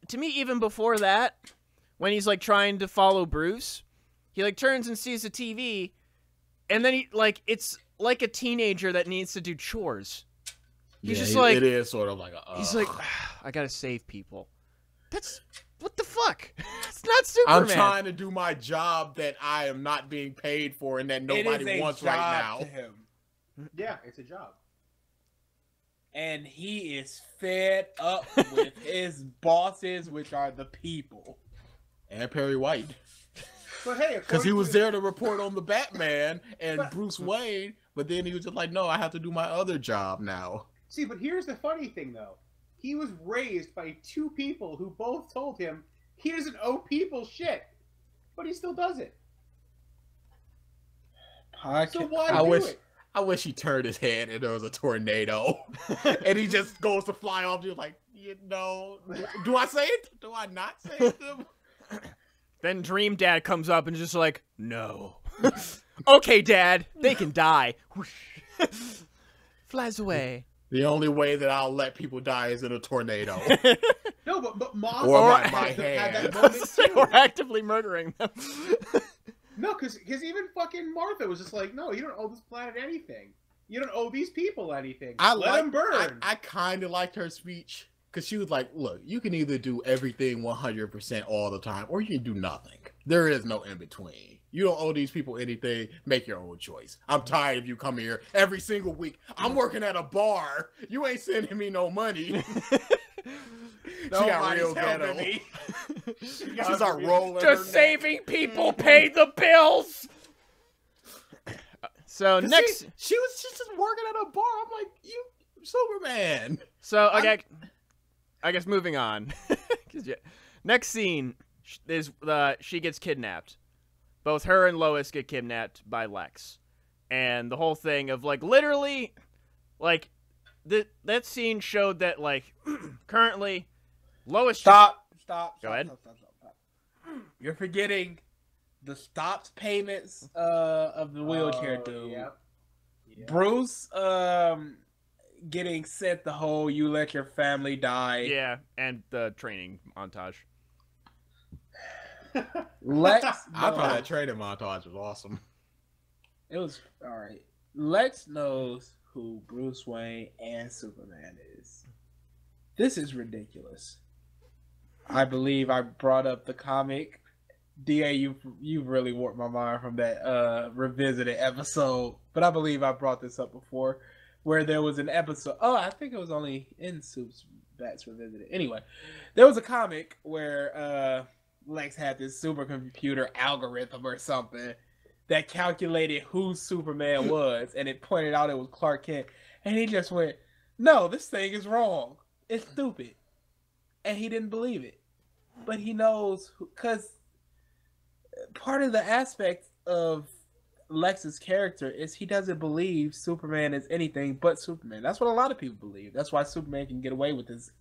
[SPEAKER 1] to me, even before that, when he's, trying to follow Bruce, he, turns and sees the TV, and then he, it's like a teenager that needs to do chores. He's just
[SPEAKER 3] it is sort of like
[SPEAKER 1] he's like, I gotta save people. That's, what the fuck? It's not Superman.
[SPEAKER 3] I'm trying to do my job that I am not being paid for and that nobody wants right now.
[SPEAKER 2] To him.
[SPEAKER 4] Yeah, it's a job.
[SPEAKER 2] And he is fed up with his bosses, which are the people.
[SPEAKER 3] And Perry White.
[SPEAKER 4] But hey,
[SPEAKER 3] because he was there to report on the Batman and Bruce Wayne, but then he was just like, no, I have to do my other job now.
[SPEAKER 4] See, but here's the funny thing, though. He was raised by two people who both told him he doesn't owe people shit, but he still does it. So why do it?
[SPEAKER 3] I wish he turned his head and there was a tornado, and he just goes to fly off. You're like, do I say it? Do I not say it?
[SPEAKER 1] Then Dream Dad comes up and just like, no. Okay, Dad, they can die. Flies away.
[SPEAKER 3] The only way that I'll let people die is in a tornado.
[SPEAKER 4] No, but Moss
[SPEAKER 3] or my
[SPEAKER 4] had
[SPEAKER 3] hand.
[SPEAKER 4] that moment too.
[SPEAKER 1] We're actively murdering them.
[SPEAKER 4] No, because even fucking Martha was just like, no, you don't owe this planet anything. You don't owe these people anything. Let them burn.
[SPEAKER 3] I kind of liked her speech because she was like, look, you can either do everything 100% all the time or you can do nothing. There is no in between. You don't owe these people anything. Make your own choice. I'm tired of you coming here every single week. I'm working at a bar. You ain't sending me no money. She got real ghetto. She's our rolling.
[SPEAKER 1] Just saving people pay the bills. So next,
[SPEAKER 3] she's just working at a bar. I'm like, you Superman.
[SPEAKER 1] So okay, I guess moving on. Next scene is she gets kidnapped. Both her and Lois get kidnapped by Lex, and the whole thing of literally, that scene showed that currently. Lois.
[SPEAKER 2] Stop.
[SPEAKER 1] Go ahead.
[SPEAKER 2] Stop. You're forgetting the stopped payments of the wheelchair dude. Yep. Bruce getting sent the whole "you let your family die."
[SPEAKER 1] Yeah, and the training montage.
[SPEAKER 2] Lex.
[SPEAKER 3] I thought that training montage was awesome.
[SPEAKER 2] It was all right. Lex knows who Bruce Wayne and Superman is. This is ridiculous. I believe I brought up the comic. DA, you've really warped my mind from that revisited episode. But I believe I brought this up before, where there was an episode. Oh, I think it was only in Supes Bats Revisited. Anyway, there was a comic where Lex had this supercomputer algorithm or something that calculated who Superman was, and it pointed out it was Clark Kent. And he just went, no, this thing is wrong. It's stupid. And he didn't believe it. But he knows, because part of the aspect of Lex's character is he doesn't believe Superman is anything but Superman. That's what a lot of people believe. That's why Superman can get away with his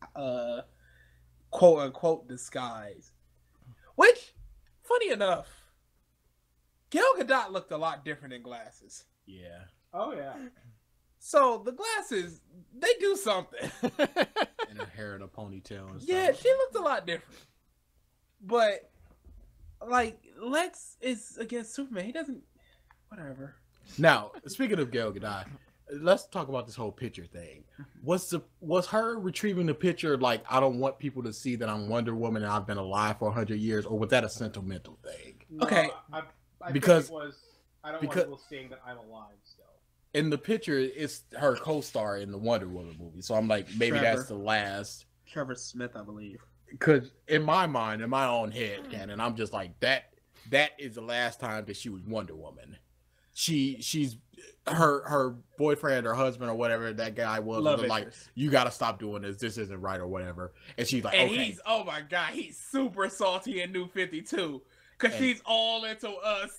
[SPEAKER 2] quote-unquote disguise. Which, funny enough, Gal Gadot looked a lot different in glasses.
[SPEAKER 3] Yeah.
[SPEAKER 4] Oh, yeah.
[SPEAKER 2] So, the glasses, they do something.
[SPEAKER 3] And her hair in a ponytail and stuff.
[SPEAKER 2] Yeah, she looked a lot different. But, Lex is against Superman. He doesn't... Whatever.
[SPEAKER 3] Now, speaking of Gal Gadot, let's talk about this whole picture thing. Was her retrieving the picture I don't want people to see that I'm Wonder Woman and I've been alive for 100 years, or was that a sentimental thing?
[SPEAKER 4] No,
[SPEAKER 2] okay.
[SPEAKER 4] I
[SPEAKER 3] because
[SPEAKER 4] think it was, I don't want people seeing that I'm alive still.
[SPEAKER 3] In the picture, it's her co-star in the Wonder Woman movie. So I'm like, maybe
[SPEAKER 2] Trevor.
[SPEAKER 3] that's the last.
[SPEAKER 2] Trevor Smith, I believe.
[SPEAKER 3] Because in my mind, in my own head, canon, I'm just like, that is the last time that she was Wonder Woman. She's her boyfriend or husband or whatever that guy was like, you got to stop doing this. This isn't right or whatever. And she's like,
[SPEAKER 2] and
[SPEAKER 3] okay.
[SPEAKER 2] he's, oh my God, he's super salty in New 52. Because she's all into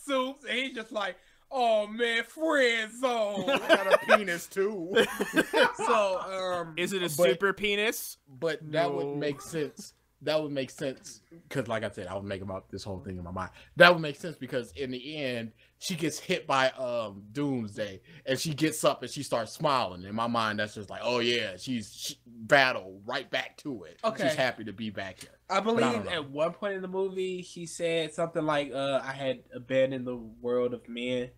[SPEAKER 2] soups, and he's just like, oh man, friend zone.
[SPEAKER 3] Got a penis too.
[SPEAKER 2] So,
[SPEAKER 1] is it a super penis?
[SPEAKER 3] But that would make sense. That would make sense because, like I said, I was making about this whole thing in my mind. That would make sense because in the end, she gets hit by Doomsday, and she gets up and she starts smiling. In my mind, that's just like, oh yeah, she battle right back to it.
[SPEAKER 2] Okay.
[SPEAKER 3] She's happy to be back here.
[SPEAKER 2] I believe at one point in the movie, she said something like, I had abandoned the world of men.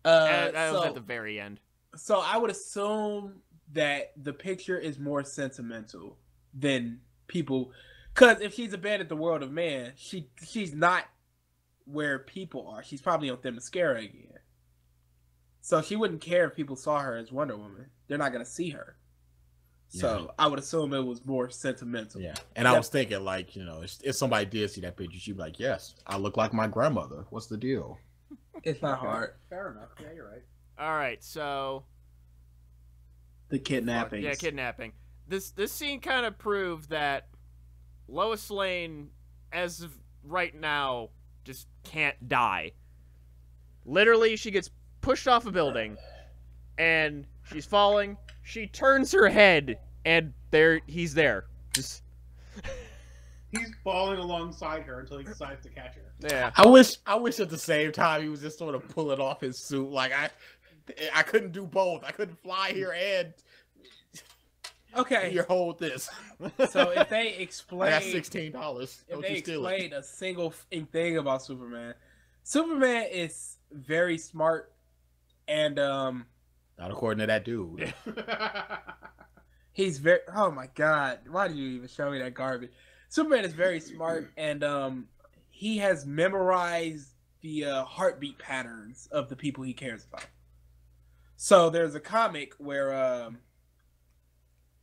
[SPEAKER 1] That was at the very end.
[SPEAKER 2] So I would assume that the picture is more sentimental than people. Because if she's abandoned the world of man, she's not where people are. She's probably on Themyscira again. So she wouldn't care if people saw her as Wonder Woman. They're not going to see her. So I would assume it was more sentimental.
[SPEAKER 3] Yeah. And I was thinking, like, you know, if somebody did see that picture, she'd be like, yes, I look like my grandmother. What's the deal?
[SPEAKER 2] It's not hard.
[SPEAKER 4] Fair enough. Yeah, you're right.
[SPEAKER 1] All right, so
[SPEAKER 2] The kidnapping.
[SPEAKER 1] yeah, kidnapping. This scene kind of proved that Lois Lane, as of right now, just can't die. Literally, she gets pushed off a building, and she's falling. She turns her head, and he's there. Just
[SPEAKER 4] He's falling alongside her until he decides to catch her.
[SPEAKER 1] yeah.
[SPEAKER 3] I wish at the same time he was just sort of pulling off his suit. Like I couldn't do both. I couldn't fly here and
[SPEAKER 2] Okay.
[SPEAKER 3] hold this.
[SPEAKER 2] So if they explain,
[SPEAKER 3] I got $16.
[SPEAKER 2] if they explain a single thing about Superman, Superman is very smart, and
[SPEAKER 3] Not according to that dude.
[SPEAKER 2] he's very. Oh my God! Why did you even show me that garbage? Superman is very smart, and he has memorized the heartbeat patterns of the people he cares about. So there's a comic where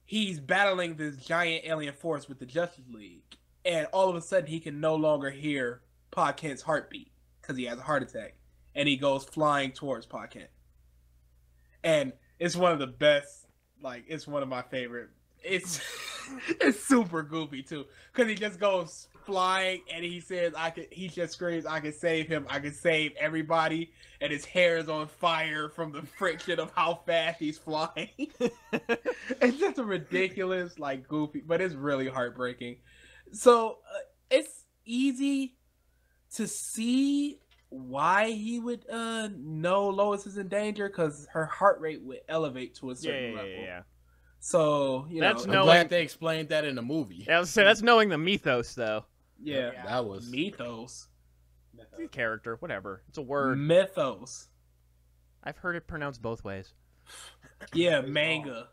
[SPEAKER 2] he's battling this giant alien force with the Justice League, and all of a sudden he can no longer hear Pa Kent's heartbeat because he has a heart attack, and he goes flying towards Pa Kent. And it's one of the best, like, it's one of my favorite. It's super goofy too, because he just goes flying and he says, he just screams, I can save him, I can save everybody, and his hair is on fire from the friction of how fast he's flying. It's just a ridiculous, like, goofy, but it's really heartbreaking. So it's easy to see why he would know Lois is in danger, because her heart rate would elevate to a certain level.
[SPEAKER 1] Yeah.
[SPEAKER 2] So,
[SPEAKER 1] That's
[SPEAKER 3] I'm glad they explained that in the movie.
[SPEAKER 1] Yeah, I was saying, that's knowing the mythos, though.
[SPEAKER 2] Yeah.
[SPEAKER 3] That was
[SPEAKER 2] Mythos.
[SPEAKER 1] It's a character, whatever. It's a word.
[SPEAKER 2] Mythos.
[SPEAKER 1] I've heard it pronounced both ways.
[SPEAKER 2] Yeah, manga.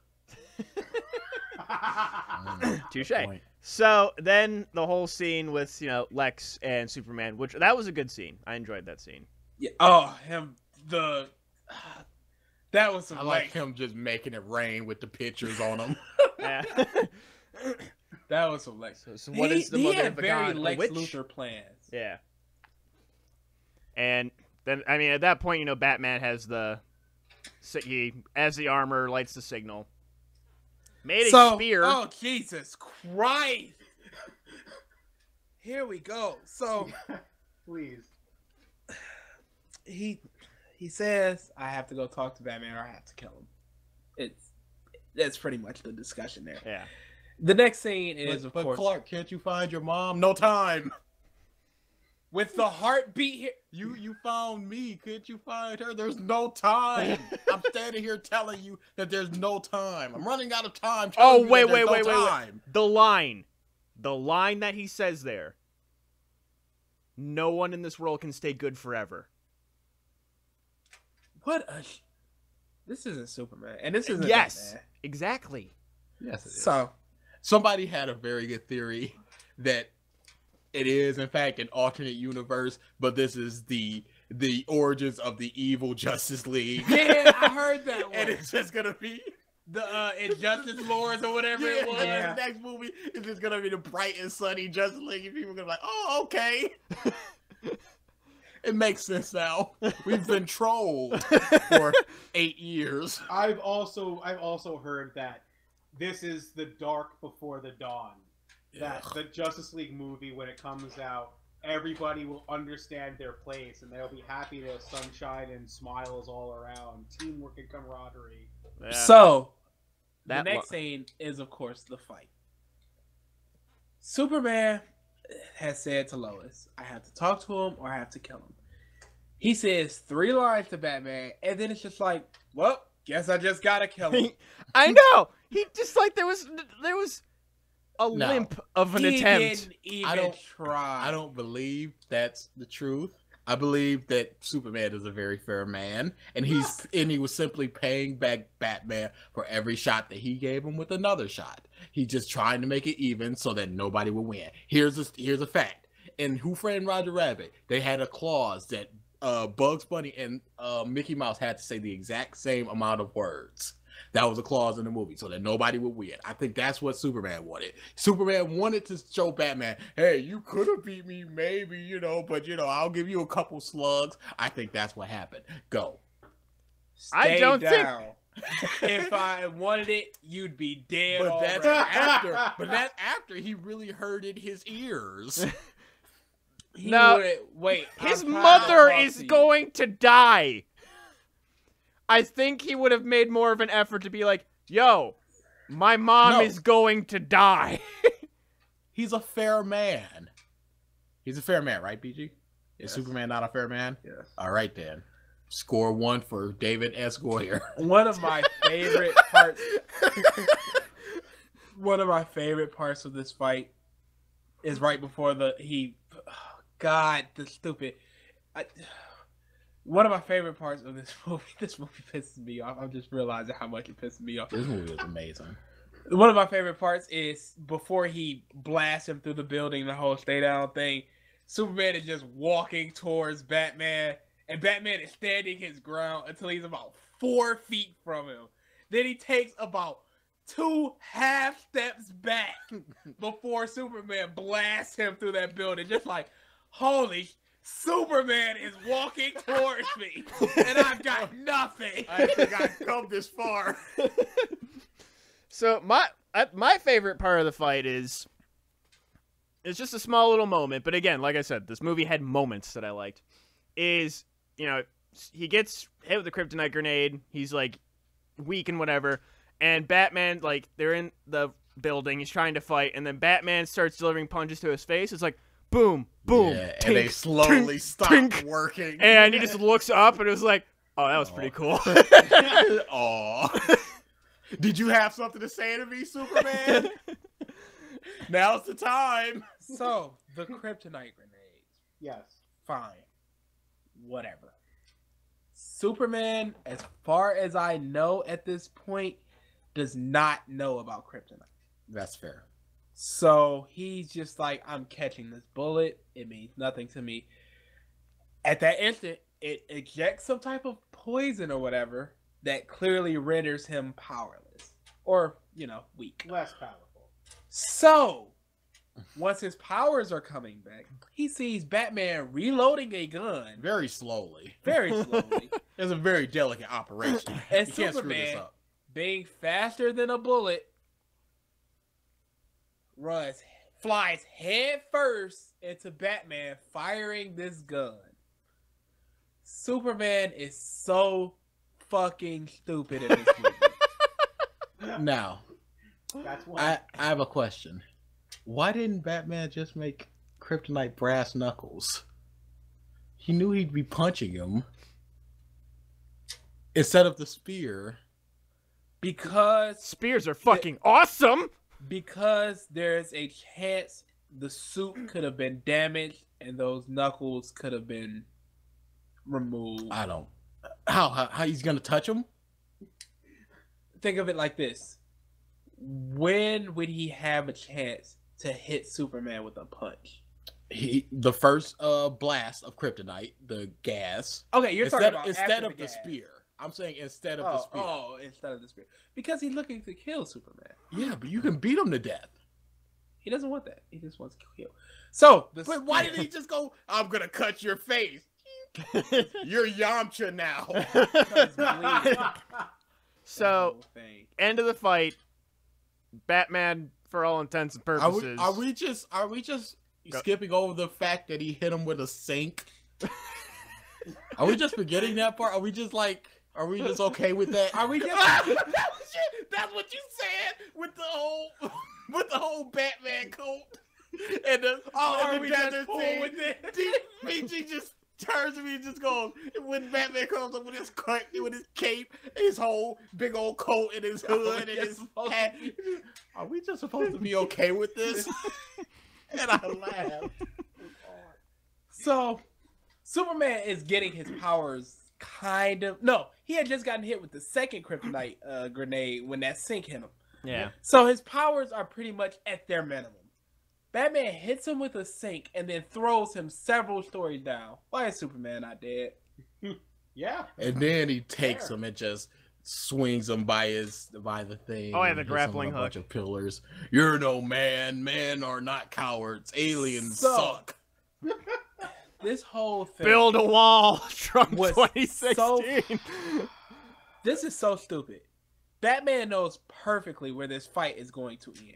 [SPEAKER 1] Touche. So then the whole scene with, Lex and Superman, which that was a good scene. I enjoyed that scene.
[SPEAKER 2] Yeah. Oh, that was some
[SPEAKER 3] I like him just making it rain with the pictures on him.
[SPEAKER 1] Yeah.
[SPEAKER 2] That was some Lex.
[SPEAKER 1] So what is the mother
[SPEAKER 2] had
[SPEAKER 1] of a
[SPEAKER 2] very
[SPEAKER 1] god?
[SPEAKER 2] Lex
[SPEAKER 1] Witch?
[SPEAKER 2] Luthor plans.
[SPEAKER 1] Yeah. And then, at that point, Batman has as the armor lights the signal. Made a spear.
[SPEAKER 2] Oh, Jesus Christ. Here we go. So,
[SPEAKER 4] Please.
[SPEAKER 2] he says, I have to go talk to Batman or I have to kill him. That's pretty much the discussion there.
[SPEAKER 1] Yeah.
[SPEAKER 2] The next scene is,
[SPEAKER 3] but
[SPEAKER 2] of course,
[SPEAKER 3] Clark, can't you find your mom? No time.
[SPEAKER 2] with the heartbeat here.
[SPEAKER 3] You found me. Can't you find her? There's no time. I'm standing here telling you that there's no time. I'm running out of time.
[SPEAKER 1] Oh,
[SPEAKER 3] Wait.
[SPEAKER 1] wait. The line that he says there. No one in this world can stay good forever.
[SPEAKER 2] This isn't Superman, and this isn't
[SPEAKER 1] Yes,
[SPEAKER 2] Batman.
[SPEAKER 1] exactly.
[SPEAKER 3] Yes, it is.
[SPEAKER 2] So
[SPEAKER 3] Somebody had a very good theory that it is, in fact, an alternate universe, but this is the origins of the evil Justice League.
[SPEAKER 2] yeah, I heard that one.
[SPEAKER 3] And it's just gonna be
[SPEAKER 2] The Injustice Lords or whatever it was.
[SPEAKER 3] The next movie is just gonna be the bright and sunny Justice League, and people are gonna be like, "Oh, okay." It makes sense now. We've been trolled for 8 years.
[SPEAKER 4] I've also heard that this is the dark before the dawn. That the Justice League movie, when it comes out, everybody will understand their place, and they'll be happy to sunshine and smiles all around, teamwork and camaraderie.
[SPEAKER 1] Yeah.
[SPEAKER 2] So, the
[SPEAKER 1] That
[SPEAKER 2] next scene is, of course, the fight. Superman has said to Lois, I have to talk to him or I have to kill him. He says 3 lines to Batman, and then it's just like, well, guess I just gotta kill him.
[SPEAKER 1] I know. He just like there was a limp of an attempt.
[SPEAKER 2] Didn't even try.
[SPEAKER 3] I don't believe that's the truth. I believe that Superman is a very fair man, and he was simply paying back Batman for every shot that he gave him with another shot. He's just trying to make it even so that nobody will win. Here's a fact. In Who Framed Roger Rabbit, they had a clause that Bugs Bunny and Mickey Mouse had to say the exact same amount of words. That was a clause in the movie so that nobody would win. I think that's what Superman wanted. Superman wanted to show Batman, hey, you could have beat me maybe, but, I'll give you a couple slugs. I think that's what happened. Go.
[SPEAKER 1] I don't think...
[SPEAKER 2] If I wanted it, you'd be dead.
[SPEAKER 3] But that's after he really hurted his ears.
[SPEAKER 2] Wait.
[SPEAKER 1] His mother is going to die. I think he would have made more of an effort to be like, yo, my mom is going to die.
[SPEAKER 3] He's a fair man. He's a fair man, right, BG? Is Superman not a fair man?
[SPEAKER 2] Yes.
[SPEAKER 3] All right, then. Score 1 for David S. Goyer.
[SPEAKER 2] One of my favorite parts. One of my favorite parts of this fight is right before the stupid. One of my favorite parts of this movie pisses me off. I'm just realizing how much it pisses me off.
[SPEAKER 3] This movie was amazing.
[SPEAKER 2] One of my favorite parts is before he blasts him through the building, the whole stay down thing. Superman is just walking towards Batman, and Batman is standing his ground until he's about 4 feet from him. Then he takes about 2 half steps back before Superman blasts him through that building. Just like, holy Superman is walking towards me, and I've got nothing.
[SPEAKER 3] I forgot to come this far.
[SPEAKER 1] So my favorite part of the fight is it's just a small little moment, but again, like I said, this movie had moments that I liked. Is he gets hit with a kryptonite grenade, he's like weak and whatever, and Batman, like, they're in the building, he's trying to fight, and then Batman starts delivering punches to his face. It's like boom, boom,
[SPEAKER 3] yeah,
[SPEAKER 1] tink,
[SPEAKER 3] and they slowly stop working.
[SPEAKER 1] And he just looks up, and it was like, oh, that was pretty cool.
[SPEAKER 3] Aw. Did you have something to say to me, Superman? Now's the time.
[SPEAKER 2] So, the kryptonite grenades.
[SPEAKER 4] Yes.
[SPEAKER 2] Fine. Whatever. Superman, as far as I know at this point, does not know about kryptonite.
[SPEAKER 3] That's fair.
[SPEAKER 2] So he's just like, I'm catching this bullet. It means nothing to me. At that instant, it ejects some type of poison or whatever that clearly renders him powerless. Or, weak.
[SPEAKER 4] Less powerful.
[SPEAKER 2] So, once his powers are coming back, he sees Batman reloading a gun.
[SPEAKER 3] Very slowly.
[SPEAKER 2] Very slowly.
[SPEAKER 3] It's a very delicate operation.
[SPEAKER 2] And
[SPEAKER 3] you can't screw this
[SPEAKER 2] Superman,
[SPEAKER 3] up.
[SPEAKER 2] being faster than a bullet, flies head first into Batman firing this gun. Superman is so fucking stupid in this movie.
[SPEAKER 3] Now,
[SPEAKER 4] That's one.
[SPEAKER 3] I have a question. Why didn't Batman just make kryptonite brass knuckles? He knew he'd be punching him. Instead of the spear.
[SPEAKER 2] Because
[SPEAKER 1] Spears are fucking awesome.
[SPEAKER 2] Because there's a chance the suit could have been damaged and those knuckles could have been removed.
[SPEAKER 3] I don't. How he's gonna touch him?
[SPEAKER 2] Think of it like this. When would he have a chance to hit Superman with a punch?
[SPEAKER 3] The first blast of kryptonite, the gas.
[SPEAKER 2] Okay, you're talking about
[SPEAKER 3] instead
[SPEAKER 2] after
[SPEAKER 3] of the
[SPEAKER 2] gas.
[SPEAKER 3] spear. I'm saying instead of the spear.
[SPEAKER 2] Oh, instead of the spear. Because he's looking to kill Superman.
[SPEAKER 3] Yeah, but you can beat him to death.
[SPEAKER 2] He doesn't want that. He just wants to kill. So,
[SPEAKER 3] But why didn't he just go, I'm gonna cut your face? You're Yamcha now.
[SPEAKER 1] So, end of the fight. Batman, for all intents and purposes.
[SPEAKER 3] Are we just skipping over the fact that he hit him with a sink. Are we just forgetting that part? Are we just okay with that?
[SPEAKER 2] Are we just
[SPEAKER 3] That's what you said with the whole Batman coat. And the
[SPEAKER 2] are
[SPEAKER 3] and
[SPEAKER 2] we
[SPEAKER 3] the
[SPEAKER 2] just
[SPEAKER 3] desert
[SPEAKER 2] cool
[SPEAKER 3] scene.
[SPEAKER 2] with it?
[SPEAKER 3] BG just turns to me and just goes, when Batman comes up with his cape, his whole big old coat and his hood and his hat. Are we just supposed to be okay with this? And I laughed.
[SPEAKER 2] So, Superman is getting his powers kind of. No, he had just gotten hit with the second kryptonite grenade when that sink hit him.
[SPEAKER 1] Yeah.
[SPEAKER 2] So his powers are pretty much at their minimum. Batman hits him with a sink and then throws him several stories down. Why is Superman not dead?
[SPEAKER 4] Yeah.
[SPEAKER 3] And then he takes him and just swings him by the thing.
[SPEAKER 1] Oh, yeah,
[SPEAKER 3] and
[SPEAKER 1] the
[SPEAKER 3] hits him
[SPEAKER 1] grappling
[SPEAKER 3] with a bunch
[SPEAKER 1] hook.
[SPEAKER 3] of pillars. You're no man. Men are not cowards. Aliens
[SPEAKER 2] So-
[SPEAKER 3] suck.
[SPEAKER 2] This whole thing.
[SPEAKER 1] Build a wall from
[SPEAKER 2] Was
[SPEAKER 1] 2016.
[SPEAKER 2] This is so stupid. Batman knows perfectly where this fight is going to end.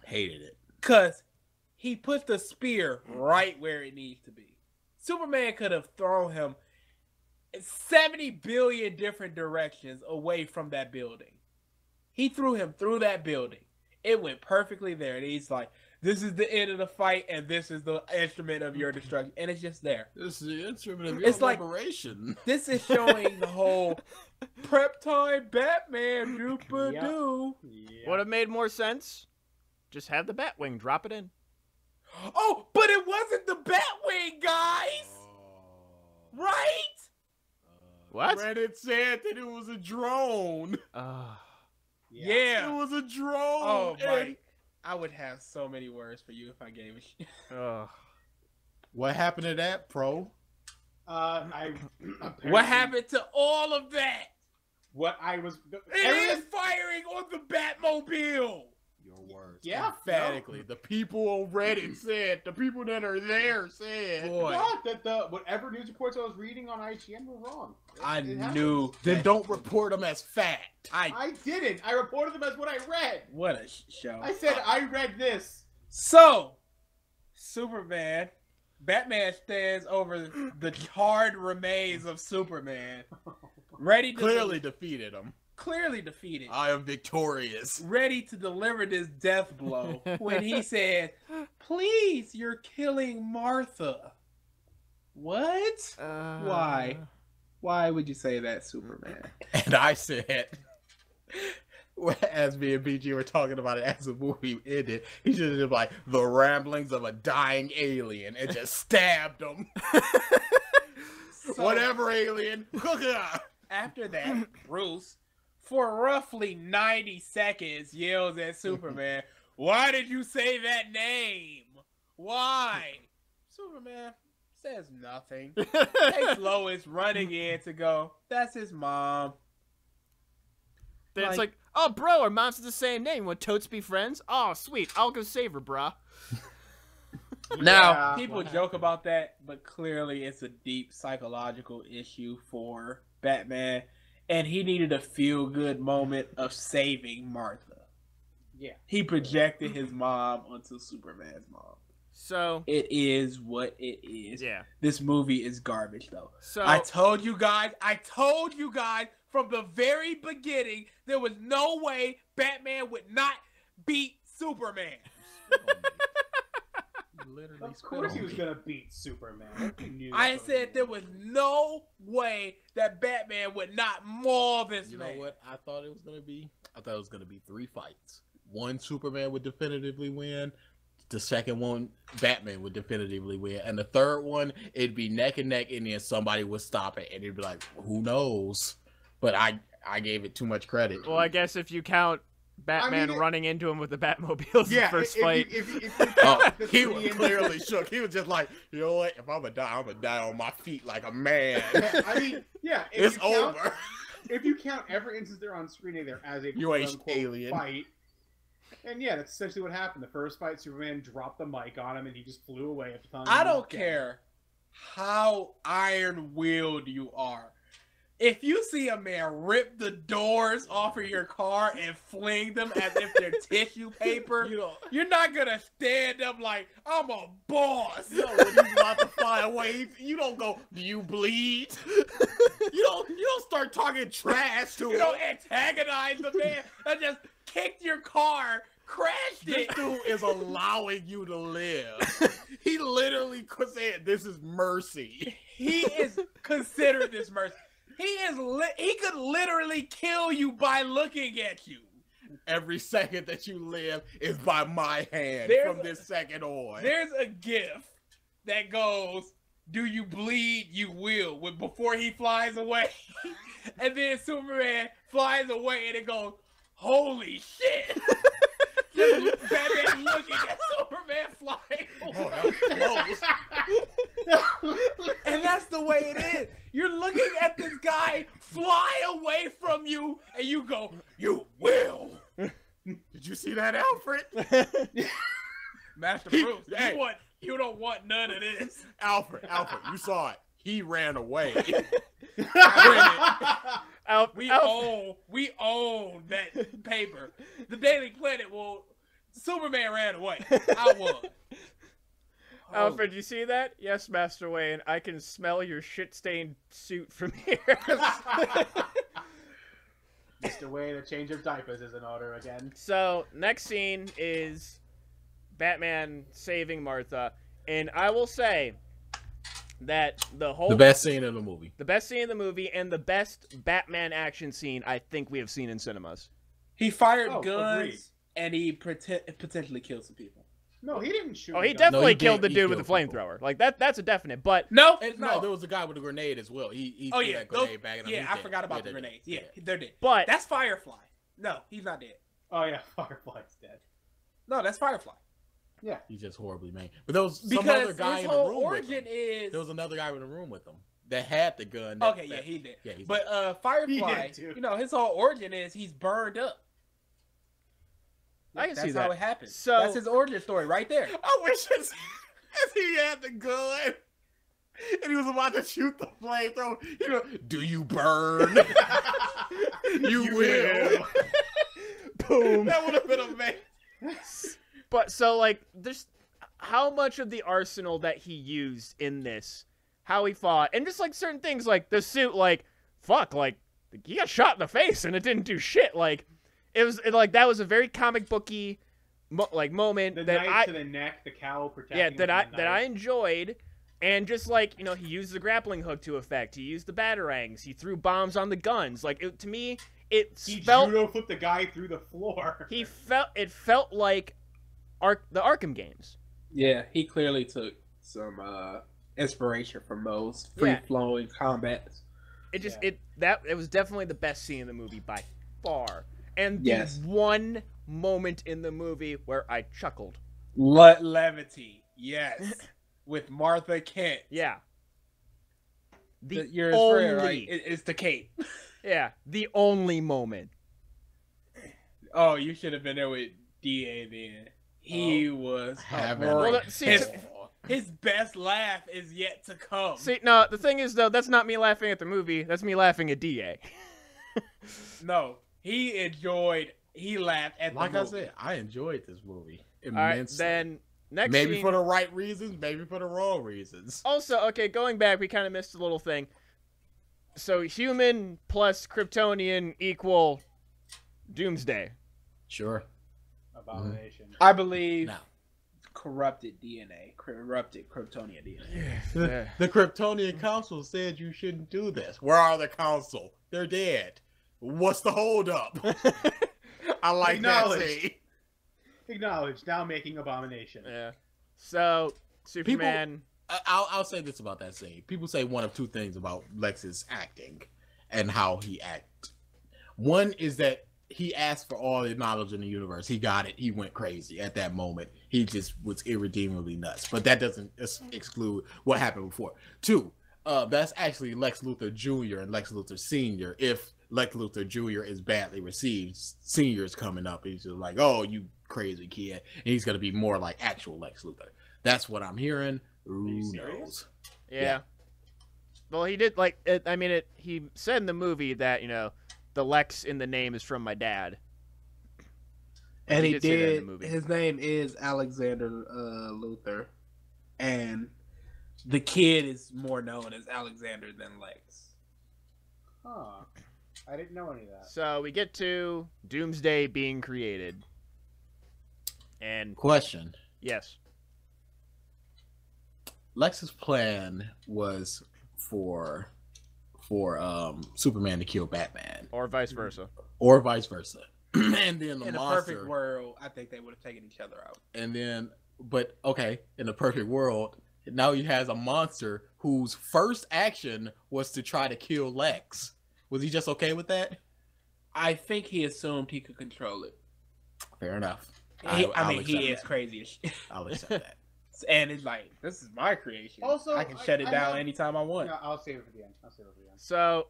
[SPEAKER 3] Hated it.
[SPEAKER 2] Because he put the spear right where it needs to be. Superman could have thrown him 70 billion different directions away from that building. He threw him through that building. It went perfectly there. And he's like, this is the end of the fight, and this is the instrument of your destruction. And it's just there.
[SPEAKER 3] This is the instrument of your
[SPEAKER 2] It's like-
[SPEAKER 3] liberation.
[SPEAKER 2] This is showing the whole prep time Batman doop-a-doo.
[SPEAKER 4] Yeah.
[SPEAKER 1] Would have made more sense. Just have the Batwing, drop it in.
[SPEAKER 2] Oh, but it wasn't the Batwing, guys! Right?
[SPEAKER 1] What?
[SPEAKER 3] Reddit said that it was a drone.
[SPEAKER 2] Yeah.
[SPEAKER 3] It was a drone.
[SPEAKER 2] Oh,
[SPEAKER 3] and-
[SPEAKER 2] Mike. I would have so many words for you if I gave a shit.
[SPEAKER 3] What happened to that, Pro?
[SPEAKER 2] What happened to all of that?
[SPEAKER 4] What I was.
[SPEAKER 2] It is firing on the Batmobile!
[SPEAKER 3] Your words.
[SPEAKER 4] Yeah,
[SPEAKER 3] Emphatically. The people on Reddit said, the people that are there said.
[SPEAKER 2] Boy,
[SPEAKER 4] That the whatever news reports I was reading on IGN were wrong.
[SPEAKER 2] I
[SPEAKER 4] It happens.
[SPEAKER 2] knew.
[SPEAKER 3] Then don't report them as fact.
[SPEAKER 4] I didn't. I reported them as what I read.
[SPEAKER 2] What a show.
[SPEAKER 4] I said I read this.
[SPEAKER 2] So, Superman, Batman stands over the charred remains of Superman, ready to
[SPEAKER 3] Clearly defeated them.
[SPEAKER 2] clearly defeated,
[SPEAKER 3] I am victorious.
[SPEAKER 2] ready to deliver this death blow when he said, "Please, you're killing Martha." What? Why? Why would you say that, Superman?
[SPEAKER 3] And I said, as me and BG were talking about it as the movie ended, he should have been like, the ramblings of a dying alien, and just stabbed him.
[SPEAKER 2] So,
[SPEAKER 3] Whatever, alien.
[SPEAKER 2] after that, Bruce, for roughly 90 seconds, yells at Superman, "Why did you say that name? Why?" Superman says nothing. Takes Lois running in to go, "That's his mom."
[SPEAKER 1] Then it's like, oh, bro, our moms have the same name. Want totes be friends? Oh, sweet. I'll go save her, brah.
[SPEAKER 2] Now,
[SPEAKER 4] Yeah,
[SPEAKER 2] people
[SPEAKER 4] what
[SPEAKER 2] joke about that, but clearly it's a deep psychological issue for Batman, and he needed a feel-good moment of saving Martha.
[SPEAKER 4] Yeah.
[SPEAKER 2] He projected his mom onto Superman's mom.
[SPEAKER 1] So,
[SPEAKER 2] It is what it is.
[SPEAKER 1] yeah.
[SPEAKER 2] This movie is garbage, though.
[SPEAKER 1] So,
[SPEAKER 2] I told you guys from the very beginning, there was no way Batman would not beat Superman.
[SPEAKER 3] Literally
[SPEAKER 4] Of course he was gonna beat Superman. You knew
[SPEAKER 2] I
[SPEAKER 4] that from
[SPEAKER 2] said
[SPEAKER 4] the
[SPEAKER 2] there
[SPEAKER 4] beginning.
[SPEAKER 2] was no way that Batman would not maul this
[SPEAKER 3] You
[SPEAKER 2] man.
[SPEAKER 3] know what I thought it was going to be? I thought it was going to be 3 fights. One, Superman would definitively win. The second one, Batman would definitively win. And the third one, it'd be neck and neck, and then somebody would stop it. And it'd be like, who knows? But I gave it too much credit.
[SPEAKER 1] well, I guess if you count Batman
[SPEAKER 4] it-
[SPEAKER 1] running into him with the Batmobile the first fight.
[SPEAKER 4] If you
[SPEAKER 3] Oh,
[SPEAKER 4] count the
[SPEAKER 3] he
[SPEAKER 4] three
[SPEAKER 3] was
[SPEAKER 4] in-
[SPEAKER 3] clearly shook. He was just like, you know what? If I'm gonna die on my feet like a man.
[SPEAKER 4] I mean, yeah, if
[SPEAKER 3] It's
[SPEAKER 4] you count-
[SPEAKER 3] over.
[SPEAKER 4] If you count every instance they're on screen together as a
[SPEAKER 3] You ain't
[SPEAKER 4] quote-unquote
[SPEAKER 3] alien.
[SPEAKER 4] fight, and yeah, that's essentially what happened. The first fight, Superman dropped the mic on him, and he just flew away at the time.
[SPEAKER 2] I don't care how iron-willed you are. If you see a man rip the doors off of your car and fling them as if they're tissue paper, you're not gonna stand up like, I'm a boss.
[SPEAKER 3] You know, when he's about to fly away, you don't go, do you bleed? You don't start talking trash to him.
[SPEAKER 2] You don't antagonize the man that just kicked your car, crashed
[SPEAKER 3] This
[SPEAKER 2] it.
[SPEAKER 3] dude is allowing you to live. He literally said, this is mercy.
[SPEAKER 2] He is considered this mercy. He could literally kill you by looking at you.
[SPEAKER 3] Every second that you live is by my hand from this second on.
[SPEAKER 2] There's a gif that goes, do you bleed, you will, before he flies away. And then Superman flies away and it goes, holy shit. Just Batman looking at Superman flying away. And that's the way it is. You're looking at this guy fly away from you and you go, you will.
[SPEAKER 3] Did you see that, Alfred?
[SPEAKER 2] Master Bruce, you don't want none of this.
[SPEAKER 3] Alfred, you saw it. He ran away.
[SPEAKER 2] We own that paper. The Daily Planet Superman ran away. I won.
[SPEAKER 1] Alfred, you see that? Yes, Master Wayne. I can smell your shit-stained suit from here.
[SPEAKER 4] Mr. Wayne, a change of diapers is in order again.
[SPEAKER 1] So, next scene is Batman saving Martha. And I will say that the
[SPEAKER 3] best scene in the movie.
[SPEAKER 1] The best scene in the movie and the best Batman action scene I think we have seen in cinemas.
[SPEAKER 2] He fired guns
[SPEAKER 4] agreed.
[SPEAKER 2] and he potentially killed some people.
[SPEAKER 4] No, he didn't shoot.
[SPEAKER 1] Oh, he
[SPEAKER 4] a gun.
[SPEAKER 1] definitely
[SPEAKER 3] No,
[SPEAKER 1] killed the
[SPEAKER 3] he
[SPEAKER 1] dude with the
[SPEAKER 3] killed people.
[SPEAKER 1] flamethrower. Like that's a definite. But
[SPEAKER 2] No,
[SPEAKER 3] No, there was a guy with a grenade as well. He threw that grenade back at him.
[SPEAKER 2] Yeah,
[SPEAKER 3] He's
[SPEAKER 2] I
[SPEAKER 3] dead.
[SPEAKER 2] forgot about
[SPEAKER 3] Yeah,
[SPEAKER 2] the
[SPEAKER 3] they're
[SPEAKER 2] grenades.
[SPEAKER 3] dead.
[SPEAKER 2] Yeah, they're dead.
[SPEAKER 1] But
[SPEAKER 2] That's Firefly. No, he's not dead.
[SPEAKER 4] Oh yeah, Firefly's dead.
[SPEAKER 2] No, that's Firefly.
[SPEAKER 4] Yeah.
[SPEAKER 3] He's just horribly maimed. But there was some
[SPEAKER 2] Because
[SPEAKER 3] other guy
[SPEAKER 2] his
[SPEAKER 3] in the
[SPEAKER 2] whole
[SPEAKER 3] room with
[SPEAKER 2] origin
[SPEAKER 3] him.
[SPEAKER 2] is.
[SPEAKER 3] There was another guy in the room with him that had the gun.
[SPEAKER 2] Okay, yeah, he did.
[SPEAKER 3] Yeah, he's
[SPEAKER 2] But Firefly,
[SPEAKER 4] He did, too.
[SPEAKER 2] his whole origin is he's burned up.
[SPEAKER 1] I can see
[SPEAKER 2] That's
[SPEAKER 1] that.
[SPEAKER 2] how it happens.
[SPEAKER 1] So-
[SPEAKER 2] that's his origin story right there.
[SPEAKER 3] I wish as he had the gun and he was about to shoot the flamethrower. You know, do you burn? you will.
[SPEAKER 1] boom.
[SPEAKER 3] That would have been amazing.
[SPEAKER 1] But so like there's how much of the arsenal that he used in this, how he fought, and just like certain things like the suit, like fuck, like he got shot in the face and it didn't do shit. Like that was a very comic booky moment
[SPEAKER 4] The
[SPEAKER 1] that
[SPEAKER 4] knife to the neck, the cowl protecting.
[SPEAKER 1] yeah
[SPEAKER 4] him
[SPEAKER 1] that
[SPEAKER 4] from the
[SPEAKER 1] I
[SPEAKER 4] knife.
[SPEAKER 1] enjoyed. And just like, he used the grappling hook to effect. He used the batarangs. He threw bombs on the guns. Like, to me,
[SPEAKER 4] He
[SPEAKER 1] felt...
[SPEAKER 4] judo flipped the guy through the floor.
[SPEAKER 1] It felt like the Arkham games.
[SPEAKER 2] Yeah, he clearly took some inspiration from those free-flowing combats.
[SPEAKER 1] It was definitely the best scene in the movie by far. And the one moment in the movie where I chuckled.
[SPEAKER 2] Levity, yes. With Martha Kent.
[SPEAKER 1] Yeah.
[SPEAKER 2] You're his friend, right? It's the cape.
[SPEAKER 1] Yeah, the only moment.
[SPEAKER 2] Oh, you should have been there with DA then. He was
[SPEAKER 3] Well,
[SPEAKER 2] his best laugh is yet to come.
[SPEAKER 1] See, no, the thing is, though, that's not me laughing at the movie. That's me laughing at DA.
[SPEAKER 2] No, he laughed at the movie.
[SPEAKER 3] Like I said, I enjoyed this movie
[SPEAKER 1] All right,
[SPEAKER 3] immensely.
[SPEAKER 1] then next
[SPEAKER 3] maybe
[SPEAKER 1] scene...
[SPEAKER 3] for the right reasons, maybe for the wrong reasons.
[SPEAKER 1] Also, okay, going back, we kind of missed a little thing. So, human plus Kryptonian equal Doomsday.
[SPEAKER 3] Sure.
[SPEAKER 4] Abomination.
[SPEAKER 2] I believe
[SPEAKER 3] Now,
[SPEAKER 2] corrupted DNA, corrupted Kryptonian DNA.
[SPEAKER 3] the Kryptonian Council said you shouldn't do this. Where are the Council? They're dead. What's the holdup? I like that scene.
[SPEAKER 4] Acknowledged. Now making Abomination.
[SPEAKER 1] Yeah. So, Superman...
[SPEAKER 3] I'll say this about that scene. People say one of two things about Lex's acting and how he acts. One is that he asked for all the knowledge in the universe. He got it. He went crazy at that moment. He just was irredeemably nuts. But that doesn't exclude what happened before. Two, that's actually Lex Luthor Jr. and Lex Luthor Sr. If Lex Luthor Jr. is badly received, Sr. is coming up. He's just like, oh, you crazy kid. And he's going to be more like actual Lex Luthor. That's what I'm hearing. Who knows?
[SPEAKER 1] Yeah. Well, he did like it, I mean, he said in the movie that the Lex in the name is from my dad.
[SPEAKER 2] And he
[SPEAKER 1] say that in
[SPEAKER 2] did.
[SPEAKER 1] the movie.
[SPEAKER 2] His name is Alexander Luthor, and the kid is more known as Alexander than Lex.
[SPEAKER 4] Huh. I didn't know any of that.
[SPEAKER 1] So we get to Doomsday being created. And
[SPEAKER 3] Question.
[SPEAKER 1] yes.
[SPEAKER 3] Lex's plan was for Superman to kill Batman,
[SPEAKER 1] Or vice versa.
[SPEAKER 3] or vice versa. And then the
[SPEAKER 2] In a
[SPEAKER 3] monster.
[SPEAKER 2] perfect world, I think they would have taken each other out.
[SPEAKER 3] And then, but okay, in the perfect world, now he has a monster whose first action was to try to kill Lex. Was he just okay with that?
[SPEAKER 2] I think he assumed he could control it.
[SPEAKER 3] Fair enough.
[SPEAKER 2] He
[SPEAKER 3] I'll
[SPEAKER 2] is
[SPEAKER 3] accept that.
[SPEAKER 2] crazy as shit.
[SPEAKER 3] I'll accept that.
[SPEAKER 2] And it's like, this is my creation.
[SPEAKER 4] Also,
[SPEAKER 2] I can shut it down
[SPEAKER 4] have-
[SPEAKER 2] anytime I want.
[SPEAKER 4] No, I'll save it for the end.
[SPEAKER 1] So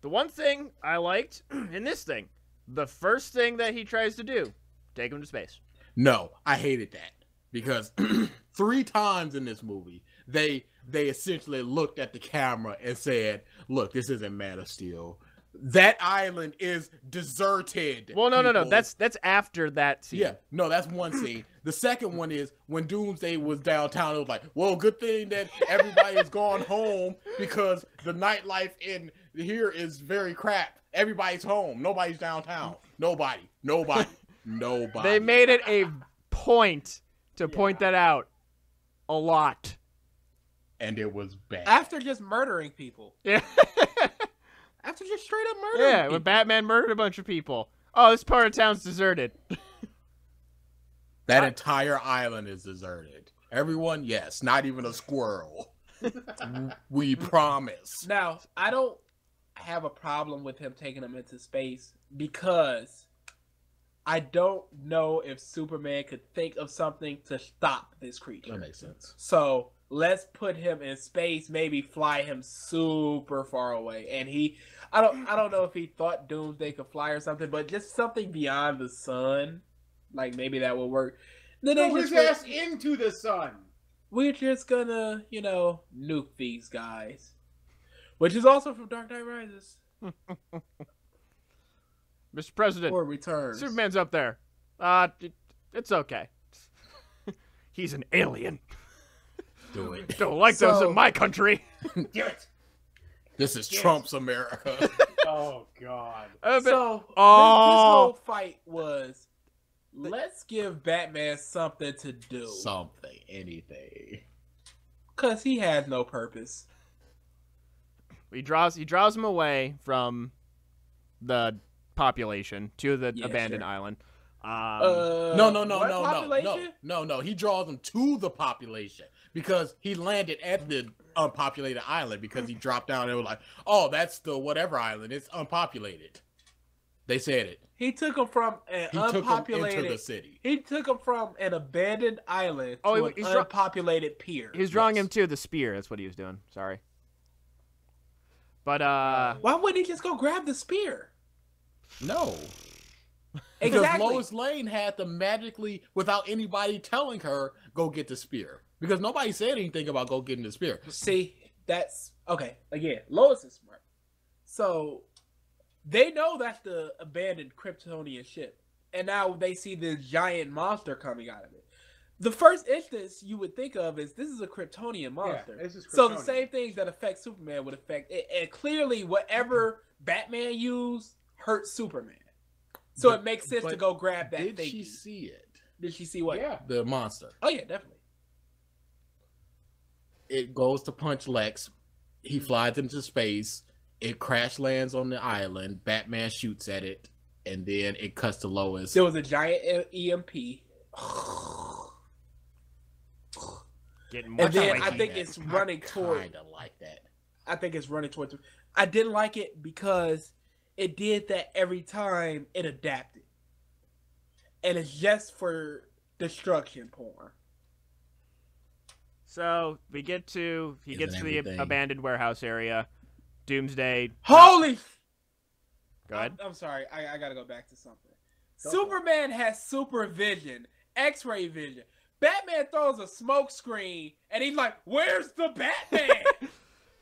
[SPEAKER 1] the one thing I liked in this thing, the first thing that he tries to do, take him to space.
[SPEAKER 3] No, I hated that because 3 times in this movie they essentially looked at the camera and said, "Look, this isn't Man of Steel. That island is deserted."
[SPEAKER 1] Well, no.
[SPEAKER 3] people."
[SPEAKER 1] That's after that scene.
[SPEAKER 3] Yeah, no, that's one scene. The second one is when Doomsday was downtown. It was like, well, good thing that everybody has gone home because the nightlife in here is very crap. Everybody's home. Nobody's downtown. Nobody.
[SPEAKER 1] They made it a point to point that out a lot.
[SPEAKER 3] And it was bad.
[SPEAKER 2] After just murdering people.
[SPEAKER 1] Yeah.
[SPEAKER 2] After just straight up murdering
[SPEAKER 1] Yeah,
[SPEAKER 2] people.
[SPEAKER 1] when Batman murdered a bunch of people. Oh, this part of town's deserted.
[SPEAKER 3] That entire island is deserted. Everyone, yes, not even a squirrel. We promise.
[SPEAKER 2] Now, I don't have a problem with him taking them into space because I don't know if Superman could think of something to stop this creature.
[SPEAKER 3] That makes sense.
[SPEAKER 2] So let's put him in space, maybe fly him super far away. And I don't know if he thought Doomsday could fly or something, but just something beyond the sun, like maybe that will work. Then
[SPEAKER 4] Throw his ass into the sun.
[SPEAKER 2] we're just gonna, nuke these guys, which is also from Dark Knight Rises
[SPEAKER 1] Mr. President,
[SPEAKER 2] or Returns.
[SPEAKER 1] Superman's up there. It's okay. He's an alien.
[SPEAKER 3] Do it.
[SPEAKER 1] Don't like those
[SPEAKER 2] So-
[SPEAKER 1] in my country.
[SPEAKER 4] Damn it.
[SPEAKER 3] This is
[SPEAKER 4] Yes.
[SPEAKER 3] Trump's America.
[SPEAKER 4] Oh, God.
[SPEAKER 2] So this
[SPEAKER 1] Oh.
[SPEAKER 2] whole fight was, let's give Batman something to do,
[SPEAKER 3] Something, anything.
[SPEAKER 2] cause he has no purpose.
[SPEAKER 1] He draws him away from the population to the
[SPEAKER 2] Yeah,
[SPEAKER 1] abandoned
[SPEAKER 2] sure.
[SPEAKER 1] island.
[SPEAKER 3] No. He draws them to the population because he landed at the unpopulated island because he dropped down and it was like, oh, that's the whatever island. It's unpopulated. They said it.
[SPEAKER 2] He took him from an
[SPEAKER 3] He took them
[SPEAKER 2] unpopulated.
[SPEAKER 3] into the city.
[SPEAKER 2] He took him from an abandoned island
[SPEAKER 1] Oh,
[SPEAKER 2] to
[SPEAKER 1] he's
[SPEAKER 2] an unpopulated pier.
[SPEAKER 1] He was drawing
[SPEAKER 3] Yes.
[SPEAKER 1] him to the spear. That's what he was doing. Sorry. But
[SPEAKER 2] Why wouldn't he just go grab the spear?
[SPEAKER 3] No. Because
[SPEAKER 2] Exactly.
[SPEAKER 3] Lois Lane had to magically, without anybody telling her, go get the spear. Because nobody said anything about go getting the spear.
[SPEAKER 2] See, that's okay. Again, Lois is smart. So they know that's the abandoned Kryptonian ship. And now they see this giant monster coming out of it. The first instance you would think of is this is a Kryptonian monster.
[SPEAKER 4] this is
[SPEAKER 2] So the
[SPEAKER 4] Kryptonian.
[SPEAKER 2] same things that affect Superman would affect it. And clearly whatever Batman used hurt Superman. So
[SPEAKER 3] But-
[SPEAKER 2] it makes sense to
[SPEAKER 3] but
[SPEAKER 2] go grab that
[SPEAKER 3] Did
[SPEAKER 2] thing.
[SPEAKER 3] she see it?
[SPEAKER 2] Did she see what?
[SPEAKER 4] Yeah.
[SPEAKER 3] The monster.
[SPEAKER 2] Oh yeah, definitely.
[SPEAKER 3] It goes to punch Lex. He flies into space. It crash lands on the island. Batman shoots at it. And then it cuts to Lois.
[SPEAKER 2] There was a giant EMP.
[SPEAKER 1] getting
[SPEAKER 2] And
[SPEAKER 1] much
[SPEAKER 2] then
[SPEAKER 1] like
[SPEAKER 2] I think it's running toward.
[SPEAKER 3] Kinda like that.
[SPEAKER 2] I think it's running towards. I didn't like it because it did that every time it adapted, and it's just for destruction porn.
[SPEAKER 1] So he gets to the
[SPEAKER 3] everything.
[SPEAKER 1] abandoned warehouse area. Doomsday.
[SPEAKER 2] Holy!
[SPEAKER 1] Go ahead.
[SPEAKER 2] I'm sorry. I gotta go back to something.
[SPEAKER 4] Go for it.
[SPEAKER 2] Superman has supervision, X-ray vision. Batman throws a smoke screen, and he's like, "Where's the Batman?"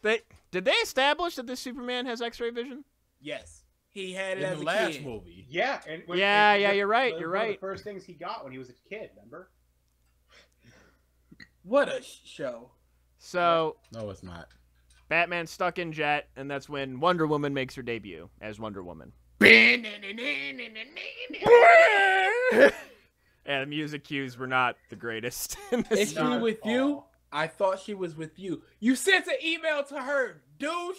[SPEAKER 1] Did they establish that this Superman has X-ray vision?
[SPEAKER 2] Yes, he had it
[SPEAKER 3] In
[SPEAKER 2] as
[SPEAKER 3] the
[SPEAKER 2] a
[SPEAKER 3] last
[SPEAKER 2] kid.
[SPEAKER 3] movie.
[SPEAKER 4] Yeah, and
[SPEAKER 1] Yeah,
[SPEAKER 4] and
[SPEAKER 1] you're right. You're
[SPEAKER 4] one of
[SPEAKER 1] right.
[SPEAKER 4] the first things he got when he was a kid, remember?
[SPEAKER 2] What a show!
[SPEAKER 1] So
[SPEAKER 3] No, it's not.
[SPEAKER 1] Batman's stuck in jet, and that's when Wonder Woman makes her debut as Wonder Woman. And the music cues were not the greatest. In this
[SPEAKER 2] Is she
[SPEAKER 4] Not
[SPEAKER 2] with
[SPEAKER 4] at
[SPEAKER 2] you?
[SPEAKER 4] all.
[SPEAKER 2] I thought she was with you. You sent an email to her, douche.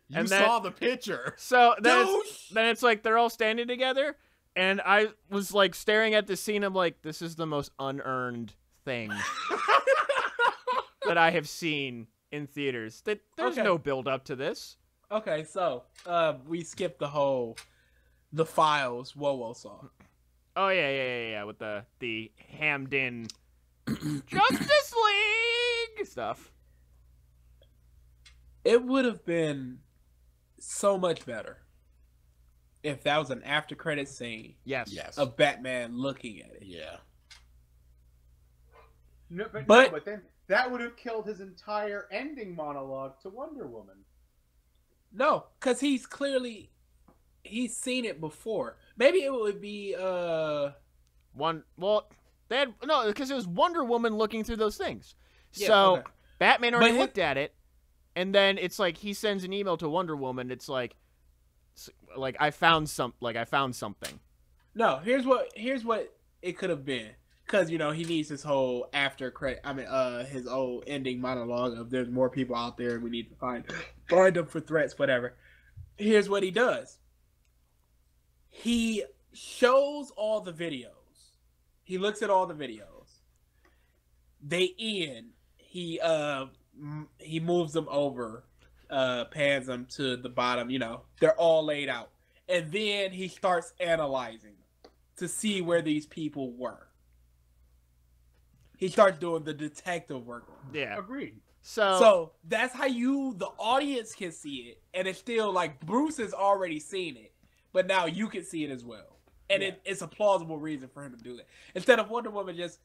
[SPEAKER 3] You
[SPEAKER 1] And then-
[SPEAKER 3] saw the picture.
[SPEAKER 1] So
[SPEAKER 2] Douche.
[SPEAKER 1] then it's like they're all standing together, and I was like staring at this scene. I'm like, this is the most unearned thing that I have seen in theaters. There's
[SPEAKER 2] Okay.
[SPEAKER 1] no build up to this.
[SPEAKER 2] Okay, so we skipped the Files Whoa song.
[SPEAKER 1] Oh yeah, with the hammed in Justice League stuff.
[SPEAKER 2] It would have been so much better if that was an after credit scene
[SPEAKER 1] Yes.
[SPEAKER 3] Yes.
[SPEAKER 2] of Batman looking at it.
[SPEAKER 3] Yeah.
[SPEAKER 4] No,
[SPEAKER 2] But-
[SPEAKER 4] but then that would have killed his entire ending monologue to Wonder Woman.
[SPEAKER 2] No, because he's seen it before. Maybe it would be
[SPEAKER 1] because it was Wonder Woman looking through those things.
[SPEAKER 2] Yeah,
[SPEAKER 1] So
[SPEAKER 2] okay.
[SPEAKER 1] Batman already
[SPEAKER 2] But
[SPEAKER 1] looked at it, and then it's like he sends an email to Wonder Woman. It's like I found something.
[SPEAKER 2] No, here's what it could have been. Because, he needs his whole after credit, his old ending monologue of there's more people out there and we need to find them for threats, whatever. Here's what he does. He shows all the videos. He looks at all the videos. They end. He moves them over, pans them to the bottom, they're all laid out. And then he starts analyzing them to see where these people were. He starts doing the detective work.
[SPEAKER 1] Yeah.
[SPEAKER 4] Agreed.
[SPEAKER 2] So that's how the audience can see it. And it's still like Bruce has already seen it, but now you can see it as well. And
[SPEAKER 4] Yeah.
[SPEAKER 2] it's a plausible reason for him to do that. Instead of Wonder Woman just,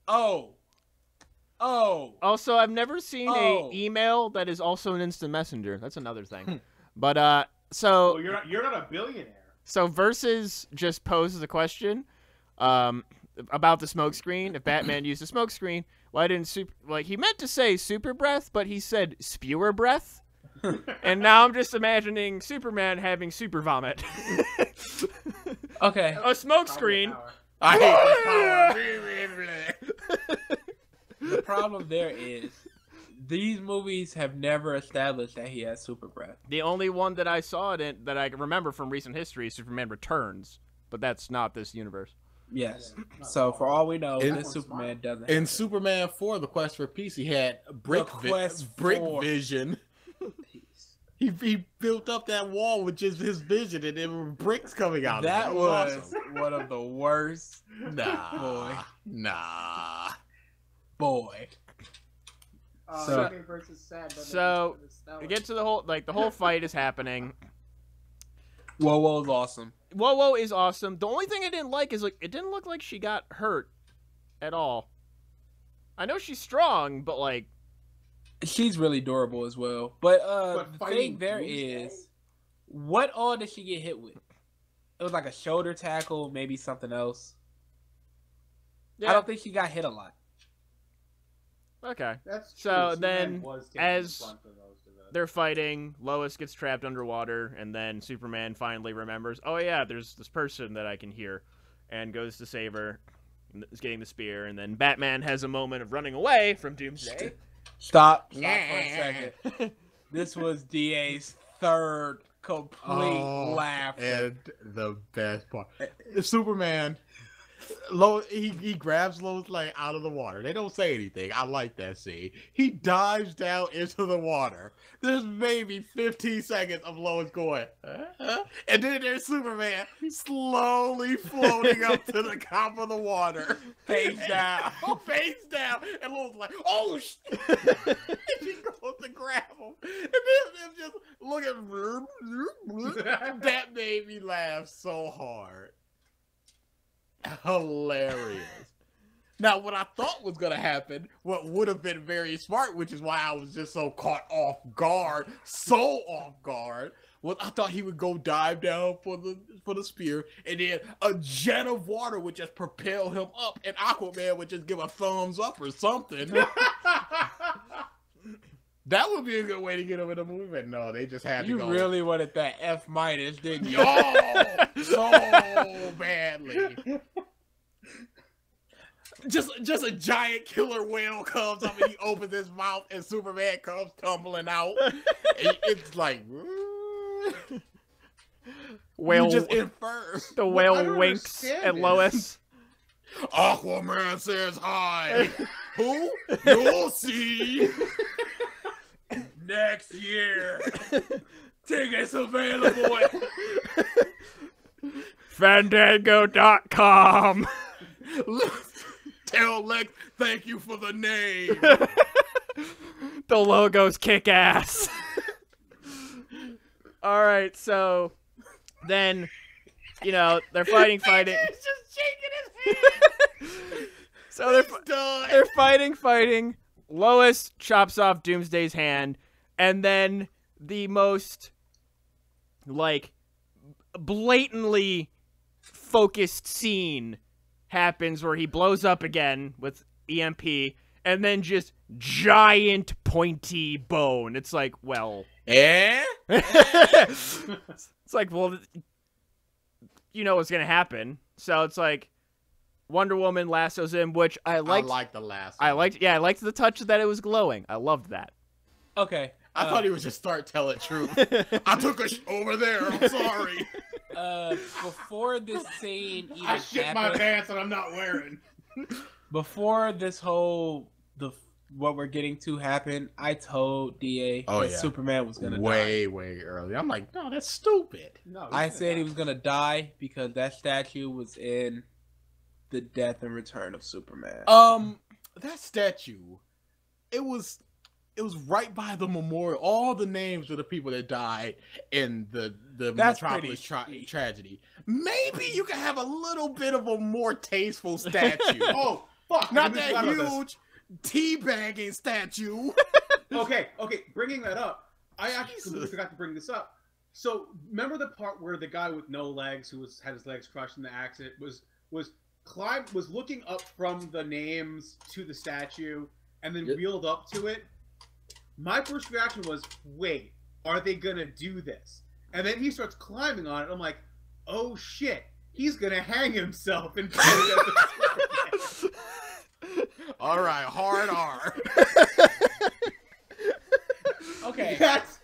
[SPEAKER 2] oh.
[SPEAKER 1] Also, I've never seen
[SPEAKER 2] Oh.
[SPEAKER 1] a email that is also an instant messenger. That's another thing. But so
[SPEAKER 4] Well, you're not a billionaire.
[SPEAKER 1] So Versus just poses a question about the smoke screen. If Batman used a smoke screen, why didn't he meant to say super breath, but he said spewer breath. And now I'm just imagining Superman having super vomit.
[SPEAKER 2] Okay.
[SPEAKER 1] A smoke
[SPEAKER 4] Probably
[SPEAKER 1] screen.
[SPEAKER 4] an hour.
[SPEAKER 3] I hate this power.
[SPEAKER 2] The problem there is these movies have never established that he has super breath.
[SPEAKER 1] The only one that I saw it in that I remember from recent history is Superman Returns, but that's not this universe.
[SPEAKER 2] Yes.
[SPEAKER 4] Not
[SPEAKER 2] So for all we know,
[SPEAKER 3] In-
[SPEAKER 2] this Superman doesn't.
[SPEAKER 3] In
[SPEAKER 2] have it.
[SPEAKER 3] Superman 4, The Quest for Peace, he had brick
[SPEAKER 2] Quest for
[SPEAKER 3] vision.
[SPEAKER 2] Peace.
[SPEAKER 3] He built up that wall with just his vision, and there were bricks coming out.
[SPEAKER 2] That
[SPEAKER 3] of it. It
[SPEAKER 2] was
[SPEAKER 3] awesome.
[SPEAKER 2] one of the worst.
[SPEAKER 3] Nah,
[SPEAKER 2] Boy.
[SPEAKER 3] nah.
[SPEAKER 2] Boy. So-
[SPEAKER 4] Batman versus Sad. Batman
[SPEAKER 1] So,
[SPEAKER 4] versus Stellar.
[SPEAKER 1] We get to the whole fight is happening.
[SPEAKER 2] Whoa, awesome.
[SPEAKER 1] Whoa is awesome. The only thing I didn't like is it didn't look like she got hurt at all. I know she's strong, but
[SPEAKER 2] She's really durable as well. But
[SPEAKER 4] But
[SPEAKER 2] the
[SPEAKER 4] fighting
[SPEAKER 2] thing there
[SPEAKER 4] Doomsday?
[SPEAKER 2] is, what all did she get hit with? It was like a shoulder tackle, maybe something else.
[SPEAKER 1] yeah.
[SPEAKER 2] I don't think she got hit a lot.
[SPEAKER 1] Okay.
[SPEAKER 4] That's true.
[SPEAKER 1] So
[SPEAKER 4] Superman
[SPEAKER 1] then,
[SPEAKER 4] was taking
[SPEAKER 1] as
[SPEAKER 4] the brunt of most of it.
[SPEAKER 1] They're fighting. Lois gets trapped underwater, and then Superman finally remembers, oh yeah, there's this person that I can hear, and goes to save her. And is getting the spear, and then Batman has a moment of running away from Doomsday.
[SPEAKER 2] Stop for a second. This was DA's third complete laugh.
[SPEAKER 3] And the best part, Superman, he grabs Lois Lane out of the water. They don't say anything. I like that scene. He dives down into the water. There's maybe 15 seconds of Lois going, and then there's Superman slowly floating up to the top of the water,
[SPEAKER 2] Face down.
[SPEAKER 3] face down, and Lois like, oh shit! And she goes to grab him, and then just look at that made me laugh so hard. Hilarious. Now, what I thought was gonna happen, what would have been very smart, which is why I was just so caught off guard, was I thought he would go dive down for the spear, and then a jet of water would just propel him up, and Aquaman would just give a thumbs up or something. That would be a good way to get him in the movie. But no, they just had to go.
[SPEAKER 2] You really wanted that F-, didn't you?
[SPEAKER 3] Oh, so badly. Just a giant killer whale comes up and he opens his mouth and Superman comes tumbling out. It's like
[SPEAKER 1] Whale
[SPEAKER 3] you just infer.
[SPEAKER 1] The whale winks at Lois.
[SPEAKER 3] Aquaman says hi. Who? You'll see. Next year. Tickets available at
[SPEAKER 1] Fandango.com.
[SPEAKER 3] Tell Lex thank you for the name.
[SPEAKER 1] The logos kick ass. All right, so then, you know, they're fighting.
[SPEAKER 3] He's just shaking his head.
[SPEAKER 1] So they're fighting. Lois chops off Doomsday's hand, and then the most, like, blatantly focused scene happens where he blows up again with EMP, and then just giant pointy bone. It's like, well... It's like, well, you know what's gonna happen. So it's like, Wonder Woman lassos him, which I liked.
[SPEAKER 3] I like the last
[SPEAKER 1] I liked the touch that it was glowing. I loved that.
[SPEAKER 2] Okay.
[SPEAKER 3] I thought he would just start telling truth. I took over there. I'm sorry.
[SPEAKER 2] Before this scene even
[SPEAKER 4] I shit my
[SPEAKER 2] happened,
[SPEAKER 4] pants and I'm not wearing.
[SPEAKER 2] before this whole what we're getting to happen, I told DA that Superman was gonna die.
[SPEAKER 3] Way early. I'm like, no, that's stupid.
[SPEAKER 4] No,
[SPEAKER 2] I said he was gonna die because that statue was in the Death and Return of Superman.
[SPEAKER 3] That statue, it was right by the memorial. All the names of the people that died in the Metropolis tragedy. Maybe you can have a little bit of a more tasteful statue.
[SPEAKER 4] Oh, fuck.
[SPEAKER 3] Not that huge teabagging statue.
[SPEAKER 4] Okay. Bringing that up, I actually completely forgot to bring this up. So remember the part where the guy with no legs, who had his legs crushed in the accident, was looking up from the names to the statue and then wheeled up to it. My first reaction was, wait, are they gonna do this? And then he starts climbing on it. I'm like, oh shit, he's gonna hang himself in front of it.
[SPEAKER 3] All right, hard R.
[SPEAKER 2] Okay,
[SPEAKER 4] that's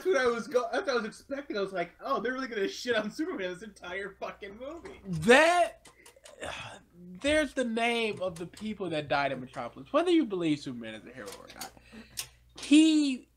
[SPEAKER 4] what I was expecting. I was like, oh, they're really gonna shit on Superman this entire fucking movie.
[SPEAKER 2] There's the name of the people that died in Metropolis. Whether you believe Superman is a hero or not, he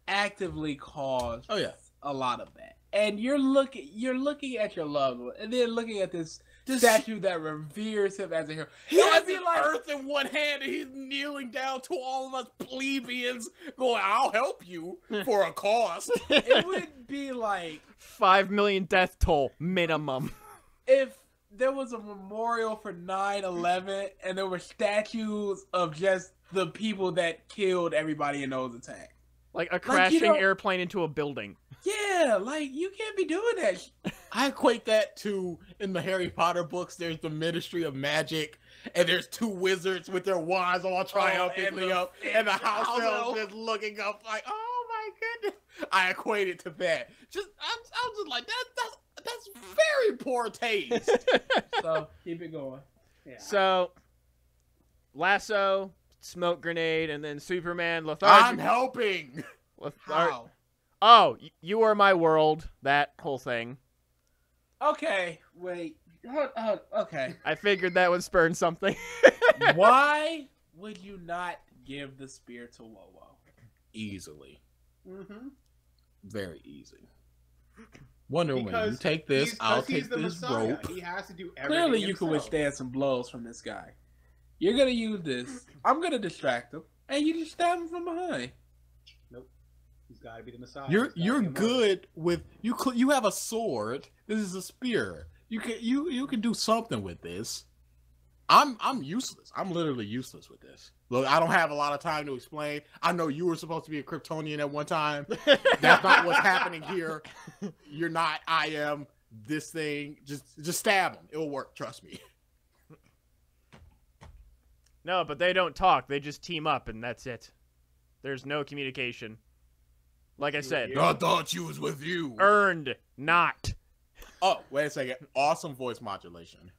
[SPEAKER 2] actively caused a lot of that. And you're looking at your loved one, and then looking at this statue that reveres him as a hero.
[SPEAKER 3] He has the earth in one hand, and he's kneeling down to all of us plebeians, going, "I'll help you for a cost."
[SPEAKER 2] It would be like
[SPEAKER 1] 5 million death toll minimum.
[SPEAKER 2] If there was a memorial for 9/11, and there were statues of just the people that killed everybody in those attacks.
[SPEAKER 1] Like a crashing airplane into a building.
[SPEAKER 2] Yeah, like, you can't be doing that.
[SPEAKER 3] I equate that to, in the Harry Potter books, there's the Ministry of Magic, and there's two wizards with their wands all triumphantly up, and the house elves just looking up like, oh my goodness. I equate it to that. I'm just like, that's very poor taste.
[SPEAKER 2] So, keep it going.
[SPEAKER 1] Yeah. So, lasso, smoke grenade, and then Superman, lethargic.
[SPEAKER 3] I'm helping.
[SPEAKER 2] How?
[SPEAKER 1] Oh, you are my world. That whole thing.
[SPEAKER 2] Okay, wait. Okay.
[SPEAKER 1] I figured that would spurn something.
[SPEAKER 2] Why would you not give the spear to Wowo?
[SPEAKER 3] Easily.
[SPEAKER 4] Mm-hmm.
[SPEAKER 3] Very easy. Wonder Woman, you take this, I'll take this rope.
[SPEAKER 4] He has to do everything
[SPEAKER 2] Clearly you
[SPEAKER 4] himself.
[SPEAKER 2] can withstand some blows from this guy. You're going to use this. I'm going to distract him. And you just stab him from behind.
[SPEAKER 4] Nope. He's got to be the Messiah.
[SPEAKER 3] You're good with you have a sword. This is a spear. You can do something with this. I'm useless. I'm literally useless with this. Look, I don't have a lot of time to explain. I know you were supposed to be a Kryptonian at one time. That's not what's happening here. You're not. I am. This thing. Just stab him. It'll work. Trust me.
[SPEAKER 1] No, but they don't talk. They just team up, and that's it. There's no communication. Like I said,
[SPEAKER 3] I thought she was with you.
[SPEAKER 1] earned, not.
[SPEAKER 3] Oh, wait a second. Awesome voice modulation.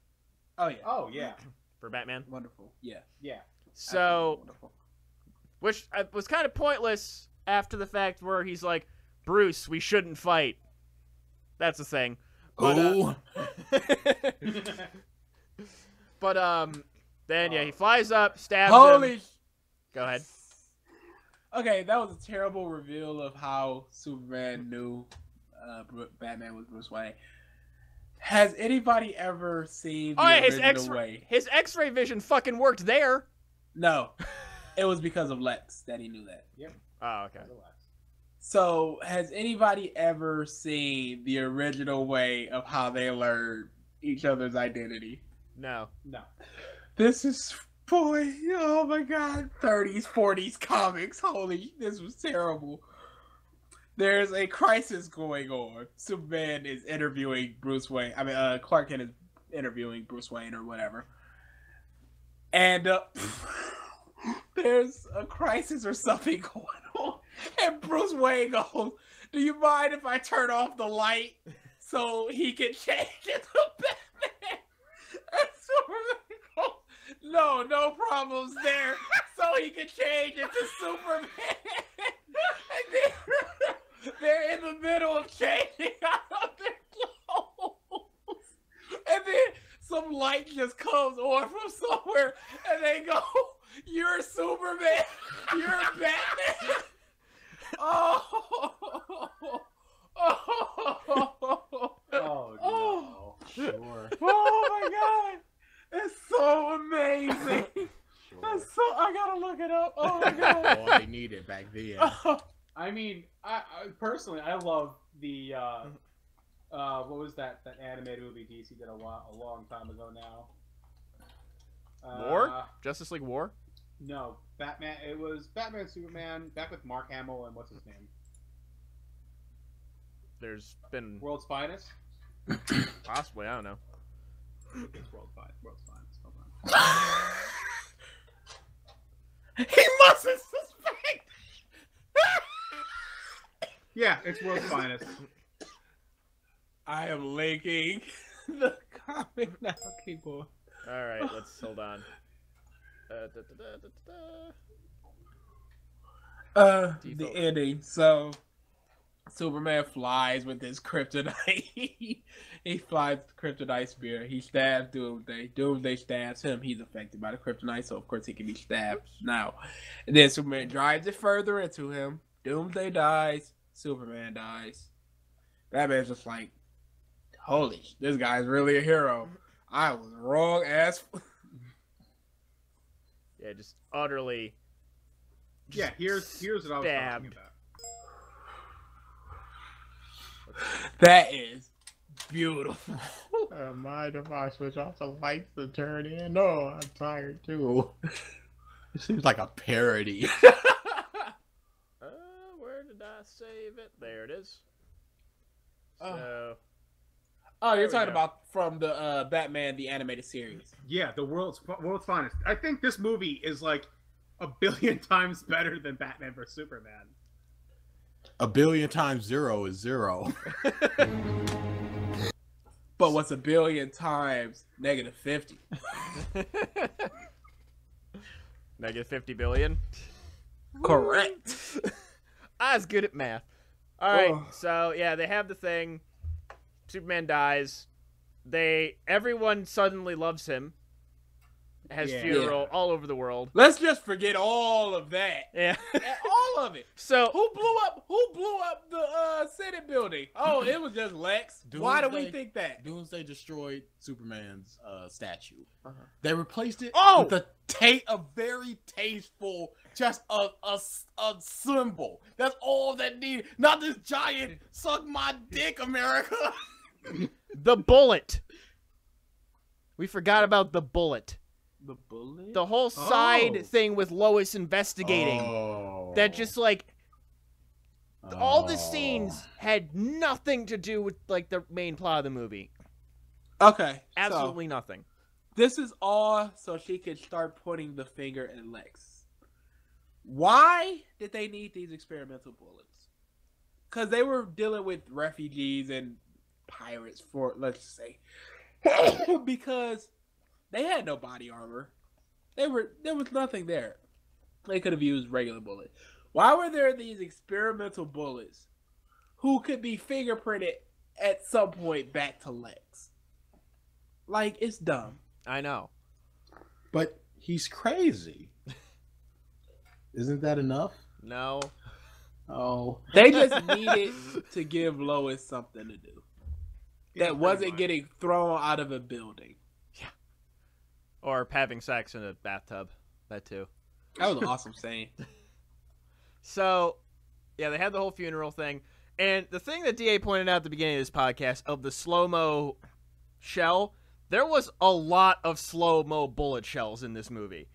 [SPEAKER 2] Oh yeah.
[SPEAKER 4] Oh yeah,
[SPEAKER 1] For Batman.
[SPEAKER 2] Wonderful. Yeah.
[SPEAKER 4] yeah.
[SPEAKER 1] So,
[SPEAKER 2] Wonderful.
[SPEAKER 1] which was kind of pointless after the fact where he's like, Bruce, we shouldn't fight. That's the thing. But,
[SPEAKER 3] Oh.
[SPEAKER 1] but then yeah, he flies up, stabs
[SPEAKER 2] Holy.
[SPEAKER 1] him. Go ahead.
[SPEAKER 2] Okay, that was a terrible reveal of how Superman knew Batman was Bruce Wayne. Has anybody ever seen the
[SPEAKER 1] Oh yeah,
[SPEAKER 2] original way?
[SPEAKER 1] his X-ray vision fucking worked there.
[SPEAKER 2] No, it was because of Lex that he knew that.
[SPEAKER 1] Oh okay.
[SPEAKER 2] So, has anybody ever seen the original way of how they learned each other's identity?
[SPEAKER 1] No.
[SPEAKER 4] No.
[SPEAKER 2] This is, boy, oh my god, 30s, 40s comics. Holy, this was terrible. There's a crisis going on. Superman is interviewing Bruce Wayne. I mean, Clark Kent is interviewing Bruce Wayne or whatever. And there's a crisis or something going on. And Bruce Wayne goes, do you mind if I turn off the light so he can change into Batman? And Superman goes, no problems there. So he can change into Superman. And they're in the middle of changing out of their clothes. And then some light just comes on from somewhere. And they go, you're Superman. You're Batman.
[SPEAKER 4] Oh no. Sure.
[SPEAKER 2] Oh my god. It's so amazing.
[SPEAKER 3] Sure.
[SPEAKER 2] That's so, I gotta look it up. Oh my god.
[SPEAKER 3] All they needed back then.
[SPEAKER 4] I mean, I personally, I love the what was that animated movie DC did a long time ago now?
[SPEAKER 1] War? Justice League War?
[SPEAKER 4] No, Batman. It was Batman, Superman, back with Mark Hamill and what's his name?
[SPEAKER 1] There's been
[SPEAKER 4] World's Finest.
[SPEAKER 1] possibly, I don't know.
[SPEAKER 4] It's World's Finest. Hold on.
[SPEAKER 3] He mustn't suspect.
[SPEAKER 4] Yeah, it's World's Finest.
[SPEAKER 2] I am linking the comic now. Keep on.
[SPEAKER 1] All right, let's hold on.
[SPEAKER 2] The
[SPEAKER 1] Default.
[SPEAKER 2] ending. So, Superman flies with his kryptonite. He flies with the kryptonite spear. He stabs Doomsday. Doomsday stabs him. He's affected by the kryptonite, so of course he can be stabbed now. And then Superman drives it further into him. Doomsday dies. Superman dies. Batman's just like, holy, this guy's really a hero. I was wrong as.
[SPEAKER 1] Yeah, just utterly.
[SPEAKER 4] Yeah, here's what I was talking about.
[SPEAKER 2] That is beautiful.
[SPEAKER 3] Mind if I switch off the lights to turn in? No, I'm tired too. It seems like a parody.
[SPEAKER 1] Where did I save it? There it is. So,
[SPEAKER 2] Oh,
[SPEAKER 1] There
[SPEAKER 2] you're
[SPEAKER 1] we
[SPEAKER 2] talking
[SPEAKER 1] go.
[SPEAKER 2] about from the Batman the animated series.
[SPEAKER 4] Yeah, the World's Finest. I think this movie is like a billion times better than Batman vs Superman.
[SPEAKER 3] A billion times zero is zero.
[SPEAKER 2] But what's a billion times negative 50?
[SPEAKER 1] negative 50 billion.
[SPEAKER 2] Correct.
[SPEAKER 1] I was good at math. All right,
[SPEAKER 2] Oh.
[SPEAKER 1] so yeah, they have the thing. Superman dies. Everyone suddenly loves him. Has
[SPEAKER 4] Yeah.
[SPEAKER 1] funeral all over the world.
[SPEAKER 2] Let's just forget all of that.
[SPEAKER 1] Yeah.
[SPEAKER 2] All of it.
[SPEAKER 1] So
[SPEAKER 2] Who blew up the Senate building? Oh, it was just Lex. Why do we
[SPEAKER 3] Doomsday.
[SPEAKER 2] think that?
[SPEAKER 3] Doomsday destroyed Superman's statue.
[SPEAKER 1] Uh-huh.
[SPEAKER 3] They replaced it
[SPEAKER 1] Oh!
[SPEAKER 3] with a very tasteful, just a symbol. That's all that needed. Not this giant suck my dick, America.
[SPEAKER 1] the bullet. We forgot about the bullet.
[SPEAKER 2] The bullet?
[SPEAKER 1] The whole side
[SPEAKER 4] Oh.
[SPEAKER 1] thing with Lois investigating. That just like all the scenes had nothing to do with like the main plot of the movie.
[SPEAKER 2] Okay.
[SPEAKER 1] Absolutely nothing.
[SPEAKER 2] This is all so she could start pointing the finger at Lex. Why did they need these experimental bullets? Because they were dealing with refugees and pirates for, let's say. Because they had no body armor. There was nothing there. They could have used regular bullets. Why were there these experimental bullets who could be fingerprinted at some point back to Lex? Like, it's dumb.
[SPEAKER 1] I know.
[SPEAKER 3] But he's crazy. Isn't that enough?
[SPEAKER 1] No.
[SPEAKER 3] Oh.
[SPEAKER 2] They just needed to give Lois something to do.
[SPEAKER 4] Yeah,
[SPEAKER 2] That wasn't
[SPEAKER 4] pretty much.
[SPEAKER 2] getting thrown out of a building.
[SPEAKER 1] Or having sex in a bathtub. That too.
[SPEAKER 2] That was an awesome scene.
[SPEAKER 1] So, yeah, they had the whole funeral thing. And the thing that DA pointed out at the beginning of this podcast of the slow-mo shell, there was a lot of slow-mo bullet shells in this movie.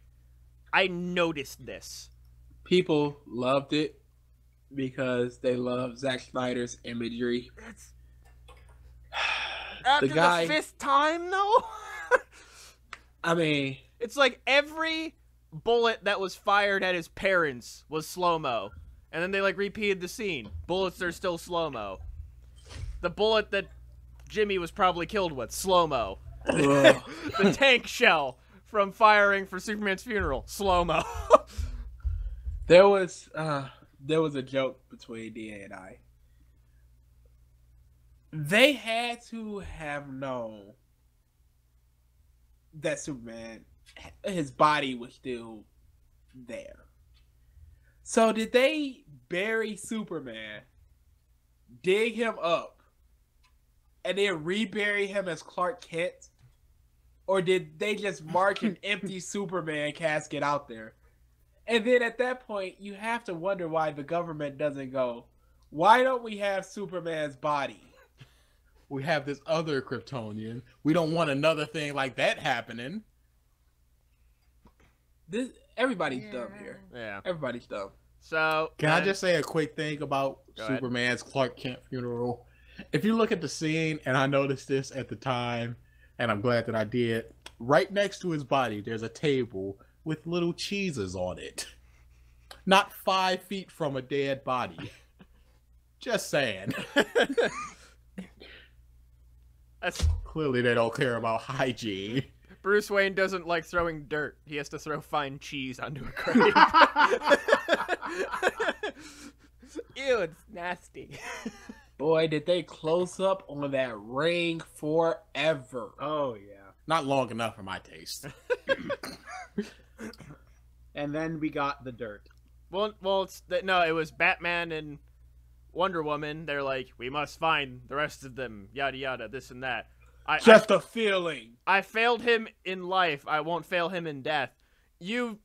[SPEAKER 1] I noticed this.
[SPEAKER 2] People loved it because they love Zack Snyder's imagery.
[SPEAKER 1] After
[SPEAKER 2] The guy-
[SPEAKER 1] the 5th time, though?
[SPEAKER 2] I mean,
[SPEAKER 1] It's like every bullet that was fired at his parents was slow-mo. And then they, like, repeated the scene. Bullets are still slow-mo. The bullet that Jimmy was probably killed with, slow-mo.
[SPEAKER 2] ugh.
[SPEAKER 1] The tank shell from firing for Superman's funeral, slow-mo.
[SPEAKER 2] there was a joke between DA and I. They had to have known that Superman, his body was still there. So did they bury Superman, dig him up, and then rebury him as Clark Kent? Or did they just mark an empty Superman casket out there? And then at that point, you have to wonder why the government doesn't go, why don't we have Superman's body?
[SPEAKER 3] We have this other Kryptonian. We don't want another thing like that happening.
[SPEAKER 2] Everybody's dumb here.
[SPEAKER 1] Yeah.
[SPEAKER 2] Everybody's dumb.
[SPEAKER 1] So,
[SPEAKER 3] Can I just say a quick thing about
[SPEAKER 1] Go ahead.
[SPEAKER 3] Superman's Clark Kent funeral? If you look at the scene, and I noticed this at the time, and I'm glad that I did, right next to his body, there's a table with little cheeses on it. Not 5 feet from a dead body. Just saying.
[SPEAKER 1] That's,
[SPEAKER 3] Clearly they don't care about hygiene.
[SPEAKER 1] Bruce Wayne doesn't like throwing dirt. He has to throw fine cheese onto a grave. Ew, it's nasty.
[SPEAKER 2] Boy, did they close up on that ring forever.
[SPEAKER 4] Oh yeah.
[SPEAKER 3] Not long enough for my taste.
[SPEAKER 4] And then we got the dirt.
[SPEAKER 1] Well, no, it was Batman and Wonder Woman. They're like, we must find the rest of them, yada yada, this and that.
[SPEAKER 2] Just a feeling.
[SPEAKER 1] I failed him in life. I won't fail him in death. You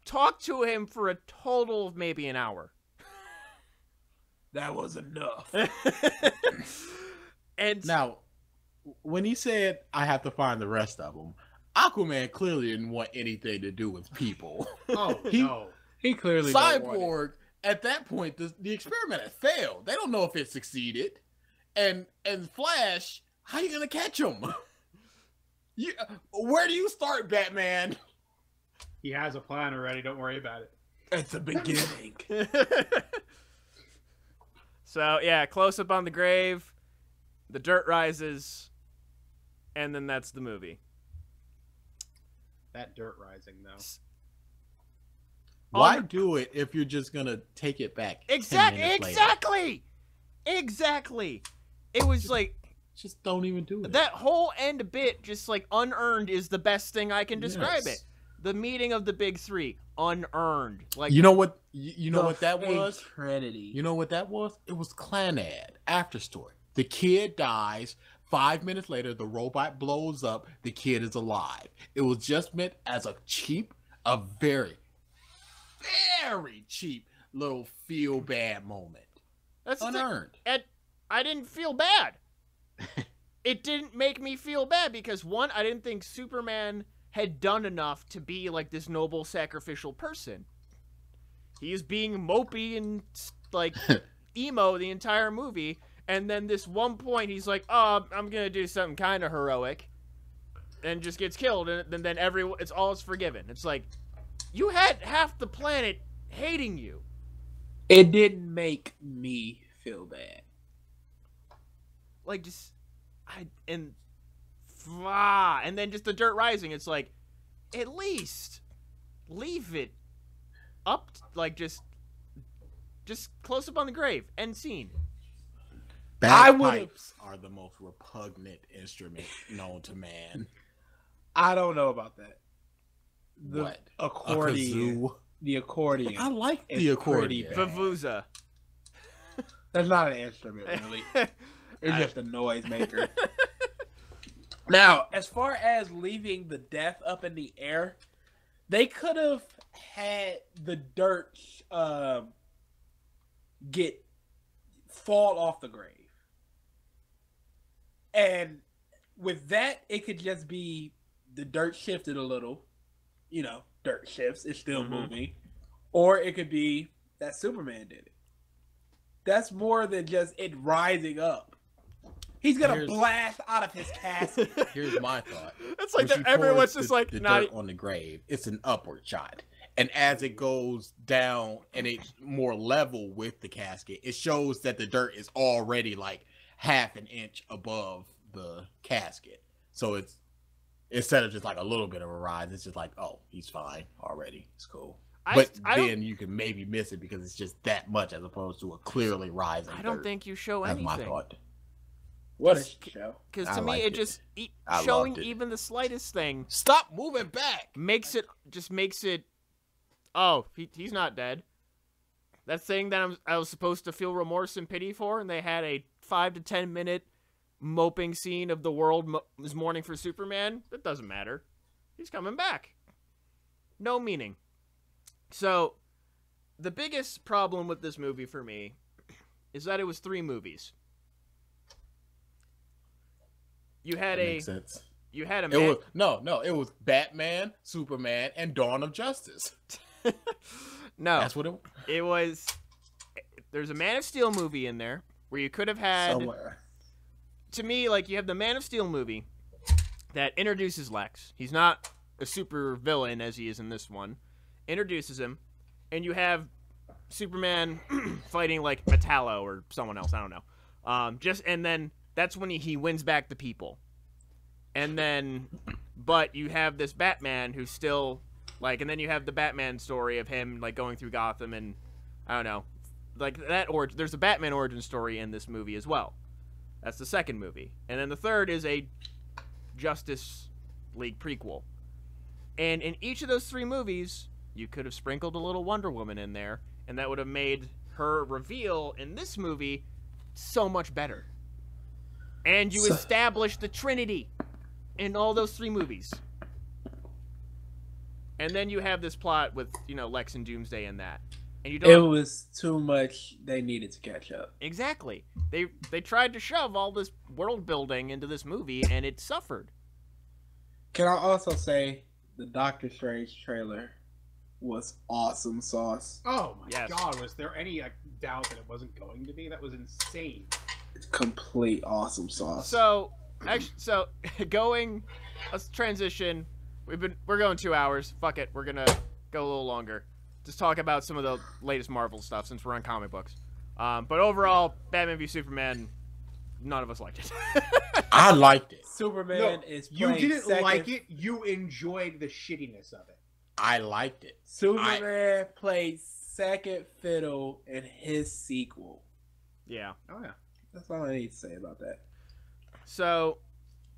[SPEAKER 1] talked to him for a total of maybe an hour.
[SPEAKER 2] That was enough.
[SPEAKER 1] And
[SPEAKER 3] Now, when he said, I have to find the rest of them, Aquaman clearly didn't want anything to do with people.
[SPEAKER 4] Oh
[SPEAKER 3] He-
[SPEAKER 4] no.
[SPEAKER 2] He clearly don't want it.
[SPEAKER 3] Cyborg, at that point, the experiment had failed. They don't know if it succeeded. And Flash, how you gonna catch him? Where do you start, Batman?
[SPEAKER 4] He has a plan already. Don't worry about it.
[SPEAKER 2] At the beginning.
[SPEAKER 1] so, yeah, close up on the grave. The dirt rises. And then that's the movie.
[SPEAKER 4] That dirt rising though.
[SPEAKER 3] Why do it if you're just gonna take it back? 10 minutes later?
[SPEAKER 1] Exactly. It was like
[SPEAKER 3] Just don't even do it.
[SPEAKER 1] that whole end bit, just like unearned, is the best thing I can describe
[SPEAKER 3] Yes.
[SPEAKER 1] it. The meeting of the big three, unearned. Like
[SPEAKER 3] You know what? You know what that
[SPEAKER 2] fake
[SPEAKER 3] was?
[SPEAKER 2] Trinity.
[SPEAKER 3] You know what that was? It was Clanad after story. The kid dies. 5 minutes later, the robot blows up. The kid is alive. It was just meant as a very, very cheap little feel bad moment.
[SPEAKER 1] that's the thing.
[SPEAKER 3] Unearned.
[SPEAKER 1] And I didn't feel bad. It didn't make me feel bad because one, I didn't think Superman had done enough to be like this noble, sacrificial person. He is being mopey and like emo the entire movie, and then this one point he's like, "Oh, I'm gonna do something kind of heroic," and just gets killed, and then it's all is forgiven. It's like, you had half the planet hating you.
[SPEAKER 2] It didn't make me feel bad.
[SPEAKER 1] Like, just and then just the dirt rising. It's like, at least leave it up, like just close up on the grave. End scene.
[SPEAKER 3] Bagpipes are the most repugnant instrument known to man.
[SPEAKER 2] I don't know about that.
[SPEAKER 3] What?
[SPEAKER 2] Accordion. The accordion.
[SPEAKER 3] I like the accordion.
[SPEAKER 1] Vuvuzela.
[SPEAKER 2] That's not an instrument, really. It's just a noisemaker. Now, as far as leaving the death up in the air, they could have had the dirt fall off the grave. And with that, it could just be the dirt shifted a little. You know, dirt shifts. It's still moving. Or it could be that Superman did it. That's more than just it rising up. He's gonna blast out of his casket.
[SPEAKER 3] Here's my thought.
[SPEAKER 1] It's like everyone's just like
[SPEAKER 3] the
[SPEAKER 1] not
[SPEAKER 3] dirt on the grave. It's an upward shot, and as it goes down and it's more level with the casket, it shows that the dirt is already like half an inch above the casket. So it's instead of just like a little bit of a rise, it's just like, oh, he's fine already. It's cool. But then you can maybe miss it because it's just that much as opposed to a clearly rising.
[SPEAKER 1] I don't think you show
[SPEAKER 3] That's
[SPEAKER 1] anything.
[SPEAKER 3] my thought.
[SPEAKER 2] What a show.
[SPEAKER 1] Because to me, it just showing even the slightest thing.
[SPEAKER 3] Stop moving back.
[SPEAKER 1] Makes it. Oh, he's not dead. That thing that I was supposed to feel remorse and pity for, and they had a 5 to 10 minute moping scene of the world is mourning for Superman. That doesn't matter. He's coming back. No meaning. So, the biggest problem with this movie for me is that it was 3 movies. Makes sense. You had a
[SPEAKER 3] it was Batman, Superman, and Dawn of Justice.
[SPEAKER 1] No.
[SPEAKER 3] That's what
[SPEAKER 1] it was. There's a Man of Steel movie in there where you could have had
[SPEAKER 2] somewhere.
[SPEAKER 1] To me, like, you have the Man of Steel movie that introduces Lex. He's not a super villain as he is in this one. Introduces him, and you have Superman fighting like Metallo or someone else. I don't know. And then that's when he wins back the people. And then, but you have this Batman who's still like, and then you have the Batman story of him like going through Gotham, and I don't know, like that. Or there's a Batman origin story in this movie as well. That's the second movie, and then the third is a Justice League prequel. And in each of those 3 movies, you could have sprinkled a little Wonder Woman in there, and that would have made her reveal in this movie so much better. And you established the Trinity in all those 3 movies. And then you have this plot with, Lex and Doomsday and that. And you don't.
[SPEAKER 2] It was too much. They needed to catch up.
[SPEAKER 1] Exactly. They tried to shove all this world building into this movie, and it suffered.
[SPEAKER 2] Can I also say the Doctor Strange trailer was awesome sauce.
[SPEAKER 4] Oh my god, was there any doubt that it wasn't going to be? That was insane.
[SPEAKER 2] It's complete awesome sauce.
[SPEAKER 1] So, actually, let's transition. We're going 2 hours. Fuck it, we're gonna go a little longer. Just talk about some of the latest Marvel stuff since we're on comic books. But overall, Batman v Superman, none of us liked it.
[SPEAKER 3] I liked it.
[SPEAKER 2] Superman is
[SPEAKER 4] you didn't like it. You enjoyed the shittiness of it.
[SPEAKER 3] I liked it.
[SPEAKER 2] Superman played second fiddle in his sequel.
[SPEAKER 1] Yeah.
[SPEAKER 4] Oh yeah.
[SPEAKER 2] That's all I need to say about that.
[SPEAKER 1] So,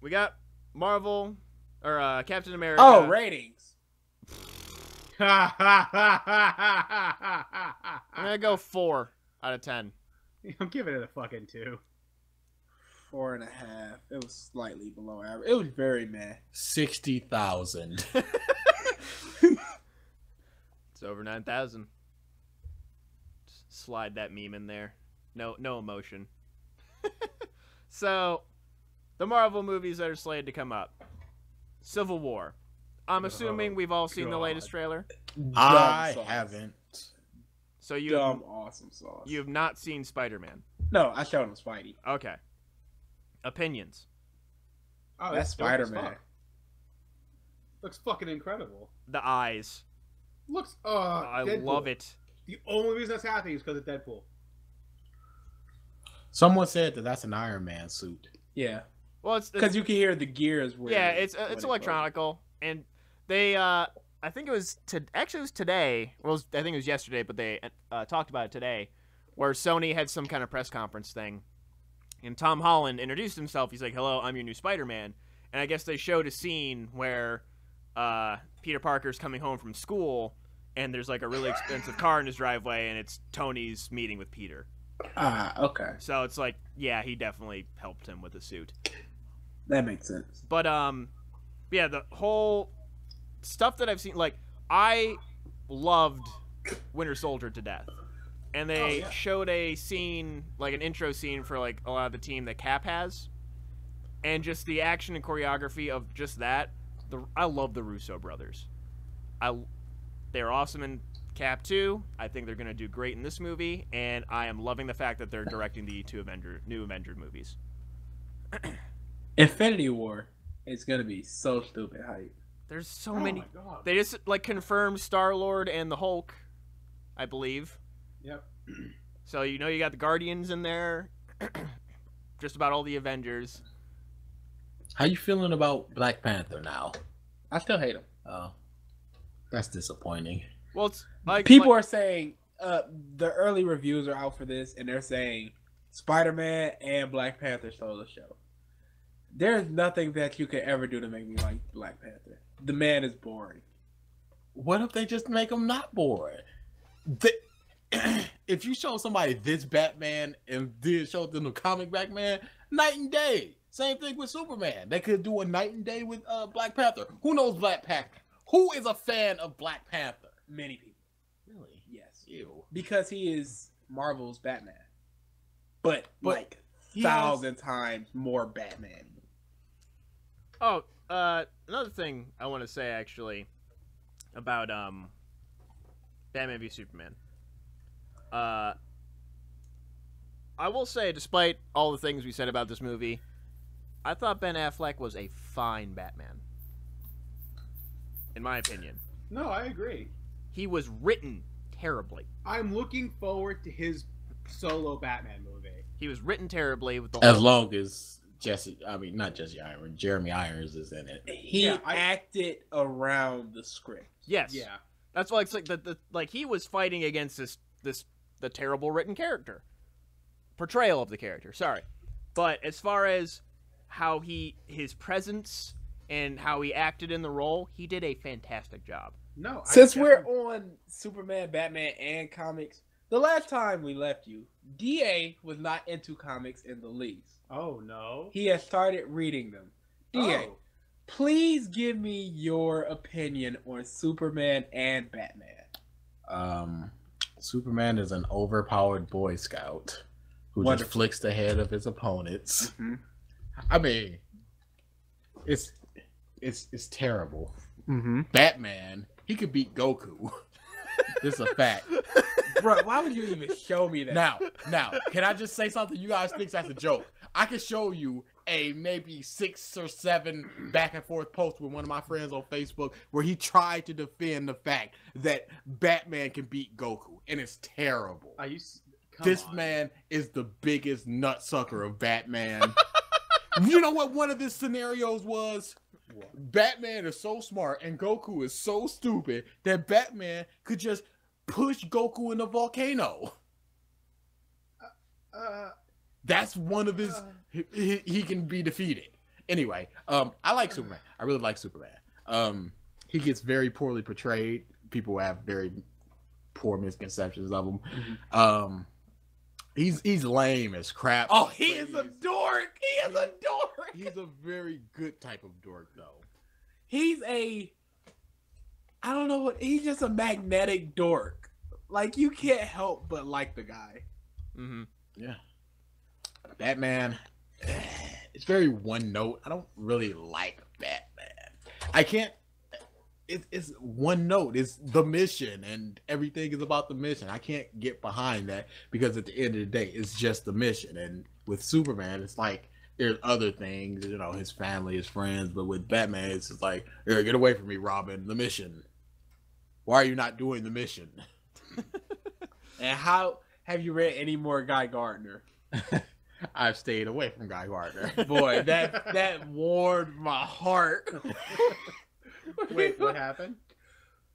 [SPEAKER 1] we got Marvel or Captain America.
[SPEAKER 2] Oh, ratings.
[SPEAKER 1] I'm gonna go 4 out of 10.
[SPEAKER 4] I'm giving it a fucking 2.
[SPEAKER 2] 4.5. It was slightly below average. It was very meh.
[SPEAKER 3] 60,000.
[SPEAKER 1] It's over 9,000. Slide that meme in there. No emotion. So, the Marvel movies that are slated to come up. Civil War. I'm assuming we've all seen the latest trailer.
[SPEAKER 3] I haven't.
[SPEAKER 1] So you
[SPEAKER 2] Dumb awesome sauce.
[SPEAKER 1] You have not seen Spider-Man.
[SPEAKER 2] No, I showed him Spidey.
[SPEAKER 1] Okay. Opinions.
[SPEAKER 4] Oh,
[SPEAKER 2] That's
[SPEAKER 4] dope as
[SPEAKER 2] Spider-Man.
[SPEAKER 4] fuck. Looks fucking incredible.
[SPEAKER 1] The eyes.
[SPEAKER 4] Looks.
[SPEAKER 1] I
[SPEAKER 4] Deadpool.
[SPEAKER 1] love it.
[SPEAKER 4] The only reason that's happening is because of Deadpool.
[SPEAKER 3] Someone said that that's an Iron Man suit.
[SPEAKER 2] Yeah,
[SPEAKER 1] Well, it's
[SPEAKER 2] because you can hear the gears.
[SPEAKER 1] yeah, it's electronical, and they I think it was actually it was today. Well, I think it was yesterday, but they talked about it today, where Sony had some kind of press conference thing, and Tom Holland introduced himself. He's like, "Hello, I'm your new Spider-Man," and I guess they showed a scene where Peter Parker's coming home from school, and there's like a really expensive car in his driveway, and it's Tony's meeting with Peter.
[SPEAKER 2] Okay,
[SPEAKER 1] So it's like, yeah, he definitely helped him with the suit.
[SPEAKER 2] that makes sense.
[SPEAKER 1] But yeah, the whole stuff that I've seen, like, I loved Winter Soldier to death, and they showed a scene, like an intro scene for like a lot of the team that Cap has, and just the action and choreography of just that. I love the Russo brothers. They're awesome in Cap 2. I think they're gonna do great in this movie, and I am loving the fact that they're directing the new Avenger movies.
[SPEAKER 2] Infinity War is gonna be so stupid hype.
[SPEAKER 1] There's so many.
[SPEAKER 4] My God.
[SPEAKER 1] They just like confirmed Star-Lord and the Hulk, I believe.
[SPEAKER 4] Yep.
[SPEAKER 1] So you know you got the Guardians in there, just about all the Avengers.
[SPEAKER 3] How you feeling about Black Panther now?
[SPEAKER 2] I still hate him.
[SPEAKER 3] Oh, that's disappointing.
[SPEAKER 1] Well, it's like
[SPEAKER 2] People are saying the early reviews are out for this, and they're saying Spider-Man and Black Panther stole the show. There's nothing that you could ever do to make me like Black Panther. The man is boring.
[SPEAKER 3] What if they just make him not boring? If you show somebody this Batman and did show them the comic Batman, night and day. Same thing with Superman. They could do a night and day with Black Panther. Who knows Black Panther? Who is a fan of Black Panther?
[SPEAKER 2] Many people.
[SPEAKER 3] Really?
[SPEAKER 2] Yes.
[SPEAKER 3] Ew.
[SPEAKER 2] Because he is Marvel's Batman. But like
[SPEAKER 3] he
[SPEAKER 2] 1,000 times more Batman.
[SPEAKER 1] Oh, another thing I want to say actually about Batman v Superman. I will say, despite all the things we said about this movie, I thought Ben Affleck was a fine Batman. In my opinion.
[SPEAKER 4] No, I agree.
[SPEAKER 1] He was written terribly.
[SPEAKER 4] I'm looking forward to his solo Batman movie.
[SPEAKER 1] He was written terribly with the
[SPEAKER 3] As
[SPEAKER 1] whole...
[SPEAKER 3] long as not Jesse Irons, Jeremy Irons is in it.
[SPEAKER 2] He acted around the script.
[SPEAKER 1] Yes.
[SPEAKER 4] Yeah.
[SPEAKER 1] That's why it's like like he was fighting against the terrible written character. Portrayal of the character, sorry. But as far as how his presence and how he acted in the role, he did a fantastic job.
[SPEAKER 4] No.
[SPEAKER 2] Since we're on Superman, Batman, and comics, the last time we left you, DA was not into comics in the least.
[SPEAKER 4] Oh, no.
[SPEAKER 2] He has started reading them. DA, please give me your opinion on Superman and Batman.
[SPEAKER 3] Superman is an overpowered Boy Scout who just flicks the head of his opponents.
[SPEAKER 2] Mm-hmm.
[SPEAKER 3] I mean, it's terrible.
[SPEAKER 2] Mm-hmm.
[SPEAKER 3] Batman, he could beat Goku. This is a fact.
[SPEAKER 2] Bro, why would you even show me that?
[SPEAKER 3] Now, can I just say something? You guys think that's a joke. I can show you a maybe 6 or 7 back and forth post with one of my friends on Facebook where he tried to defend the fact that Batman can beat Goku, and it's terrible. This man is the biggest nutsucker of Batman. You know what one of his scenarios was? Batman is so smart and Goku is so stupid that Batman could just push Goku in the volcano. That's one of his... He can be defeated. Anyway, I like Superman. I really like Superman. He gets very poorly portrayed. People have very poor misconceptions of him.
[SPEAKER 2] Mm-hmm.
[SPEAKER 3] He's lame as crap.
[SPEAKER 2] Oh, he is a dork. He is a dork.
[SPEAKER 3] He's a very good type of dork, though.
[SPEAKER 2] He's just a magnetic dork. Like, you can't help but like the guy.
[SPEAKER 1] Mm-hmm.
[SPEAKER 3] Yeah. Batman, it's very one note. I don't really like Batman. I can't. it's one note. It's the mission, and everything is about the mission. I can't get behind that because at the end of the day, it's just the mission. And with Superman, it's like there's other things, you know, his family, his friends. But with Batman, it's just like, get away from me, Robin. The mission. Why are you not doing the mission?
[SPEAKER 2] And how have you read any more Guy Gardner?
[SPEAKER 3] I've stayed away from Guy Gardner.
[SPEAKER 2] Boy, that warmed my heart.
[SPEAKER 4] Wait, what happened?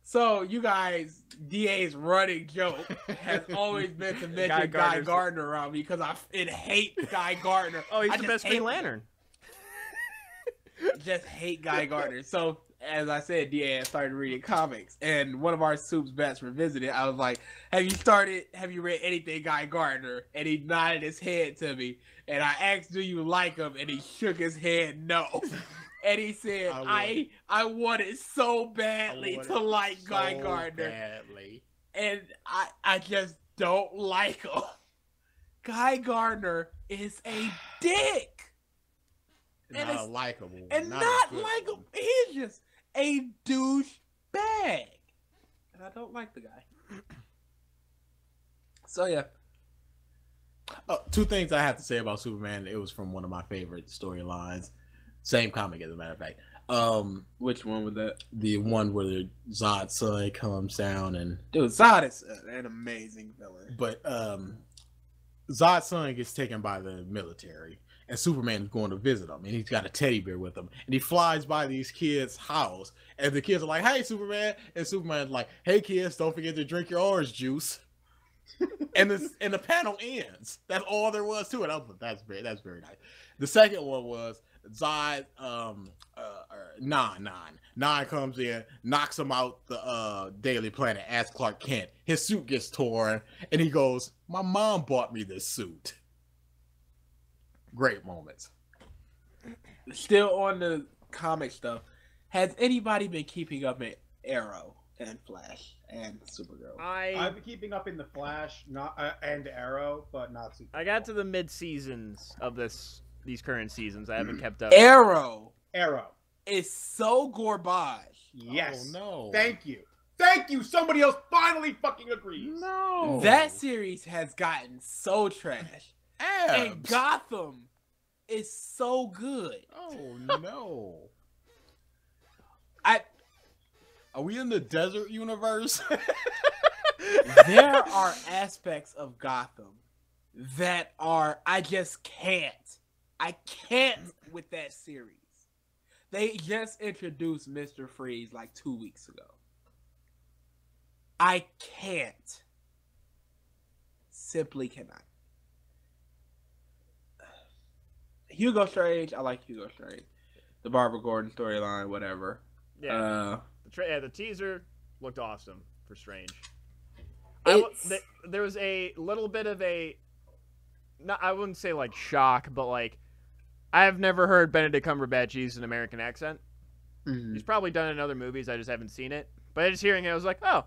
[SPEAKER 2] So you guys, DA's running joke has always been to mention Guy Gardner around me because I hate Guy Gardner.
[SPEAKER 1] Oh, he's the best Green Lantern.
[SPEAKER 2] Just hate Guy Gardner. So as I said, DA started reading comics, and one of our Soup's bets revisited. I was like, have you read anything Guy Gardner? And he nodded his head to me, and I asked, do you like him? And he shook his head no. And he said, I wanted so badly to like Guy Gardner.
[SPEAKER 3] Badly.
[SPEAKER 2] And I just don't like him. Guy Gardner is a dick.
[SPEAKER 3] And not likable.
[SPEAKER 2] And not likable. He's just a douche bag. And I don't like the guy. So, yeah.
[SPEAKER 3] Two things I have to say about Superman. It was from one of my favorite storylines. Same comic, as a matter of fact.
[SPEAKER 2] Which one was that?
[SPEAKER 3] The one where the Zod's son comes down and...
[SPEAKER 2] Dude, Zod is an amazing villain.
[SPEAKER 3] But Zod's son gets taken by the military. And Superman is going to visit him. And he's got a teddy bear with him. And he flies by these kids' house. And the kids are like, hey, Superman. And Superman's like, hey, kids, don't forget to drink your orange juice. and the panel ends. That's all there was to it. That's very nice. The second one was Zod, Nine comes in, knocks him out the Daily Planet as Clark Kent. His suit gets torn, and he goes, my mom bought me this suit. Great moments.
[SPEAKER 2] Still on the comic stuff, has anybody been keeping up in Arrow and Flash and Supergirl?
[SPEAKER 4] I've been keeping up in the Flash, and Arrow, but not Supergirl.
[SPEAKER 1] I got to the mid seasons of these current seasons. I haven't kept up.
[SPEAKER 2] Arrow is so garbage.
[SPEAKER 4] Yes.
[SPEAKER 3] Oh, no.
[SPEAKER 4] Thank you. Somebody else finally fucking agrees.
[SPEAKER 3] No.
[SPEAKER 2] That series has gotten so trash.
[SPEAKER 3] Abs.
[SPEAKER 2] And Gotham is so good.
[SPEAKER 3] Oh no. Are we in the desert universe?
[SPEAKER 2] There are aspects of Gotham that are I can't with that series. They just introduced Mr. Freeze like 2 weeks ago. I can't. Simply cannot. Hugo Strange, I like Hugo Strange. The Barbara Gordon storyline, whatever.
[SPEAKER 1] Yeah. The teaser looked awesome for Strange. There was a little bit of a, I wouldn't say like shock, but like, I have never heard Benedict Cumberbatch use an American accent. Mm-hmm. He's probably done it in other movies. I just haven't seen it. But just hearing it, I was like, oh,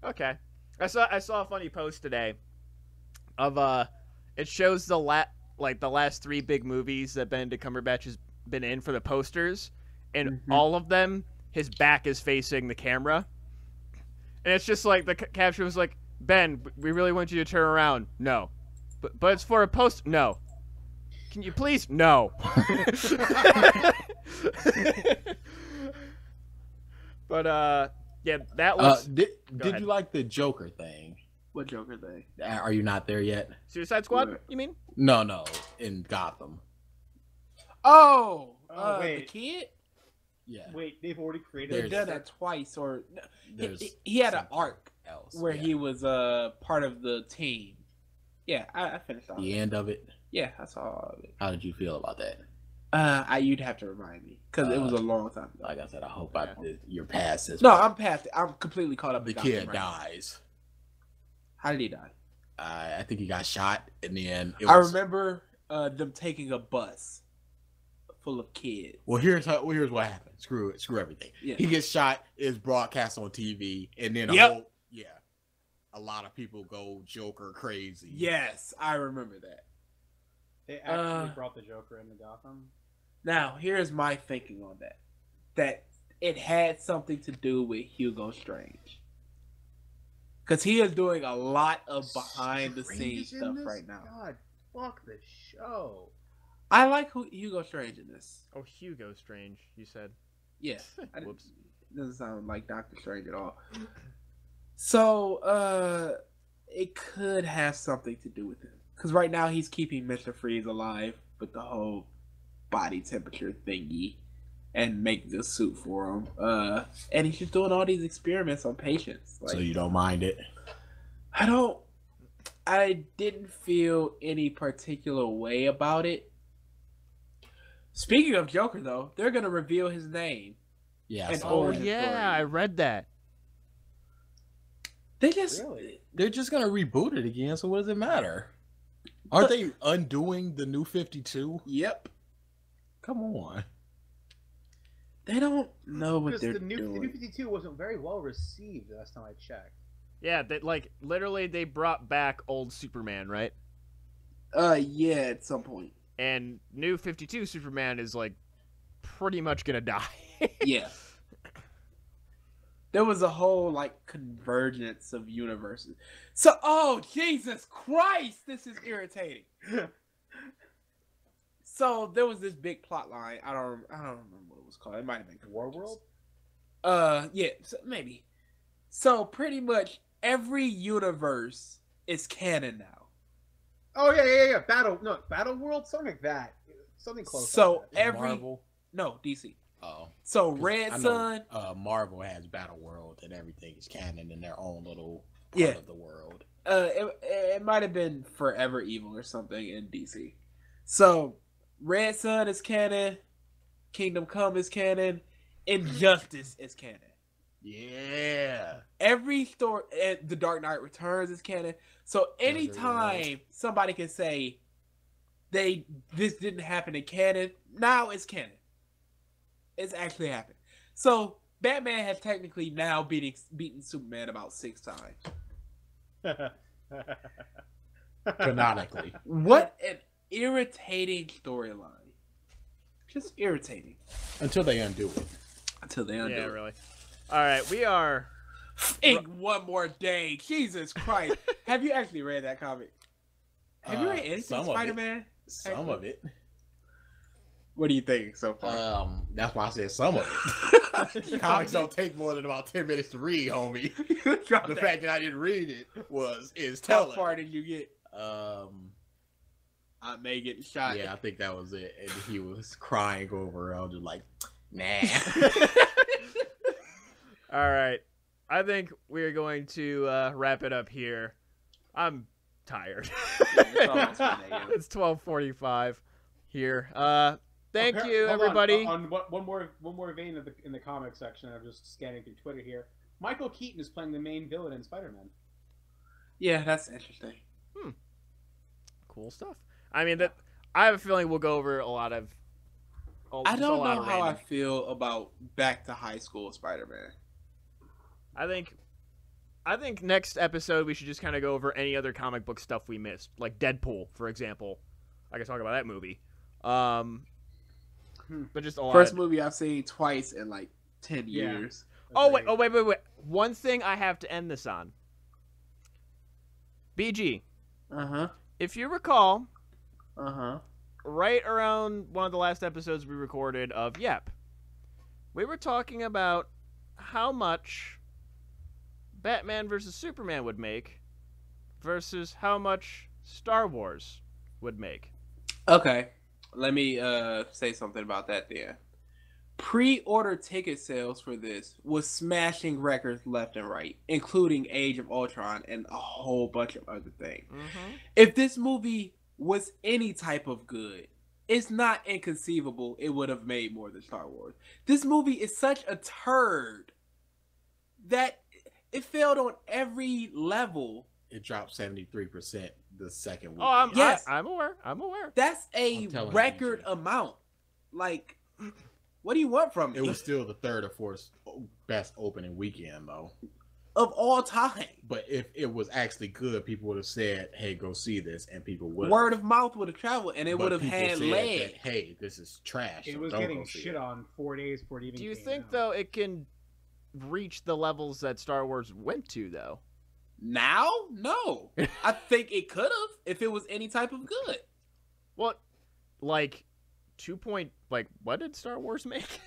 [SPEAKER 1] okay. I saw a funny post today of it shows the last 3 big movies that Benedict Cumberbatch has been in for the posters, and all of them, his back is facing the camera. And it's just like the caption was like, Ben, we really want you to turn around. No. But it's for a post. No. Can you please? No. But yeah, that was.
[SPEAKER 3] Did you like the Joker thing?
[SPEAKER 2] What Joker thing?
[SPEAKER 3] Are you not there yet?
[SPEAKER 1] Suicide Squad? You mean?
[SPEAKER 3] No, in Gotham.
[SPEAKER 2] Oh,
[SPEAKER 4] wait.
[SPEAKER 2] The kid?
[SPEAKER 3] Yeah.
[SPEAKER 4] Wait, they've already created.
[SPEAKER 2] They've done that twice, or he had an arc
[SPEAKER 3] else
[SPEAKER 2] where he was part of the team. Yeah, I finished off.
[SPEAKER 3] The end of it.
[SPEAKER 2] Yeah, I saw all of it.
[SPEAKER 3] How did you feel about that?
[SPEAKER 2] You'd have to remind me because it was a long time ago.
[SPEAKER 3] Like I said, I hope you're past this.
[SPEAKER 2] No, I'm past it. I'm completely caught up.
[SPEAKER 3] The kid dies.
[SPEAKER 2] How did he die?
[SPEAKER 3] I think he got shot in the end.
[SPEAKER 2] I remember them taking a bus full of kids.
[SPEAKER 3] Well, here's what happened. Screw it. Screw everything. Yeah. He gets shot. Is broadcast on TV, and then a lot of people go Joker crazy.
[SPEAKER 2] Yes, I remember that.
[SPEAKER 4] They actually brought the Joker into Gotham.
[SPEAKER 2] Now, here's my thinking on that. That it had something to do with Hugo Strange. Because he is doing a lot of behind the scenes stuff right now.
[SPEAKER 4] God, fuck the show.
[SPEAKER 2] I like Hugo Strange in this.
[SPEAKER 1] Oh, Hugo Strange, you said.
[SPEAKER 2] Yeah.
[SPEAKER 1] Whoops.
[SPEAKER 2] Doesn't sound like Doctor Strange at all. So, it could have something to do with him. Because right now he's keeping Mr. Freeze alive with the whole body temperature thingy and making a suit for him. And he's just doing all these experiments on patients.
[SPEAKER 3] So you don't mind it?
[SPEAKER 2] I didn't feel any particular way about it. Speaking of Joker, though, they're going to reveal his name.
[SPEAKER 3] Yeah.
[SPEAKER 2] And
[SPEAKER 1] Oh,
[SPEAKER 2] origin
[SPEAKER 1] yeah,
[SPEAKER 2] story.
[SPEAKER 1] I read that.
[SPEAKER 3] They're just gonna reboot it again. So what does it matter? Aren't they undoing the New 52?
[SPEAKER 2] Yep.
[SPEAKER 3] Come on.
[SPEAKER 2] They don't know what
[SPEAKER 4] Because
[SPEAKER 2] they're
[SPEAKER 4] the new
[SPEAKER 2] doing.
[SPEAKER 4] 52 wasn't very well received last time I checked.
[SPEAKER 1] Yeah, that like literally they brought back old Superman, right?
[SPEAKER 2] Yeah, at some point.
[SPEAKER 1] And new 52 Superman is like pretty much gonna die.
[SPEAKER 2] Yeah. There was a whole like convergence of universes. So, oh Jesus Christ, this is irritating. So there was this big plot line. I don't remember what it was called. It might have been
[SPEAKER 4] Warworld?
[SPEAKER 2] Yeah, so maybe. So pretty much every universe is canon now.
[SPEAKER 4] Oh yeah. Battle World, something like that. Something close.
[SPEAKER 2] So
[SPEAKER 4] like that.
[SPEAKER 2] every
[SPEAKER 3] Marvel.
[SPEAKER 2] no DC.
[SPEAKER 3] Oh.
[SPEAKER 2] So Red Sun.
[SPEAKER 3] Marvel has Battle World and everything is canon in their own little part of the world.
[SPEAKER 2] It might have been Forever Evil or something in DC. So Red Sun is canon. Kingdom Come is canon. Injustice is canon.
[SPEAKER 3] Yeah.
[SPEAKER 2] Every story, and The Dark Knight Returns is canon. So anytime somebody can say this didn't happen in canon, now it's canon. It's actually happened. So Batman has technically now beaten Superman about 6 times.
[SPEAKER 3] Canonically.
[SPEAKER 2] What an irritating storyline. Just irritating.
[SPEAKER 3] Until they undo it.
[SPEAKER 2] Until they undo
[SPEAKER 1] Yeah,
[SPEAKER 2] it.
[SPEAKER 1] really. All right, we are.
[SPEAKER 2] In one more day. Jesus Christ. Have you actually read that comic? Have you read anything
[SPEAKER 3] some of it.
[SPEAKER 2] Spider-Man?
[SPEAKER 3] Some of it.
[SPEAKER 2] What do you think so far?
[SPEAKER 3] That's why I said some of it. Comics don't take more than about 10 minutes to read, homie. The fact that I didn't read it is
[SPEAKER 2] How
[SPEAKER 3] telling.
[SPEAKER 2] far did you get?
[SPEAKER 3] I
[SPEAKER 2] May get shot.
[SPEAKER 3] Yeah, I think that was it. And he was crying over. I was just like, nah.
[SPEAKER 1] All right, I think we're going to wrap it up here. I'm tired. It's 12:45 here. Thank you,
[SPEAKER 4] Hold
[SPEAKER 1] everybody.
[SPEAKER 4] On one more vein in the comic section. I'm just scanning through Twitter here. Michael Keaton is playing the main villain in Spider-Man.
[SPEAKER 2] Yeah, that's interesting.
[SPEAKER 1] Cool stuff. I mean, that I have a feeling we'll go over a lot of.
[SPEAKER 2] I don't know how I feel about Back to High School Spider-Man.
[SPEAKER 1] I think next episode we should just kind of go over any other comic book stuff we missed, like Deadpool, for example. I can talk about that movie. But just a lot.
[SPEAKER 2] First movie I've seen twice in like 10 years.
[SPEAKER 1] Oh wait. One thing I have to end this on. BG. If you recall, right around one of the last episodes we recorded of Yep, we were talking about how much Batman versus Superman would make versus how much Star Wars would make.
[SPEAKER 2] Okay, let me say something about that then. Pre-order ticket sales for this was smashing records left and right, including Age of Ultron and a whole bunch of other things. If this movie was any type of good, it's not inconceivable it would have made more than Star Wars. This movie is such a turd that it failed on every level.
[SPEAKER 3] It dropped 73% the second week.
[SPEAKER 1] Oh,
[SPEAKER 2] Yes.
[SPEAKER 1] I'm aware.
[SPEAKER 2] That's a record amount. Like, what do you want from me?
[SPEAKER 3] It was still the third or fourth best opening weekend, though.
[SPEAKER 2] of all time.
[SPEAKER 3] But if it was actually good, people would have said, "Hey, go see this," and people would.
[SPEAKER 2] Word of mouth would have traveled, and it would have
[SPEAKER 3] people
[SPEAKER 2] had
[SPEAKER 3] said
[SPEAKER 2] legs.
[SPEAKER 3] that, hey, this is trash.
[SPEAKER 4] It
[SPEAKER 3] so
[SPEAKER 4] was
[SPEAKER 3] don't
[SPEAKER 4] getting
[SPEAKER 3] go see
[SPEAKER 4] shit
[SPEAKER 3] it.
[SPEAKER 4] on 4 days before it even
[SPEAKER 1] Do you
[SPEAKER 4] came
[SPEAKER 1] think
[SPEAKER 4] out.
[SPEAKER 1] though it can reach the levels that Star Wars went to though?
[SPEAKER 2] Now, no. I think it could have if it was any type of good.
[SPEAKER 1] What, like, what did Star Wars make?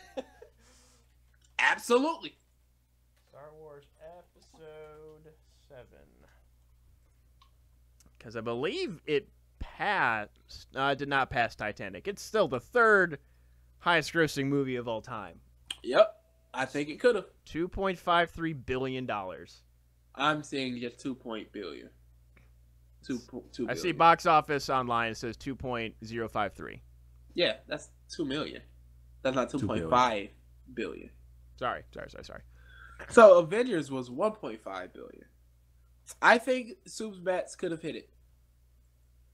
[SPEAKER 2] Absolutely.
[SPEAKER 1] Star Wars Episode 7. Because I believe it passed. It did not pass Titanic. It's still the third highest grossing movie of all time.
[SPEAKER 2] Yep. I think it could have.
[SPEAKER 1] $2.53 billion.
[SPEAKER 2] I'm saying just 2 billion. 2 billion.
[SPEAKER 1] I see box office online. It says 2.053.
[SPEAKER 2] Yeah, that's 2 million. That's not 2.5 billion.
[SPEAKER 1] Sorry.
[SPEAKER 2] So Avengers was 1.5 billion. I think Soup's Bats could have hit it.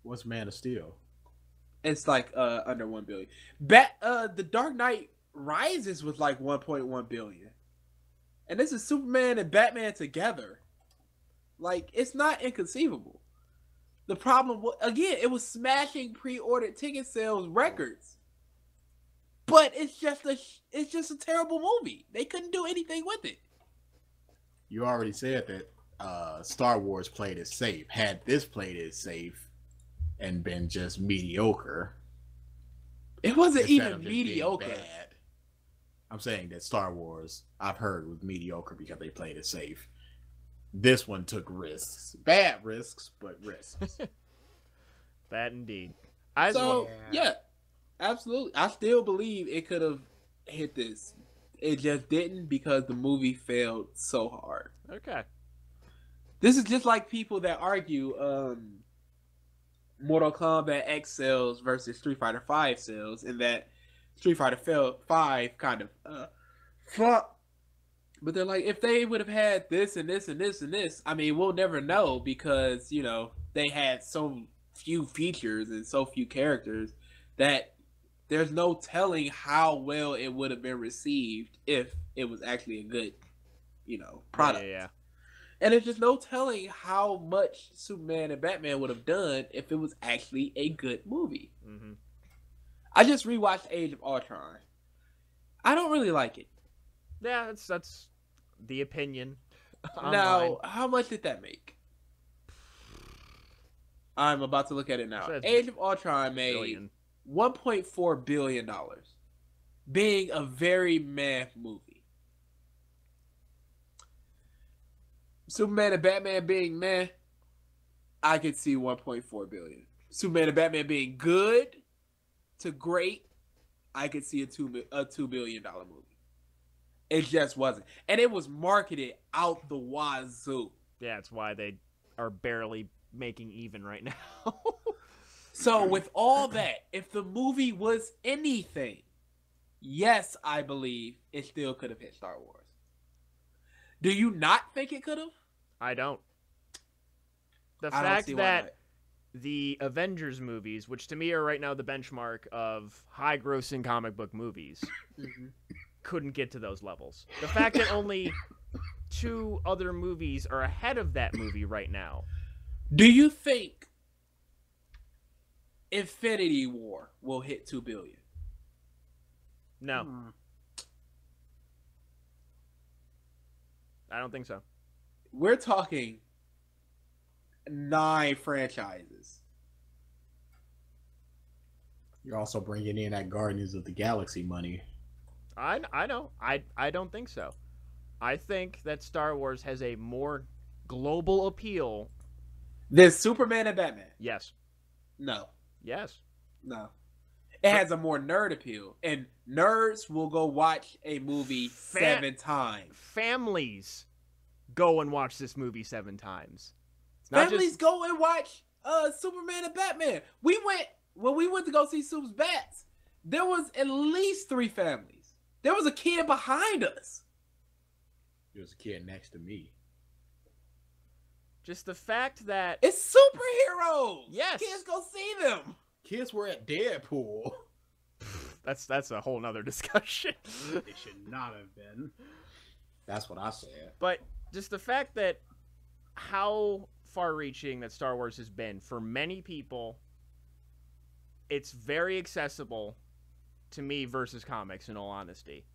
[SPEAKER 3] What's Man of Steel?
[SPEAKER 2] It's like under 1 billion. The Dark Knight Rises was like 1.1 billion. And this is Superman and Batman together. Like, it's not inconceivable. The problem was, again, it was smashing pre-ordered ticket sales records. But it's just a terrible movie. They couldn't do anything with it.
[SPEAKER 3] You already said that Star Wars played it safe. Had this played it safe and been just mediocre,
[SPEAKER 2] It wasn't
[SPEAKER 3] instead
[SPEAKER 2] even
[SPEAKER 3] of just being
[SPEAKER 2] mediocre.
[SPEAKER 3] bad. I'm saying that Star Wars, I've heard, was mediocre because they played it safe. This one took risks. Bad risks, but risks.
[SPEAKER 1] That indeed.
[SPEAKER 2] Yeah, absolutely. I still believe it could have hit this. It just didn't because the movie failed so hard.
[SPEAKER 1] Okay.
[SPEAKER 2] This is just like people that argue Mortal Kombat X sales versus Street Fighter V sales, and that Street Fighter V kind of flop. But they're like, if they would have had this and this and this and this, I mean, we'll never know because, you know, they had so few features and so few characters that there's no telling how well it would have been received if it was actually a good, you know, product.
[SPEAKER 1] Yeah.
[SPEAKER 2] And there's just no telling how much Superman and Batman would have done if it was actually a good movie.
[SPEAKER 1] Mm-hmm.
[SPEAKER 2] I just rewatched Age of Ultron. I don't really like it.
[SPEAKER 1] Yeah, that's the opinion.
[SPEAKER 2] Now, how much did that make? I'm about to look at it now. Age of Ultron made $1.4 billion, being a very meh movie. Superman and Batman being meh, I could see 1.4 billion. Superman and Batman being good to great, I could see a $2 billion movie. It just wasn't. And it was marketed out the wazoo.
[SPEAKER 1] Yeah, it's why they are barely making even right now.
[SPEAKER 2] So with all that, if the movie was anything, yes, I believe it still could have hit Star Wars. Do you not think it could have?
[SPEAKER 1] I don't. The
[SPEAKER 2] I don't
[SPEAKER 1] fact
[SPEAKER 2] see why
[SPEAKER 1] that
[SPEAKER 2] not.
[SPEAKER 1] the Avengers movies, which to me are right now the benchmark of high-grossing comic book movies, couldn't get to those levels. The fact that only 2 other movies are ahead of that movie right now.
[SPEAKER 2] Do you think Infinity War will hit 2 billion?
[SPEAKER 1] No. I don't think so.
[SPEAKER 2] We're talking 9 franchises.
[SPEAKER 3] You're also bringing in that Guardians of the Galaxy money.
[SPEAKER 1] I know. I don't think so. I think that Star Wars has a more global appeal.
[SPEAKER 2] There's Superman and Batman.
[SPEAKER 1] Yes.
[SPEAKER 2] No.
[SPEAKER 1] Yes.
[SPEAKER 2] No. It has a more nerd appeal. And nerds will go watch a movie 7 times.
[SPEAKER 1] Families go and watch this movie 7 times.
[SPEAKER 2] Families go and watch Superman and Batman. When we went to go see Soup's Bats, there was at least 3 families. There was a kid behind us.
[SPEAKER 3] There was a kid next to me.
[SPEAKER 1] Just the fact that
[SPEAKER 2] It's superheroes.
[SPEAKER 1] Yes.
[SPEAKER 2] Kids go see them.
[SPEAKER 3] Kids were at Deadpool.
[SPEAKER 1] that's a whole nother discussion.
[SPEAKER 4] They should not have been.
[SPEAKER 3] That's what I said.
[SPEAKER 1] But just the fact that how far-reaching that Star Wars has been for many people, it's very accessible to me versus comics, in all honesty.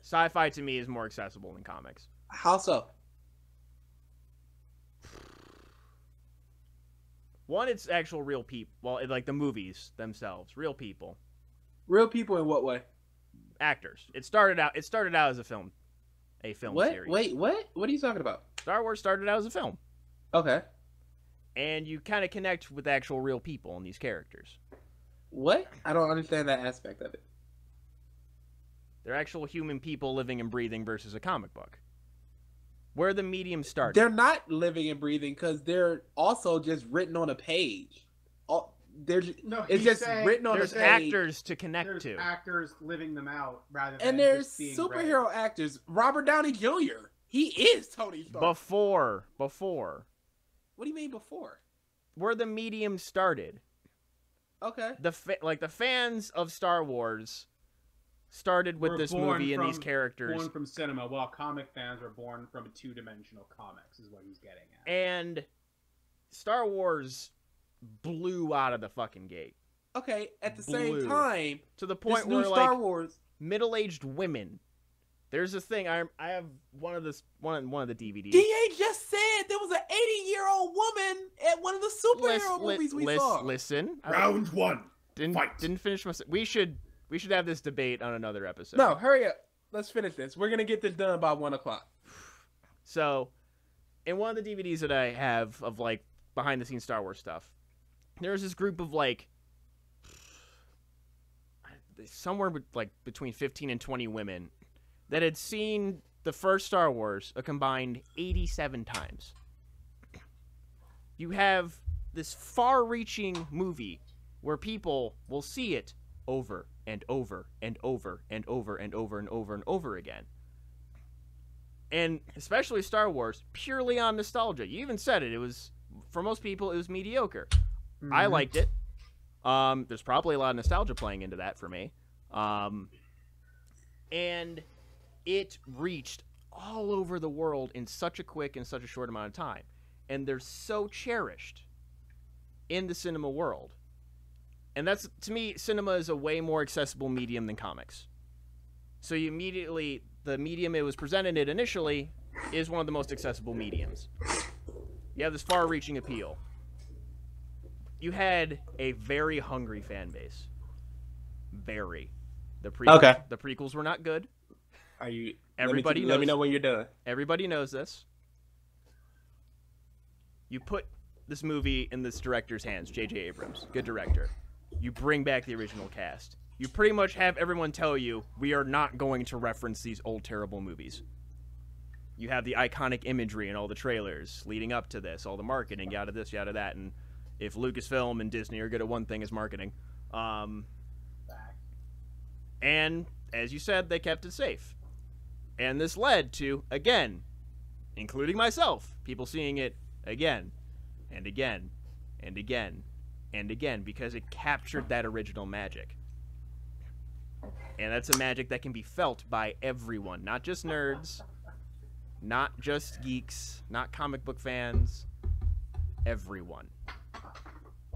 [SPEAKER 1] Sci-fi to me is more accessible than comics.
[SPEAKER 2] How so?
[SPEAKER 1] One, it's actual real people. Well, like the movies themselves, real people.
[SPEAKER 2] Real people in what way?
[SPEAKER 1] Actors. It started out as a film series.
[SPEAKER 2] Wait, what? What are you talking about?
[SPEAKER 1] Star Wars started out as a film.
[SPEAKER 2] Okay.
[SPEAKER 1] And you kind of connect with actual real people and these characters.
[SPEAKER 2] What? I don't understand that aspect of it.
[SPEAKER 1] They're actual human people living and breathing versus a comic book. Where the medium started.
[SPEAKER 2] They're not living and breathing because they're also just written on a page. It's just written on a page.
[SPEAKER 1] There's actors to connect
[SPEAKER 4] there's
[SPEAKER 1] to.
[SPEAKER 4] Actors living them out rather than
[SPEAKER 2] And there's
[SPEAKER 4] just being
[SPEAKER 2] superhero actors. Robert Downey Jr. He is Tony Stark.
[SPEAKER 1] Before.
[SPEAKER 2] What do you mean before?
[SPEAKER 1] Where the medium started.
[SPEAKER 2] Okay.
[SPEAKER 1] The fans of Star Wars started with this movie and these characters.
[SPEAKER 4] Born from cinema, while comic fans were born from two-dimensional comics, is what he's getting at.
[SPEAKER 1] And Star Wars blew out of the fucking gate.
[SPEAKER 2] Okay, at the same time,
[SPEAKER 1] to the point where
[SPEAKER 2] Star Wars
[SPEAKER 1] middle-aged women. There's this thing. I have one of the DVDs.
[SPEAKER 2] DA just said there was an 80-year-old woman at one of the superhero movies we saw.
[SPEAKER 1] Listen.
[SPEAKER 3] Round one.
[SPEAKER 1] Didn't finish my. We should have this debate on another episode.
[SPEAKER 2] No, hurry up. Let's finish this. We're gonna get this done by 1:00.
[SPEAKER 1] So, in one of the DVDs that I have of like behind-the-scenes Star Wars stuff, there's this group of like somewhere like between 15 and 20 women that had seen the first Star Wars a combined 87 times. You have this far-reaching movie where people will see it over and over and over and over and over and over and over again. And especially Star Wars, purely on nostalgia. You even said it. It was, for most people, it was mediocre. Mm-hmm. I liked it. There's probably a lot of nostalgia playing into that for me. And it reached all over the world in such a quick and such a short amount of time. And they're so cherished in the cinema world. And that's, to me, cinema is a way more accessible medium than comics. So you immediately, the medium it was presented in initially is one of the most accessible mediums. You have this far-reaching appeal. You had a very hungry fan base. Very. The prequels were not good.
[SPEAKER 2] Are you?
[SPEAKER 1] Everybody knows.
[SPEAKER 2] Let me know when you're done.
[SPEAKER 1] Everybody knows this. You put this movie in this director's hands, J.J. Abrams, good director. You bring back the original cast. You pretty much have everyone tell you, we are not going to reference these old terrible movies. You have the iconic imagery in all the trailers leading up to this, all the marketing, yada this, yada that, and if Lucasfilm and Disney are good at one thing, is marketing. And, as you said, they kept it safe. And this led to, again, including myself, people seeing it again, and again, and again, and again, because it captured that original magic. And that's a magic that can be felt by everyone, not just nerds, not just geeks, not comic book fans, everyone.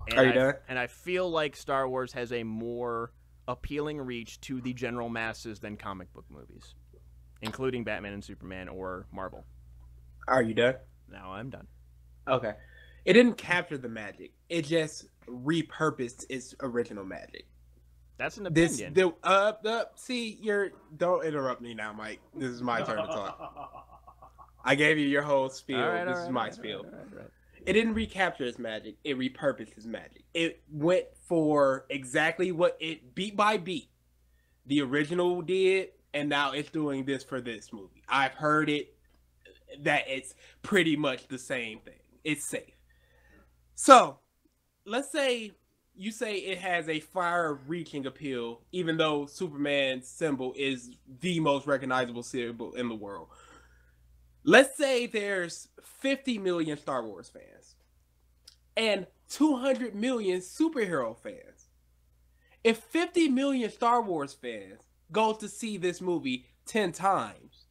[SPEAKER 1] And
[SPEAKER 2] Are you done?
[SPEAKER 1] And I feel like Star Wars has a more appealing reach to the general masses than comic book movies, including Batman and Superman or Marvel.
[SPEAKER 2] Are you done?
[SPEAKER 1] Now I'm done.
[SPEAKER 2] Okay. It didn't capture the magic. It just repurposed its original magic.
[SPEAKER 1] That's an opinion.
[SPEAKER 2] Don't interrupt me now, Mike. This is my turn to talk. I gave you your whole spiel. This is my spiel.
[SPEAKER 1] Right.
[SPEAKER 2] It didn't recapture its magic. It repurposed its magic. It went for exactly what it, beat by beat, the original did, and now it's doing this for this movie. I've heard it, that it's pretty much the same thing. It's safe. So, let's say you say it has a far-reaching appeal, even though Superman's symbol is the most recognizable symbol in the world. Let's say there's 50 million Star Wars fans and 200 million superhero fans. If 50 million Star Wars fans go to see this movie 10 times,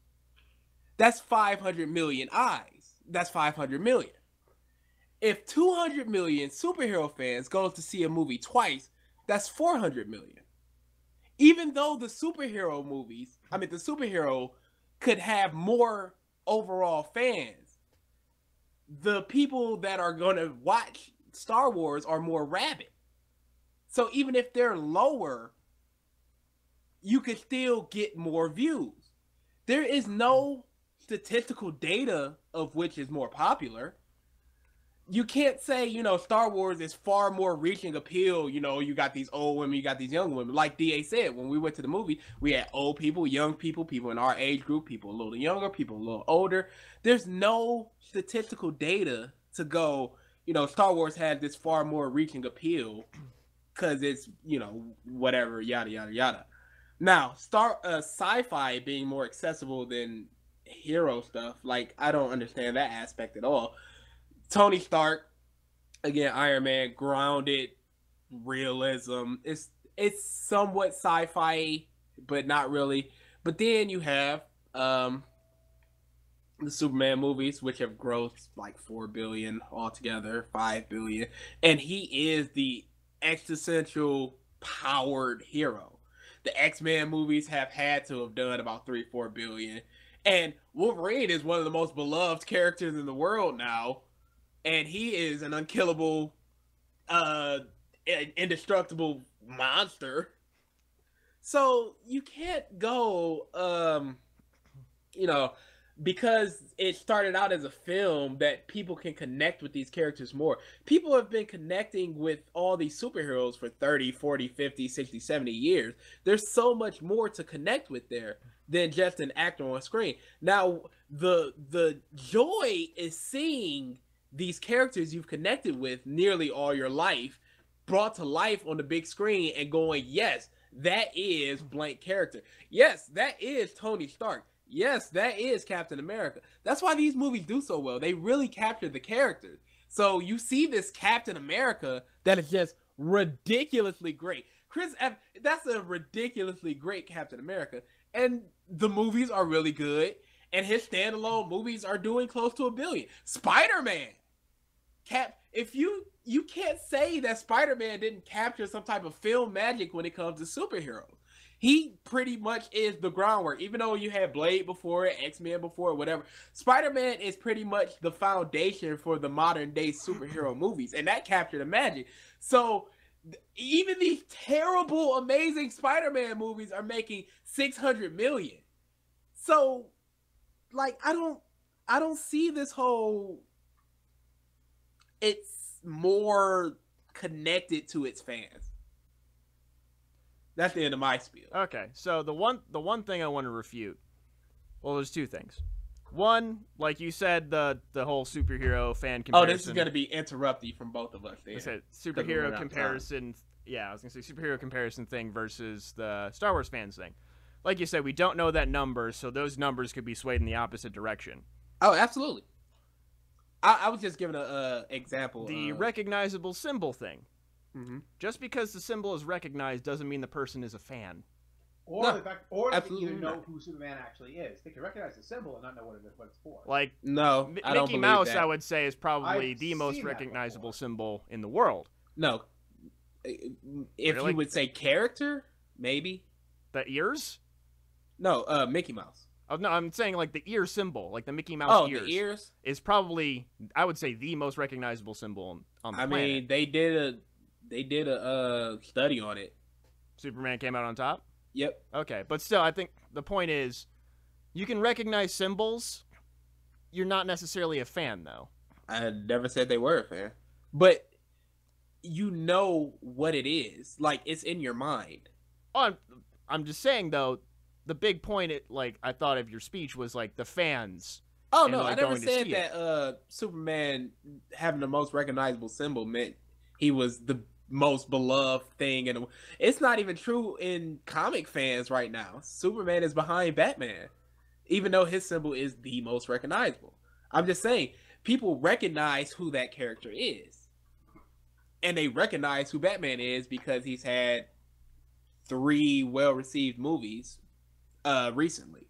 [SPEAKER 2] That's 500 million eyes. That's 500 million. If 200 million superhero fans go to see a movie twice, that's 400 million. Even though the superhero could have more overall fans, the people that are going to watch Star Wars are more rabid. So even if they're lower, you could still get more views. There is no statistical data of which is more popular. You can't say, you know, Star Wars is far more reaching appeal. You know, you got these old women, you got these young women. Like DA said, when we went to the movie, we had old people, young people, people in our age group, people a little younger, people a little older. There's no statistical data to go, you know, Star Wars had this far more reaching appeal because it's, you know, whatever, yada, yada, yada. Now, sci-fi being more accessible than hero stuff, like, I don't understand that aspect at all. Tony Stark, again, Iron Man, grounded realism. It's somewhat sci-fi, but not really. But then you have the Superman movies, which have grossed like 4 billion altogether, 5 billion, and he is the existential powered hero. The X-Men movies have had to have done about 3-4 billion, and Wolverine is one of the most beloved characters in the world now. And he is an unkillable, indestructible monster. So you can't go, you know, because it started out as a film that people can connect with these characters more. People have been connecting with all these superheroes for 30, 40, 50, 60, 70 years. There's so much more to connect with there than just an actor on screen. Now, the joy is seeing these characters you've connected with nearly all your life brought to life on the big screen and going, yes, that is blank character. Yes, that is Tony Stark. Yes, that is Captain America. That's why these movies do so well. They really capture the characters. So you see this Captain America that is just ridiculously great. That's a ridiculously great Captain America. And the movies are really good. And his standalone movies are doing close to 1 billion. Spider-Man. If you can't say that Spider-Man didn't capture some type of film magic when it comes to superheroes. He pretty much is the groundwork. Even though you had Blade before it, X-Men before it, whatever, Spider-Man is pretty much the foundation for the modern day superhero movies, and that captured the magic. So even these terrible, amazing Spider-Man movies are making 600 million. So, like, I don't see this whole. It's more connected to its fans. That's the end of my spiel.
[SPEAKER 1] Okay, so the one thing I want to refute. Well, there's two things. One, like you said, the whole superhero fan comparison.
[SPEAKER 2] Oh, this is going to be interrupted from both of us. Then.
[SPEAKER 1] I said superhero comparison. Yeah, I was going to say superhero comparison thing versus the Star Wars fans thing. Like you said, we don't know that number, so those numbers could be swayed in the opposite direction.
[SPEAKER 2] Oh, absolutely. I was just giving an example.
[SPEAKER 1] The recognizable symbol thing.
[SPEAKER 2] Mm-hmm.
[SPEAKER 1] Just because the symbol is recognized doesn't mean the person is a fan.
[SPEAKER 4] Or the fact, or they even know who Superman actually is. They can recognize the symbol and not know what it's for.
[SPEAKER 1] Like,
[SPEAKER 2] no, I don't
[SPEAKER 1] Mickey
[SPEAKER 2] believe
[SPEAKER 1] Mouse,
[SPEAKER 2] that.
[SPEAKER 1] I would say, is probably the most recognizable symbol in the world.
[SPEAKER 2] No. If
[SPEAKER 1] Really?
[SPEAKER 2] you would say character, maybe.
[SPEAKER 1] The ears?
[SPEAKER 2] No, Mickey Mouse.
[SPEAKER 1] Oh, no, I'm saying like the ear symbol, like the Mickey Mouse ears.
[SPEAKER 2] Oh, the ears?
[SPEAKER 1] Is probably, I would say, the most recognizable symbol on the planet.
[SPEAKER 2] I mean, they did a study on it.
[SPEAKER 1] Superman came out on top?
[SPEAKER 2] Yep.
[SPEAKER 1] Okay, but still, I think the point is, you can recognize symbols. You're not necessarily a fan, though.
[SPEAKER 2] I never said they were a fan. But you know what it is. Like, it's in your mind.
[SPEAKER 1] Oh, I'm just saying, though, the big point, I thought of your speech was, like, the fans.
[SPEAKER 2] Oh,
[SPEAKER 1] and,
[SPEAKER 2] no,
[SPEAKER 1] like,
[SPEAKER 2] I never
[SPEAKER 1] going to
[SPEAKER 2] said
[SPEAKER 1] see
[SPEAKER 2] that Superman having the most recognizable symbol meant he was the most beloved thing. And it's not even true in comic fans right now. Superman is behind Batman, even though his symbol is the most recognizable. I'm just saying, people recognize who that character is. And they recognize who Batman is because he's had 3 well-received movies recently.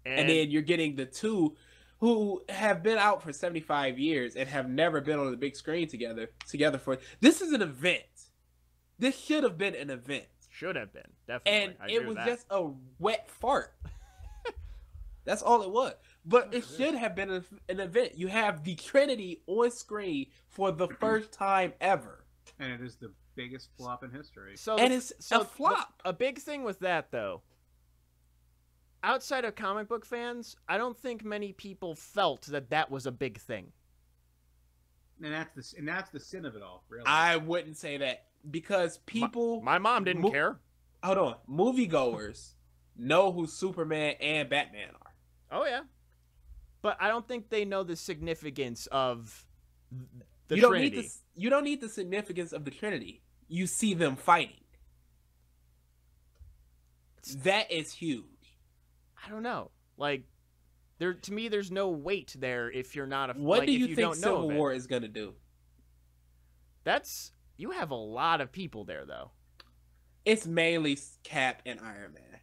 [SPEAKER 2] And then you're getting the two who have been out for 75 years and have never been on the big screen together for this is an event. This should have been an event.
[SPEAKER 1] Should have been, definitely.
[SPEAKER 2] And it was just a wet fart. That's all it was. But it should have been an event. You have the Trinity on screen for the first time ever.
[SPEAKER 4] And it is the biggest flop in history.
[SPEAKER 2] It's a flop.
[SPEAKER 1] A big thing with that, though, outside of comic book fans, I don't think many people felt that was a big thing.
[SPEAKER 4] And that's the sin of it all, really.
[SPEAKER 2] I wouldn't say that because people...
[SPEAKER 1] My mom didn't care.
[SPEAKER 2] Hold on. Moviegoers know who Superman and Batman are.
[SPEAKER 1] Oh, yeah. But I don't think they know the significance of the
[SPEAKER 2] you
[SPEAKER 1] Trinity.
[SPEAKER 2] You don't need the significance of the Trinity. You see them fighting. That is huge.
[SPEAKER 1] I don't know. Like, to me, there's no weight there if you're not a.
[SPEAKER 2] What do you
[SPEAKER 1] think
[SPEAKER 2] don't Civil War is gonna do?
[SPEAKER 1] You have a lot of people there, though.
[SPEAKER 2] It's mainly Cap and Iron Man,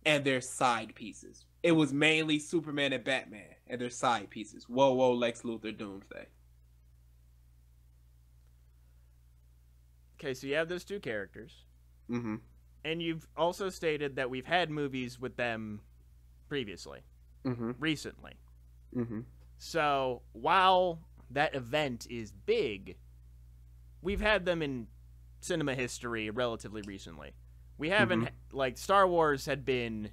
[SPEAKER 2] and their side pieces. It was mainly Superman and Batman and their side pieces. Whoa, Lex Luthor, Doomsday.
[SPEAKER 1] Okay, so you have those two characters.
[SPEAKER 2] Mm-hmm.
[SPEAKER 1] And you've also stated that we've had movies with them previously.
[SPEAKER 2] Mm-hmm.
[SPEAKER 1] Recently.
[SPEAKER 2] Mm-hmm.
[SPEAKER 1] So, while that event is big, we've had them in cinema history relatively recently. We haven't, Star Wars had been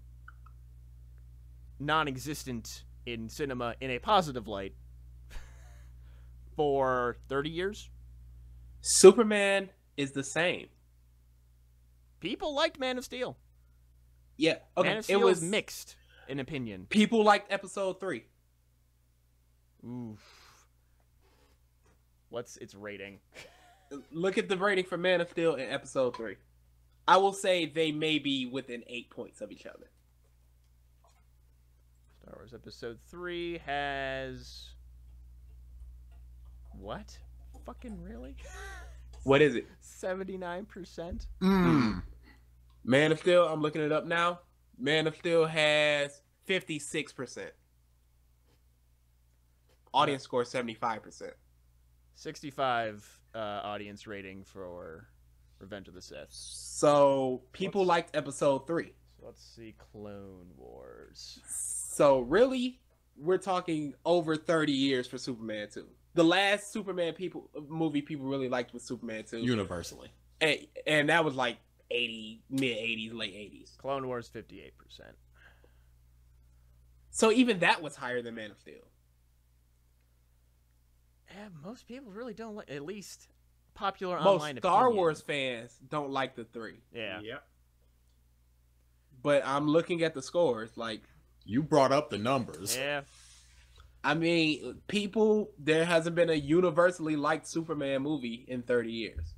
[SPEAKER 1] non-existent in cinema in a positive light for 30 years.
[SPEAKER 2] Superman is the same.
[SPEAKER 1] People liked Man of Steel.
[SPEAKER 2] Yeah. Okay.
[SPEAKER 1] Man of Steel was mixed in opinion.
[SPEAKER 2] People liked episode 3.
[SPEAKER 1] Oof. What's its rating?
[SPEAKER 2] Look at the rating for Man of Steel in episode 3. I will say they may be within 8 points of each other.
[SPEAKER 1] Star Wars Episode 3 has... What? Fucking really?
[SPEAKER 2] What is it?
[SPEAKER 1] 79%?
[SPEAKER 2] Man of Steel, I'm looking it up now. Man of Steel has 56%. Audience score 75%.
[SPEAKER 1] 65 audience rating for Revenge of the Sith.
[SPEAKER 2] So people liked episode 3.
[SPEAKER 1] So let's see, Clone Wars.
[SPEAKER 2] So really, we're talking over 30 years for Superman 2. The last Superman movie people really liked was Superman 2.
[SPEAKER 3] Universally.
[SPEAKER 2] And that was like 80, mid-80s, late 80s.
[SPEAKER 1] Clone Wars, 58%.
[SPEAKER 2] So even that was higher than Man of Steel.
[SPEAKER 1] Yeah, most people really don't like, at least popular
[SPEAKER 2] most
[SPEAKER 1] online
[SPEAKER 2] Star
[SPEAKER 1] opinion.
[SPEAKER 2] Wars fans don't like the 3.
[SPEAKER 1] Yeah.
[SPEAKER 4] Yep.
[SPEAKER 2] But I'm looking at the scores, like...
[SPEAKER 3] You brought up the numbers.
[SPEAKER 1] Yeah.
[SPEAKER 2] I mean, there hasn't been a universally liked Superman movie in 30 years.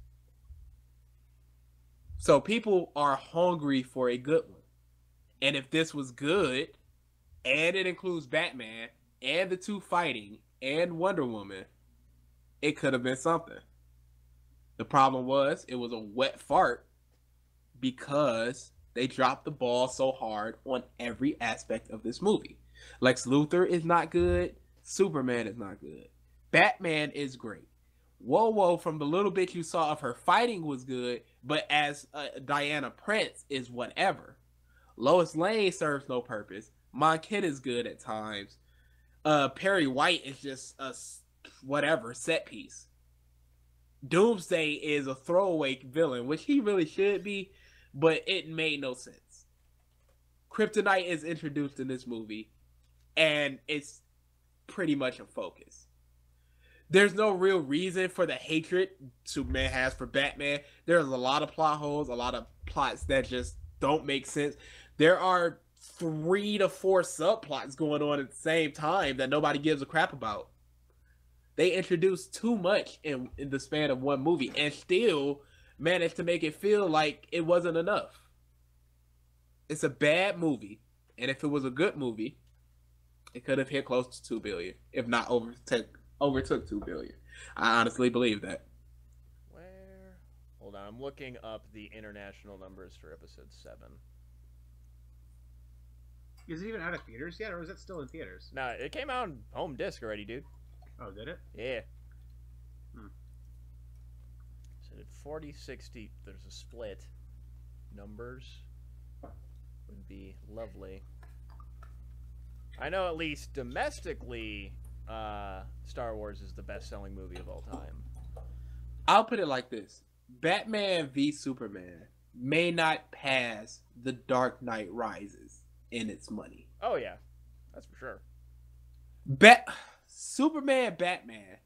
[SPEAKER 2] So people are hungry for a good one. And if this was good, and it includes Batman, and the two fighting, and Wonder Woman, it could have been something. The problem was, it was a wet fart because they dropped the ball so hard on every aspect of this movie. Lex Luthor is not good. Superman is not good. Batman is great. Whoa, from the little bit you saw of her fighting was good, but as Diana Prince is whatever. Lois Lane serves no purpose. Mon Kid is good at times. Perry White is just a whatever set piece. Doomsday is a throwaway villain, which he really should be, but it made no sense. Kryptonite is introduced in this movie, and it's pretty much a focus. There's no real reason for the hatred Superman has for Batman. There's a lot of plot holes, a lot of plots that just don't make sense. There are 3 to 4 subplots going on at the same time that nobody gives a crap about. They introduced too much in the span of one movie and still managed to make it feel like it wasn't enough. It's a bad movie, and if it was a good movie, it could have hit close to 2 billion, if not overtook 2 billion. I honestly believe that.
[SPEAKER 1] Hold on, I'm looking up the international numbers for episode 7.
[SPEAKER 4] Is it even out of theaters yet, or is it still in theaters?
[SPEAKER 1] Nah, it came out on home disc already, dude.
[SPEAKER 4] Oh, did it?
[SPEAKER 1] Yeah.
[SPEAKER 4] Hmm.
[SPEAKER 1] So at 40-60, there's a split. Numbers would be lovely. I know at least domestically, Star Wars is the best-selling movie of all time.
[SPEAKER 2] I'll put it like this. Batman v Superman may not pass The Dark Knight Rises in its money.
[SPEAKER 1] Oh, yeah. That's for sure.
[SPEAKER 2] Superman Batman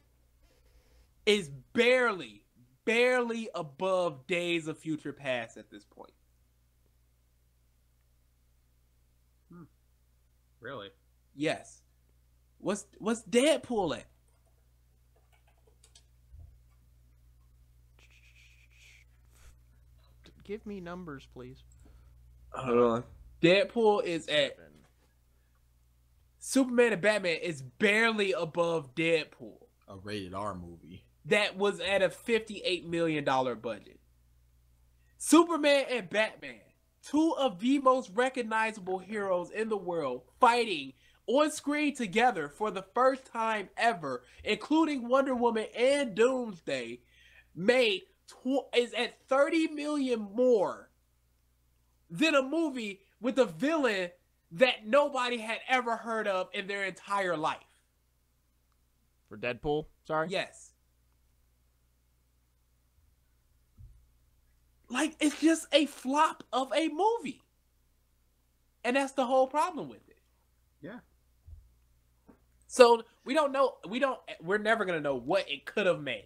[SPEAKER 2] is barely above Days of Future Past at this point.
[SPEAKER 4] Really?
[SPEAKER 2] Yes. What's Deadpool at?
[SPEAKER 1] Give me numbers, please.
[SPEAKER 2] Hold on. Deadpool is at
[SPEAKER 1] 7.
[SPEAKER 2] Superman and Batman is barely above Deadpool.
[SPEAKER 3] A rated R movie.
[SPEAKER 2] That was at a $58 million budget. Superman and Batman, two of the most recognizable heroes in the world, fighting on screen together for the first time ever, including Wonder Woman and Doomsday, is at $30 million more than a movie with a villain that nobody had ever heard of in their entire life.
[SPEAKER 1] For Deadpool? Sorry?
[SPEAKER 2] Yes. Like, it's just a flop of a movie. And that's the whole problem with it.
[SPEAKER 4] Yeah.
[SPEAKER 2] So we're never going to know what it could have made.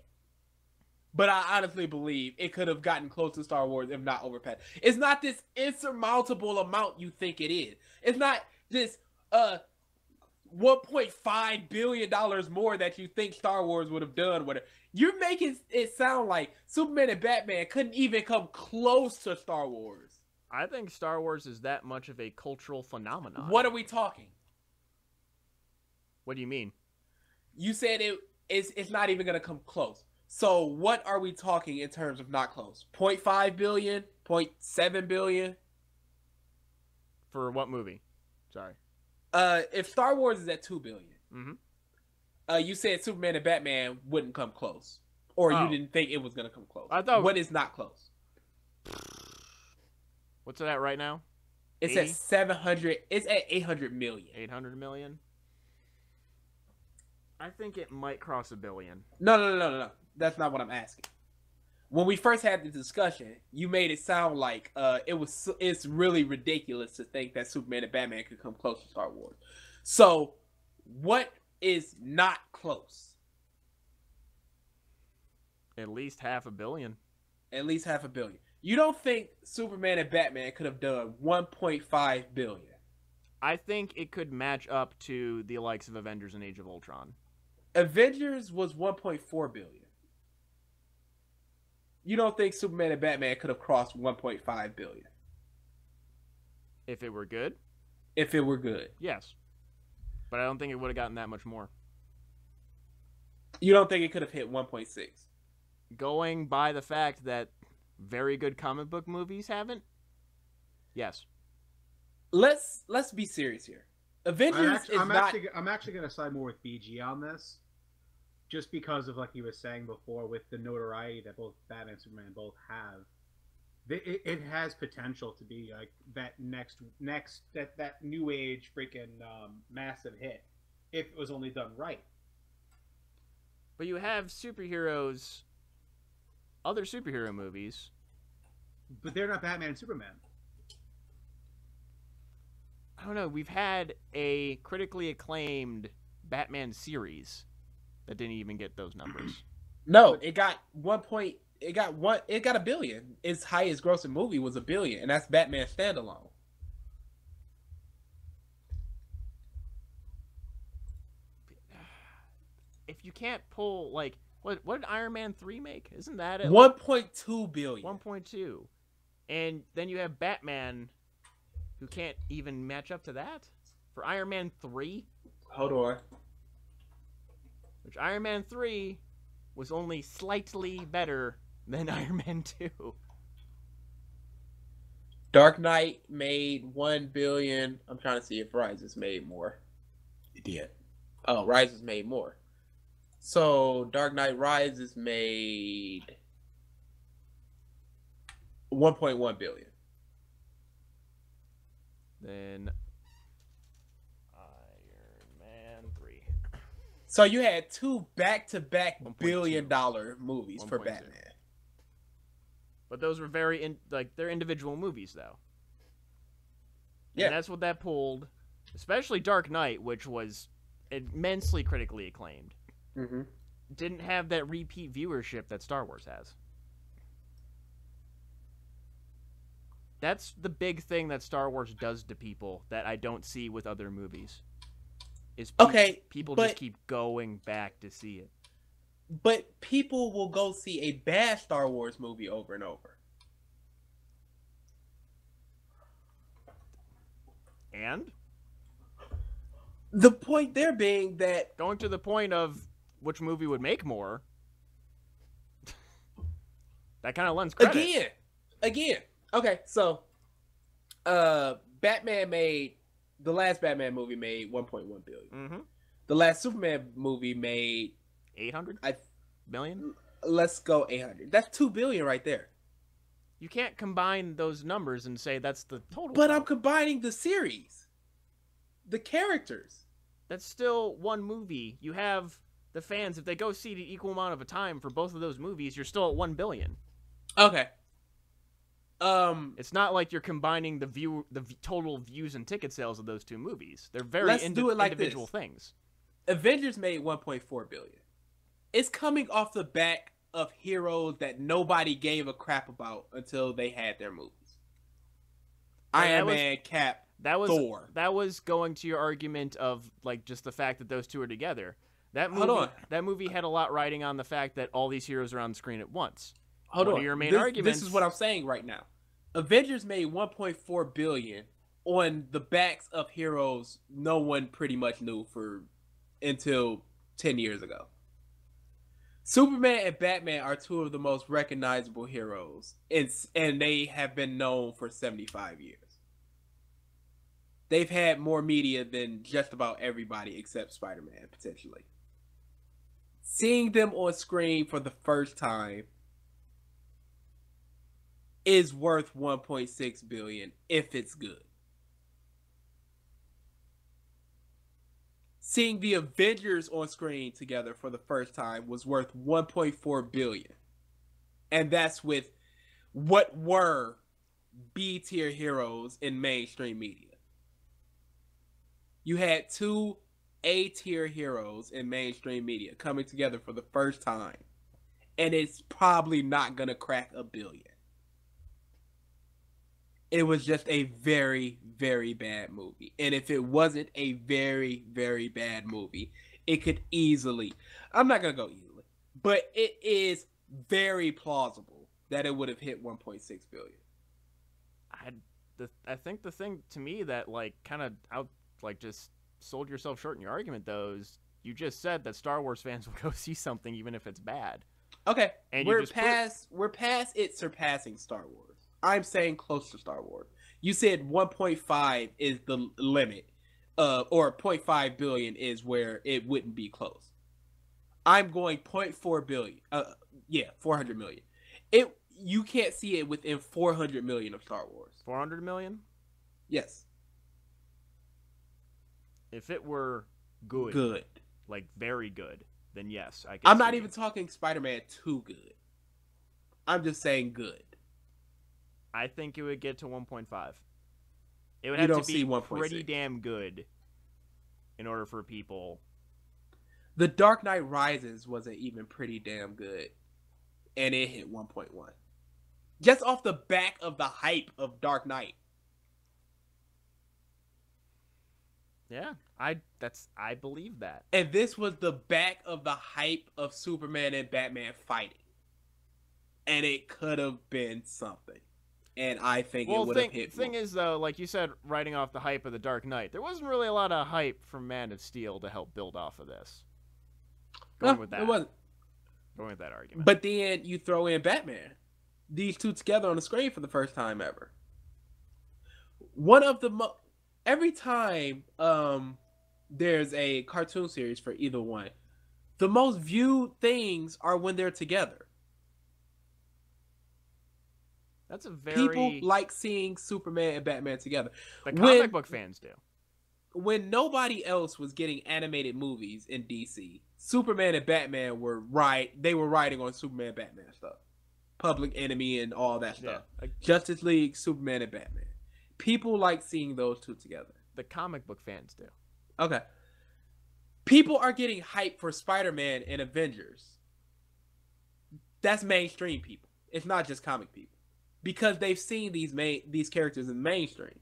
[SPEAKER 2] But I honestly believe it could have gotten close to Star Wars, if not overpassed. It's not this insurmountable amount you think it is. It's not this $1.5 billion more that you think Star Wars would have done. Whatever. You're making it sound like Superman and Batman couldn't even come close to Star Wars.
[SPEAKER 1] I think Star Wars is that much of a cultural phenomenon.
[SPEAKER 2] What are we talking?
[SPEAKER 1] What do you mean?
[SPEAKER 2] You said it's not even going to come close. So what are we talking in terms of not close? 0.5 billion? 0.7 billion?
[SPEAKER 1] For what movie? Sorry.
[SPEAKER 2] If Star Wars is at 2 billion,
[SPEAKER 1] Mm-hmm.
[SPEAKER 2] You said Superman and Batman wouldn't come close. Or you didn't think it was going to come close.
[SPEAKER 1] I thought...
[SPEAKER 2] What is not close?
[SPEAKER 1] What's it at right now?
[SPEAKER 2] It's
[SPEAKER 1] 80?
[SPEAKER 2] at 700. It's at 800 million.
[SPEAKER 1] 800 million? I think it might cross $1 billion.
[SPEAKER 2] No. That's not what I'm asking. When we first had the discussion, you made it sound like it's really ridiculous to think that Superman and Batman could come close to Star Wars. So, what is not close?
[SPEAKER 1] At least $500 million.
[SPEAKER 2] At least $500 million. You don't think Superman and Batman could have done 1.5 billion?
[SPEAKER 1] I think it could match up to the likes of Avengers and Age of Ultron.
[SPEAKER 2] Avengers was 1.4 billion. You don't think Superman and Batman could have crossed 1.5 billion?
[SPEAKER 1] If it were good?
[SPEAKER 2] If it were good.
[SPEAKER 1] Yes. But I don't think it would have gotten that much more.
[SPEAKER 2] You don't think it could have hit 1.6?
[SPEAKER 1] Going by the fact that very good comic book movies haven't? Yes.
[SPEAKER 2] Let's be serious here. Avengers
[SPEAKER 4] I'm actually going to side more with BG on this. Just because of, like he was saying before, with the notoriety that both Batman and Superman both have, it has potential to be like that next that new age freaking massive hit if it was only done right.
[SPEAKER 1] But you have superheroes, other superhero movies,
[SPEAKER 4] but they're not Batman and Superman.
[SPEAKER 1] I don't know. We've had a critically acclaimed Batman series that didn't even get those numbers.
[SPEAKER 2] No, it got $1 billion. Its highest grossing movie was $1 billion, and that's Batman standalone.
[SPEAKER 1] If you can't pull like what did Iron Man 3 make? Isn't that at
[SPEAKER 2] 1.2 billion?
[SPEAKER 1] 1.2, and then you have Batman, who can't even match up to that for Iron Man 3.
[SPEAKER 2] Hold on.
[SPEAKER 1] Which Iron Man 3 was only slightly better than Iron Man 2.
[SPEAKER 2] Dark Knight made 1 billion. I'm trying to see if Rises made more.
[SPEAKER 3] It did.
[SPEAKER 2] Oh, Rises made more. So Dark Knight Rises made 1.1 billion.
[SPEAKER 1] Then Iron Man 3.
[SPEAKER 2] So you had 2 back-to-back
[SPEAKER 1] 1.2.
[SPEAKER 2] billion-dollar movies for
[SPEAKER 1] 1.2.
[SPEAKER 2] Batman.
[SPEAKER 1] But those were they're individual movies though.
[SPEAKER 2] Yeah.
[SPEAKER 1] And that's what that pulled, especially Dark Knight, which was immensely critically acclaimed.
[SPEAKER 2] Mm-hmm.
[SPEAKER 1] Didn't have that repeat viewership that Star Wars has. That's the big thing that Star Wars does to people that I don't see with other movies. Is people just keep going back to see it.
[SPEAKER 2] But people will go see a bad Star Wars movie over and over.
[SPEAKER 1] And?
[SPEAKER 2] The point there being that...
[SPEAKER 1] Going to the point of which movie would make more, that kind of lends credit.
[SPEAKER 2] Again. Okay, so... Batman made... The last Batman movie made 1.1 billion.
[SPEAKER 1] Mm-hmm.
[SPEAKER 2] The last Superman movie made...
[SPEAKER 1] 800 million?
[SPEAKER 2] Let's go 800. That's 2 billion right there.
[SPEAKER 1] You can't combine those numbers and say that's the total.
[SPEAKER 2] But I'm combining the series. The characters.
[SPEAKER 1] That's still one movie. You have the fans, if they go see the equal amount of a time for both of those movies, you're still at 1 billion.
[SPEAKER 2] Okay.
[SPEAKER 1] It's not like you're combining the total views and ticket sales of those two movies. They're very individual things.
[SPEAKER 2] Avengers made 1.4 billion. It's coming off the back of heroes that nobody gave a crap about until they had their movies. Iron Man, Cap, Thor.
[SPEAKER 1] That was going to your argument of like just the fact that those two are together. That movie had a lot riding on the fact that all these heroes are on the screen at once.
[SPEAKER 2] Hold on.
[SPEAKER 1] Your main arguments.
[SPEAKER 2] This is what I'm saying right now. Avengers made 1.4 billion on the backs of heroes no one pretty much knew until 10 years ago. Superman and Batman are two of the most recognizable heroes, and they have been known for 75 years. They've had more media than just about everybody except Spider-Man, potentially. Seeing them on screen for the first time is worth 1.6 billion if it's good. Seeing the Avengers on screen together for the first time was worth 1.4 billion. And that's with what were B-tier heroes in mainstream media. You had 2 A-tier heroes in mainstream media coming together for the first time. And it's probably not going to crack a billion. It was just a very, very bad movie. And if it wasn't a very, very bad movie, it could easily... I'm not going to go easily. But it is very plausible that it would have hit 1.6 billion.
[SPEAKER 1] I think the thing to me that just sold yourself short in your argument, though, is you just said that Star Wars fans will go see something even if it's bad.
[SPEAKER 2] Okay,
[SPEAKER 1] and
[SPEAKER 2] we're past it surpassing Star Wars. I'm saying close to Star Wars. You said 1.5 is the limit, or 0.5 billion is where it wouldn't be close. I'm going 0.4 billion. 400 million. You can't see it within 400 million of Star Wars.
[SPEAKER 1] 400 million?
[SPEAKER 2] Yes.
[SPEAKER 1] If it were good, like very good, then yes, I can.
[SPEAKER 2] I'm not even talking Spider-Man too good. I'm just saying good.
[SPEAKER 1] I think it would get to 1.5. It would have to be pretty damn good in order for people.
[SPEAKER 2] The Dark Knight Rises wasn't even pretty damn good, and it hit 1.1. Just off the back of the hype of Dark Knight.
[SPEAKER 1] Yeah, I believe that.
[SPEAKER 2] And this was the back of the hype of Superman and Batman fighting. And it could have been something. And I think it would have hit.
[SPEAKER 1] The thing is, though, like you said, writing off the hype of The Dark Knight, there wasn't really a lot of hype from Man of Steel to help build off of this. Going with that.
[SPEAKER 2] It wasn't.
[SPEAKER 1] Going with that argument.
[SPEAKER 2] But then you throw in Batman. These two together on the screen for the first time ever. One of the every time there's a cartoon series for either one, the most viewed things are when they're together.
[SPEAKER 1] That's a very...
[SPEAKER 2] People like seeing Superman and Batman together.
[SPEAKER 1] The comic book fans do.
[SPEAKER 2] When nobody else was getting animated movies in DC, Superman and Batman were riding on Superman and Batman stuff. Public Enemy and all that stuff.
[SPEAKER 1] Yeah.
[SPEAKER 2] Justice League, Superman and Batman. People like seeing those two together.
[SPEAKER 1] The comic book fans do.
[SPEAKER 2] Okay. People are getting hyped for Spider-Man and Avengers. That's mainstream people. It's not just comic people. Because they've seen these characters in the mainstream.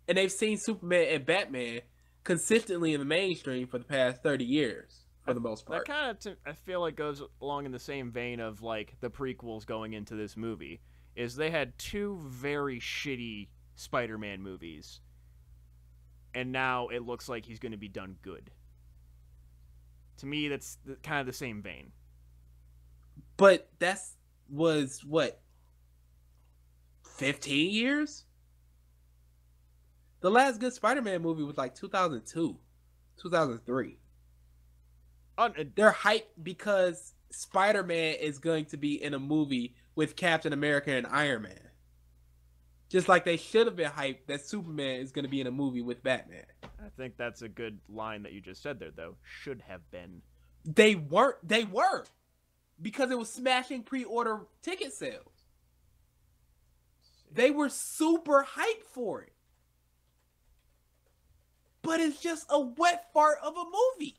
[SPEAKER 2] And they've seen Superman and Batman consistently in the mainstream for the past 30 years, for the most part.
[SPEAKER 1] That kind of, I feel like, goes along in the same vein of, like, the prequels going into this movie. Is they had two very shitty Spider-Man movies. And now it looks like he's going to be done good. To me, that's kind of the same vein.
[SPEAKER 2] But was, what, 15 years? The last good Spider-Man movie was like 2002, 2003. They're hyped because Spider-Man is going to be in a movie with Captain America and Iron Man. Just like they should have been hyped that Superman is going to be in a movie with Batman.
[SPEAKER 1] I think that's a good line that you just said there, though. Should have been.
[SPEAKER 2] They weren't. They were. Because it was smashing pre-order ticket sales. They were super hyped for it. But it's just a wet fart of a movie.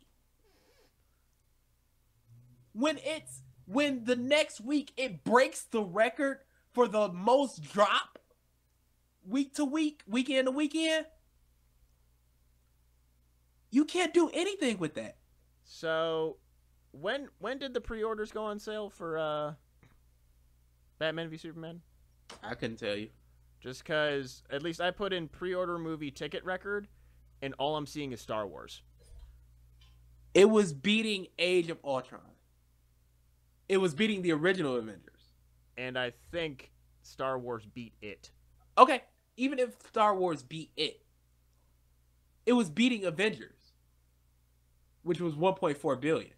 [SPEAKER 2] When the next week it breaks the record for the most drop week to week, weekend to weekend, you can't do anything with that.
[SPEAKER 1] So, when did the pre-orders go on sale for Batman v Superman?
[SPEAKER 2] I couldn't tell you.
[SPEAKER 1] Just because, at least I put in pre-order movie ticket record, and all I'm seeing is Star Wars.
[SPEAKER 2] It was beating Age of Ultron. It was beating the original Avengers.
[SPEAKER 1] And I think Star Wars beat it.
[SPEAKER 2] Okay, even if Star Wars beat it, it was beating Avengers, which was 1.4 billion.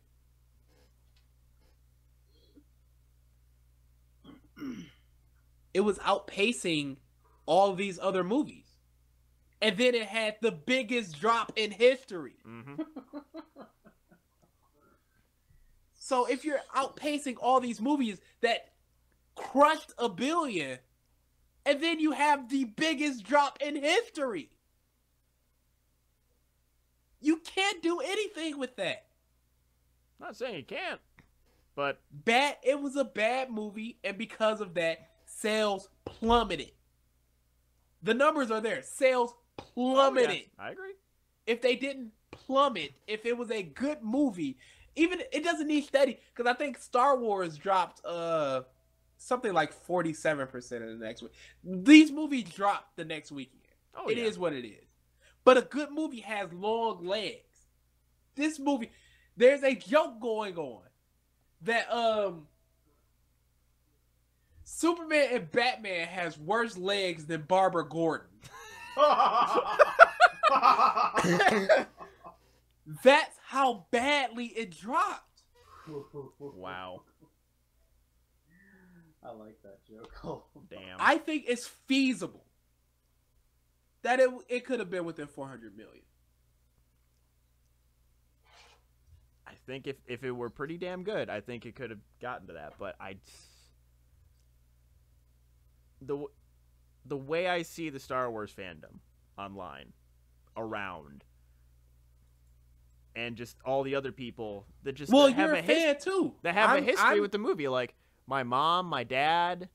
[SPEAKER 2] It was outpacing all these other movies. And then it had the biggest drop in history.
[SPEAKER 1] Mm-hmm.
[SPEAKER 2] So if you're outpacing all these movies that crushed $1 billion, and then you have the biggest drop in history, you can't do anything with that.
[SPEAKER 1] Not saying you can't, but
[SPEAKER 2] it was a bad movie, and because of that, sales plummeted. The numbers are there. Sales plummeted.
[SPEAKER 1] Oh, yeah. I agree.
[SPEAKER 2] If they didn't plummet, if it was a good movie, even it doesn't need steady, because I think Star Wars dropped something like 47% in the next week. These movies drop the next weekend. It is what it is. But a good movie has long legs. This movie, there's a joke going on that Superman and Batman has worse legs than Barbara Gordon. That's how badly it dropped.
[SPEAKER 1] Wow.
[SPEAKER 4] I like that joke. Oh,
[SPEAKER 1] damn.
[SPEAKER 2] I think it's feasible that it could have been within 400 million.
[SPEAKER 1] I think if it were pretty damn good, I think it could have gotten to that. But the way I see the Star Wars fandom online, around, and just all the other people that just
[SPEAKER 2] well,
[SPEAKER 1] have
[SPEAKER 2] you're a fan too.
[SPEAKER 1] That have a history with the movie, like my mom, my dad,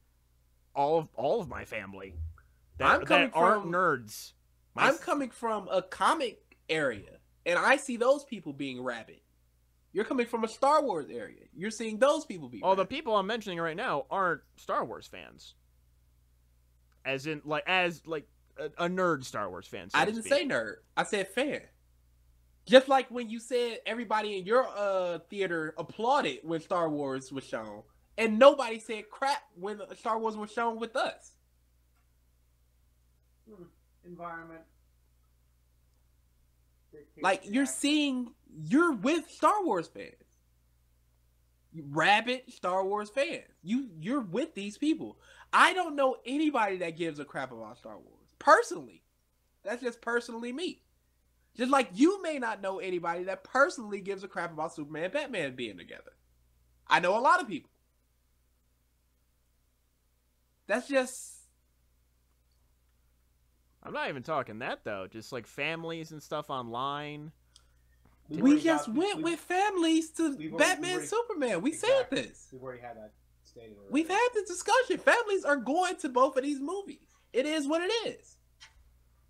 [SPEAKER 1] all of my family that aren't nerds.
[SPEAKER 2] I'm coming from a comic area, and I see those people being rabid. You're coming from a Star Wars area. You're seeing those people be rabid.
[SPEAKER 1] The people I'm mentioning right now aren't Star Wars fans. As in, a nerd Star Wars fan. So
[SPEAKER 2] I didn't say nerd. I said fan. Just like when you said everybody in your theater applauded when Star Wars was shown, and nobody said crap when Star Wars was shown with us.
[SPEAKER 4] environment.
[SPEAKER 2] Like you're with Star Wars fans, rabid Star Wars fans. You're with these people. I don't know anybody that gives a crap about Star Wars personally. That's just personally me. Just like you may not know anybody that personally gives a crap about Superman and Batman being together. I know a lot of people. That's just...
[SPEAKER 1] I'm not even talking that, though. Just, like, families and stuff online.
[SPEAKER 2] We just went with families to Batman Superman. We said this.
[SPEAKER 4] We've already had that stated already.
[SPEAKER 2] We've had this discussion. Families are going to both of these movies. It is what it is.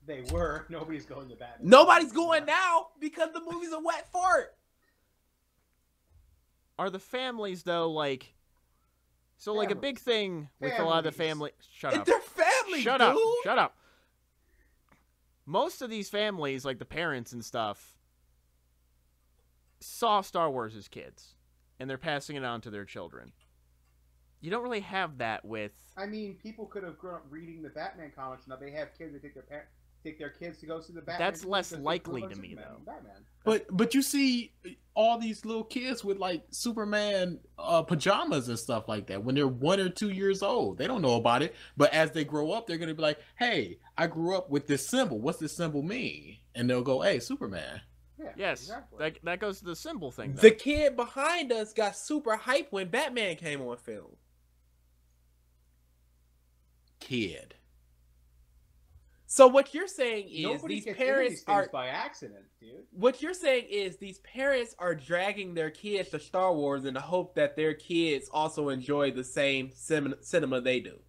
[SPEAKER 4] They were. Nobody's going to Batman.
[SPEAKER 2] Nobody's going now because the movie's a wet fart.
[SPEAKER 1] Are the families, though, like... So, like, a big thing with a lot of the family... Shut up.
[SPEAKER 2] They're families,
[SPEAKER 1] Shut
[SPEAKER 2] dude.
[SPEAKER 1] up. Shut up. Most of these families, like the parents and stuff, saw Star Wars as kids, and they're passing it on to their children. You don't really have that with...
[SPEAKER 4] I mean, people could have grown up reading the Batman comics, now they have kids that take their kids to go see the Batman.
[SPEAKER 1] That's less likely to me, though.
[SPEAKER 3] Batman. But you see all these little kids with like Superman pajamas and stuff like that when they're 1 or 2 years old. They don't know about it, but as they grow up, they're gonna be like, "Hey, I grew up with this symbol. What's this symbol mean?" And they'll go, "Hey, Superman."
[SPEAKER 4] Yeah,
[SPEAKER 1] Yes,
[SPEAKER 4] exactly.
[SPEAKER 1] that goes to the symbol thing, though.
[SPEAKER 2] The kid behind us got super hyped when Batman came on film.
[SPEAKER 3] Kid.
[SPEAKER 2] So what you're saying is
[SPEAKER 4] Nobody
[SPEAKER 2] these
[SPEAKER 4] gets
[SPEAKER 2] parents
[SPEAKER 4] into these things
[SPEAKER 2] are...
[SPEAKER 4] by accident, dude.
[SPEAKER 2] What you're saying is these parents are dragging their kids to Star Wars in the hope that their kids also enjoy the same cinema they do.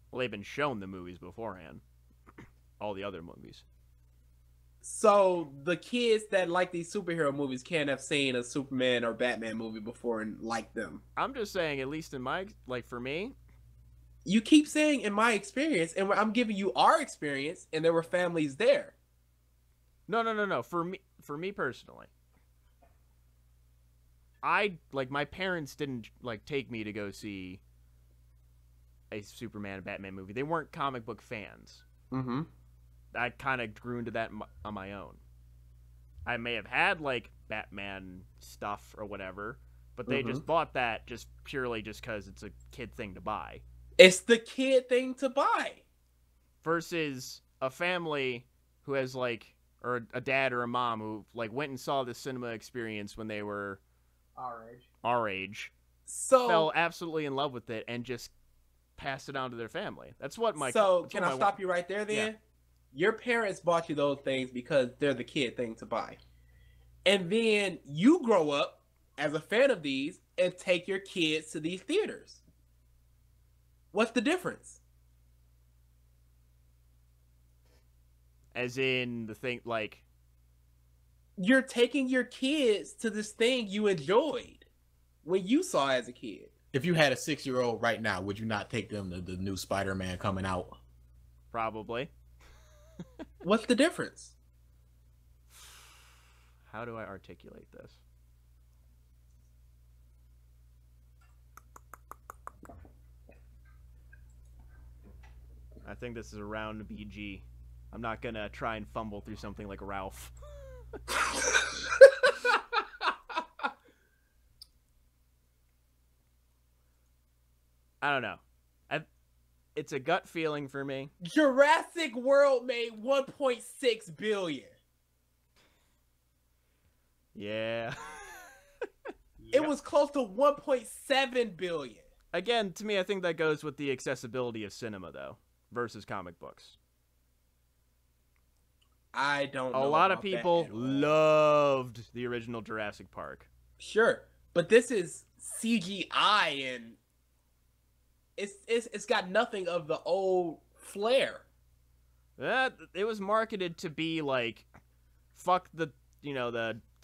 [SPEAKER 1] Well, they've been shown the movies beforehand. All the other movies.
[SPEAKER 2] So the kids that like these superhero movies can't have seen a Superman or Batman movie before and like them.
[SPEAKER 1] I'm just saying, at least in my... Like, for me...
[SPEAKER 2] You keep saying in my experience, and I'm giving you our experience, and there were families there.
[SPEAKER 1] No. For me personally, my parents didn't like take me to go see a Superman and Batman movie. They weren't comic book fans.
[SPEAKER 2] Mm-hmm.
[SPEAKER 1] I kind of grew into that on my own. I may have had like Batman stuff or whatever, but they just bought that just purely just because it's a kid thing to buy.
[SPEAKER 2] It's the kid thing to buy.
[SPEAKER 1] Versus a family who has like, or a dad or a mom who like went and saw the cinema experience when they were our age,
[SPEAKER 2] so
[SPEAKER 1] fell absolutely in love with it and just passed it on to their family. That's what my...
[SPEAKER 2] So can I stop you right there then?
[SPEAKER 1] Yeah.
[SPEAKER 2] Your parents bought you those things because they're the kid thing to buy. And then you grow up as a fan of these and take your kids to these theaters. What's the difference?
[SPEAKER 1] As in the thing, like...
[SPEAKER 2] You're taking your kids to this thing you enjoyed when you saw as a kid.
[SPEAKER 3] If you had a 6-year-old right now, would you not take them to the new Spider-Man coming out?
[SPEAKER 1] Probably.
[SPEAKER 2] What's the difference?
[SPEAKER 1] How do I articulate this? I think this is a round BG. I'm not gonna try and fumble through something like Ralph. I don't know. It's a gut feeling for me.
[SPEAKER 2] Jurassic World made 1.6 billion.
[SPEAKER 1] Yeah.
[SPEAKER 2] It was close to 1.7 billion.
[SPEAKER 1] Again, to me, I think that goes with the accessibility of cinema, though, versus comic books.
[SPEAKER 2] I don't know.
[SPEAKER 1] A lot of people loved the original Jurassic Park.
[SPEAKER 2] Sure, but this is CGI and it's got nothing of the old flair.
[SPEAKER 1] It was marketed to be like, fuck the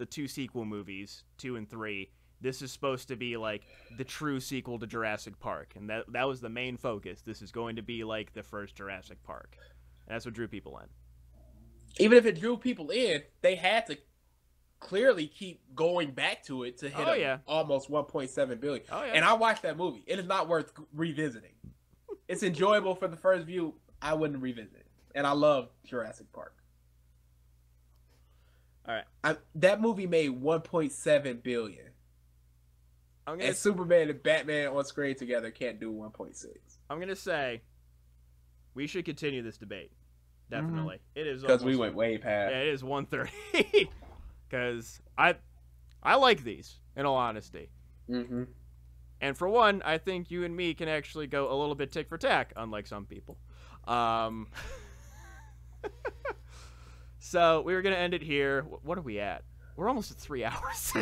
[SPEAKER 1] two sequel movies, 2 and 3. This is supposed to be like the true sequel to Jurassic Park, and that was the main focus. This is going to be like the first Jurassic Park. And that's what drew people in.
[SPEAKER 2] Even if it drew people in, they had to clearly keep going back to it to hit almost 1.7 billion.
[SPEAKER 1] Oh, yeah.
[SPEAKER 2] And I watched that movie. It is not worth revisiting. It's enjoyable for the first view. I wouldn't revisit it. and I love Jurassic Park.
[SPEAKER 1] All right.
[SPEAKER 2] That movie made 1.7 billion. And Superman and Batman on screen together can't do 1.6.
[SPEAKER 1] I'm gonna say we should continue this debate. Definitely, It is
[SPEAKER 2] because we went way past.
[SPEAKER 1] Yeah, it is 1:30. Because I like these, in all honesty.
[SPEAKER 2] Mm-hmm.
[SPEAKER 1] And for one, I think you and me can actually go a little bit tick for tack, unlike some people. So we were gonna end it here. What are we at? We're almost at 3 hours.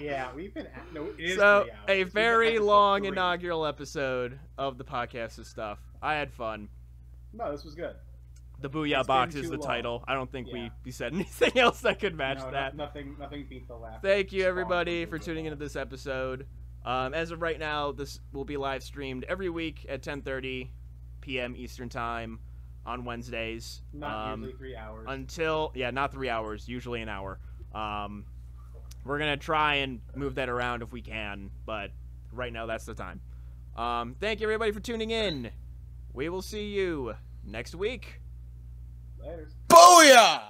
[SPEAKER 4] Yeah, we've been at, no, it is
[SPEAKER 1] so
[SPEAKER 4] 3 hours.
[SPEAKER 1] a very long inaugural episode of the podcast of stuff. I had fun.
[SPEAKER 4] No, this was good.
[SPEAKER 1] The BooYaa box is the title. I don't think we said anything else that could match that.
[SPEAKER 4] Nothing beat the laugh.
[SPEAKER 1] Thank you everybody for tuning into this episode. As of right now, this will be live streamed every week at 10:30 p.m. Eastern Time on Wednesdays.
[SPEAKER 4] Not usually 3 hours.
[SPEAKER 1] Not 3 hours. Usually an hour. We're gonna try and move that around if we can, but right now that's the time. Thank you everybody for tuning in. We will see you next week.
[SPEAKER 4] Later.
[SPEAKER 3] BooYaa!